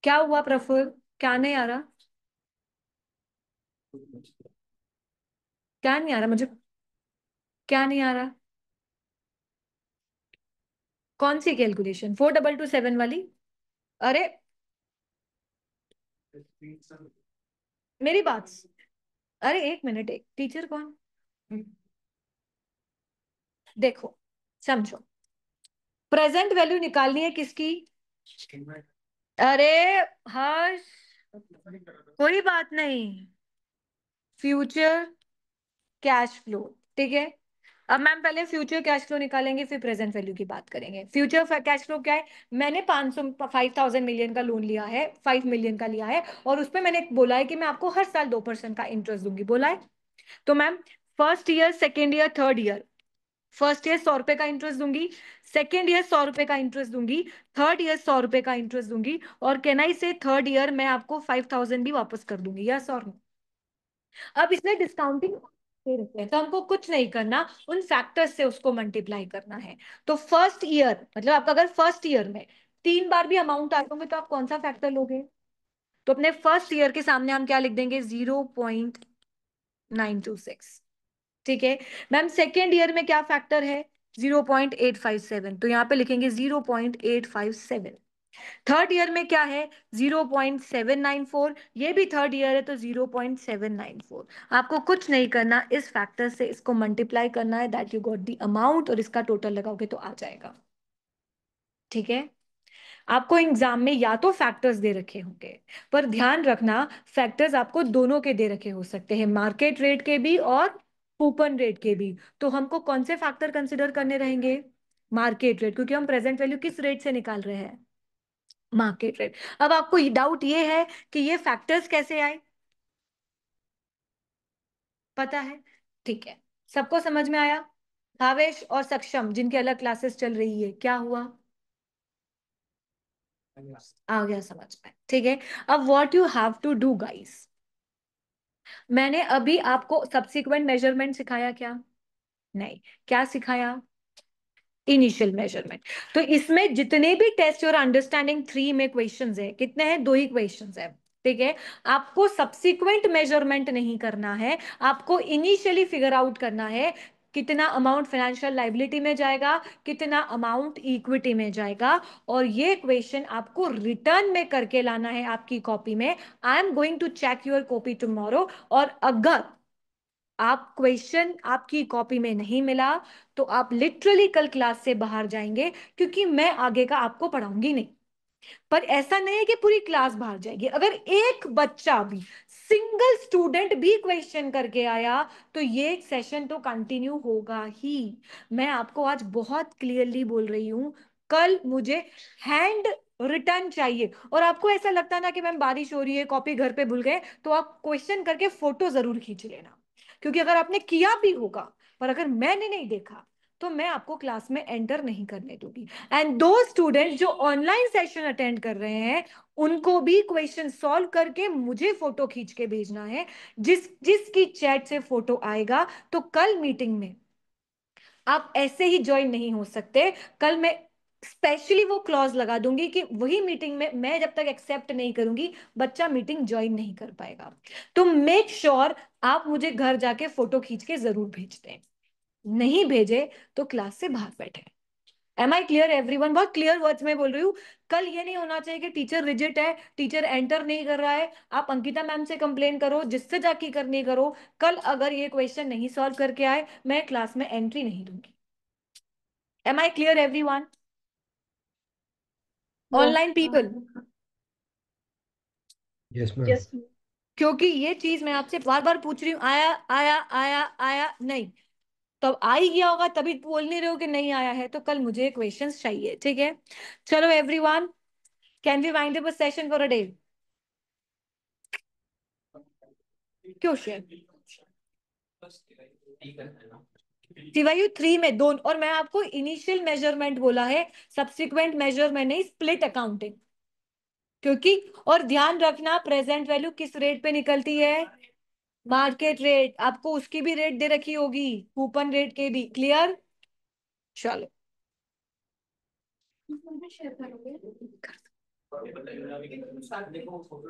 क्या हुआ प्रफुल्ल? क्या नहीं आ रहा? क्या नहीं आ रहा मुझे? क्या नहीं आ रहा? कौन सी कैलकुलेशन? 4227 वाली? अरे मेरी बात, अरे एक मिनट, एक टीचर कौन? देखो समझो, प्रेजेंट वैल्यू निकालनी है किसकी? अरे हर्ष, कोई बात नहीं, फ्यूचर कैश फ्लो। ठीक है, अब मैम पहले फ्यूचर कैश फ्लो निकालेंगे, फिर प्रेजेंट वैल्यू की बात करेंगे। फ्यूचर कैश फ्लो क्या है? मैंने 5000 मिलियन का लोन लिया है, 5 मिलियन का लिया है, और उसपे मैंने बोला है कि मैं आपको हर साल 2% का इंटरेस्ट दूंगी, बोला है। तो ma'am first year, second year, third year, first year 100 रुपए का इंटरेस्ट दूंगी, सेकेंड ईयर 100 रुपए का इंटरेस्ट दूंगी, थर्ड ईयर 100 रुपए का इंटरेस्ट दूंगी, और कैन आई से थर्ड ईयर मैं आपको 5000 भी वापस कर दूंगी, यस और नो? अब इसमें डिस्काउंटिंग दे रखे हैं तो हमको कुछ नहीं करना, उन फैक्टर्स से उसको मल्टीप्लाई करना है। तो फर्स्ट ईयर मतलब आपका अगर फर्स्ट ईयर में 3 बार भी अमाउंट आए होंगे तो आप कौन सा फैक्टर लोगे? तो अपने फर्स्ट ईयर के सामने हम क्या लिख देंगे? 0.926। ठीक है मैम, सेकेंड ईयर में क्या फैक्टर है? 0.857, तो यहाँ पे लिखेंगे 0.857। थर्ड ईयर में क्या है? 0.794, ये भी थर्ड ईयर है तो 0.794। आपको कुछ नहीं करना, इस फैक्टर से इसको मल्टीप्लाई करना है, that you got the amount, और इसका टोटल लगाओगे तो आ जाएगा। ठीक है, आपको एग्जाम में या तो फैक्टर्स दे रखे होंगे, पर ध्यान रखना फैक्टर्स आपको दोनों के दे रखे हो सकते हैं, मार्केट रेट के भी और कूपन रेट के भी। तो हमको कौन से फैक्टर कंसिडर करने रहेंगे? मार्केट रेट, क्योंकि हम प्रेजेंट वैल्यू किस रेट से निकाल रहे हैं? Market rate. अब आपको डाउट ये है कि ये फैक्टर्स कैसे आए, पता है? ठीक है, सबको समझ में आया? भावेश और सक्षम जिनके अलग क्लासेस चल रही है, क्या हुआ? आ गया समझ में? ठीक है, अब what you have to do guys, मैंने अभी आपको सब्सिक्वेंट मेजरमेंट सिखाया क्या? नहीं। क्या सिखाया? Initial measurement. तो इसमें जितने भी टेस्ट और अंडरस्टैंडिंग 3 में क्वेश्चंस है, कितने हैं? 2 ही क्वेश्चंस है। ठीक है, आपको सब्सिक्वेंट मेजरमेंट नहीं करना है, आपको इनिशियली फिगर आउट करना है कितना अमाउंट फाइनेंशियल लाइबिलिटी में जाएगा, कितना अमाउंट इक्विटी में जाएगा, और ये क्वेश्चन आपको रिटर्न में करके लाना है आपकी कॉपी में। I am going to check your copy tomorrow, और अगर आप क्वेश्चन आपकी कॉपी में नहीं मिला तो आप लिटरली कल क्लास से बाहर जाएंगे, क्योंकि मैं आगे का आपको पढ़ाऊंगी नहीं। पर ऐसा नहीं है कि पूरी क्लास बाहर जाएगी, अगर एक बच्चा भी, सिंगल स्टूडेंट भी क्वेश्चन करके आया तो ये सेशन तो कंटिन्यू होगा ही। मैं आपको आज बहुत क्लियरली बोल रही हूं, कल मुझे हैंड रिटर्न चाहिए। और आपको ऐसा लगता है ना कि मैम बारिश हो रही है, कॉपी घर पे भूल गए, तो आप क्वेश्चन करके फोटो जरूर खींच लेना, क्योंकि अगर आपने किया भी होगा पर अगर मैंने नहीं देखा तो मैं आपको क्लास में एंटर नहीं करने दूंगी। एंड दो स्टूडेंट जो ऑनलाइन सेशन अटेंड कर रहे हैं, उनको भी क्वेश्चन सॉल्व करके मुझे फोटो खींच के भेजना है। जिसकी चैट से फोटो आएगा, तो कल मीटिंग में आप ऐसे ही ज्वाइन नहीं हो सकते। कल मैं स्पेशली वो क्लॉज लगा दूंगी कि वही मीटिंग में मैं जब तक एक्सेप्ट नहीं करूंगी, बच्चा मीटिंग ज्वाइन नहीं कर पाएगा। तो मेक श्योर आप मुझे घर जाके फोटो खींच के जरूर भेज दें, नहीं भेजे तो क्लास से बाहर बैठे। Am I clear everyone? बहुत क्लियर वर्ड्स में बोल रही हूँ। कल ये नहीं होना चाहिए कि टीचर रिजिट है, टीचर एंटर नहीं कर रहा है, आप अंकिता मैम से कंप्लेन करो, जिससे जाके करनी करो। कल अगर ये क्वेश्चन नहीं सॉल्व करके आए, मैं क्लास में एंट्री नहीं दूंगी। Am I clear everyone? Yes online people, yes ma'am. Yes क्योंकि ये चीज मैं आपसे बार बार पूछ रही हूँ, आया आया आया आया नहीं, तो अब आ ही गया होगा तभी बोल नहीं रहे हो कि नहीं आया है, तो कल मुझे क्वेश्चंस चाहिए। ठीक है, चलो everyone, can we wind up a session for a day? क्यों शेयर? सिवायु 3 में दोनों, और मैं आपको इनिशियल मेजरमेंट बोला है, सब्सिक्वेंट मेजर में नहीं, स्प्लिट अकाउंटिंग। क्योंकि, और ध्यान रखना प्रेजेंट वैल्यू किस रेट पे निकलती है? Market rate. आपको उसकी भी रेट दे रखी होगी, कूपन रेट के भी। क्लियर? चलो। शेयर करोगे?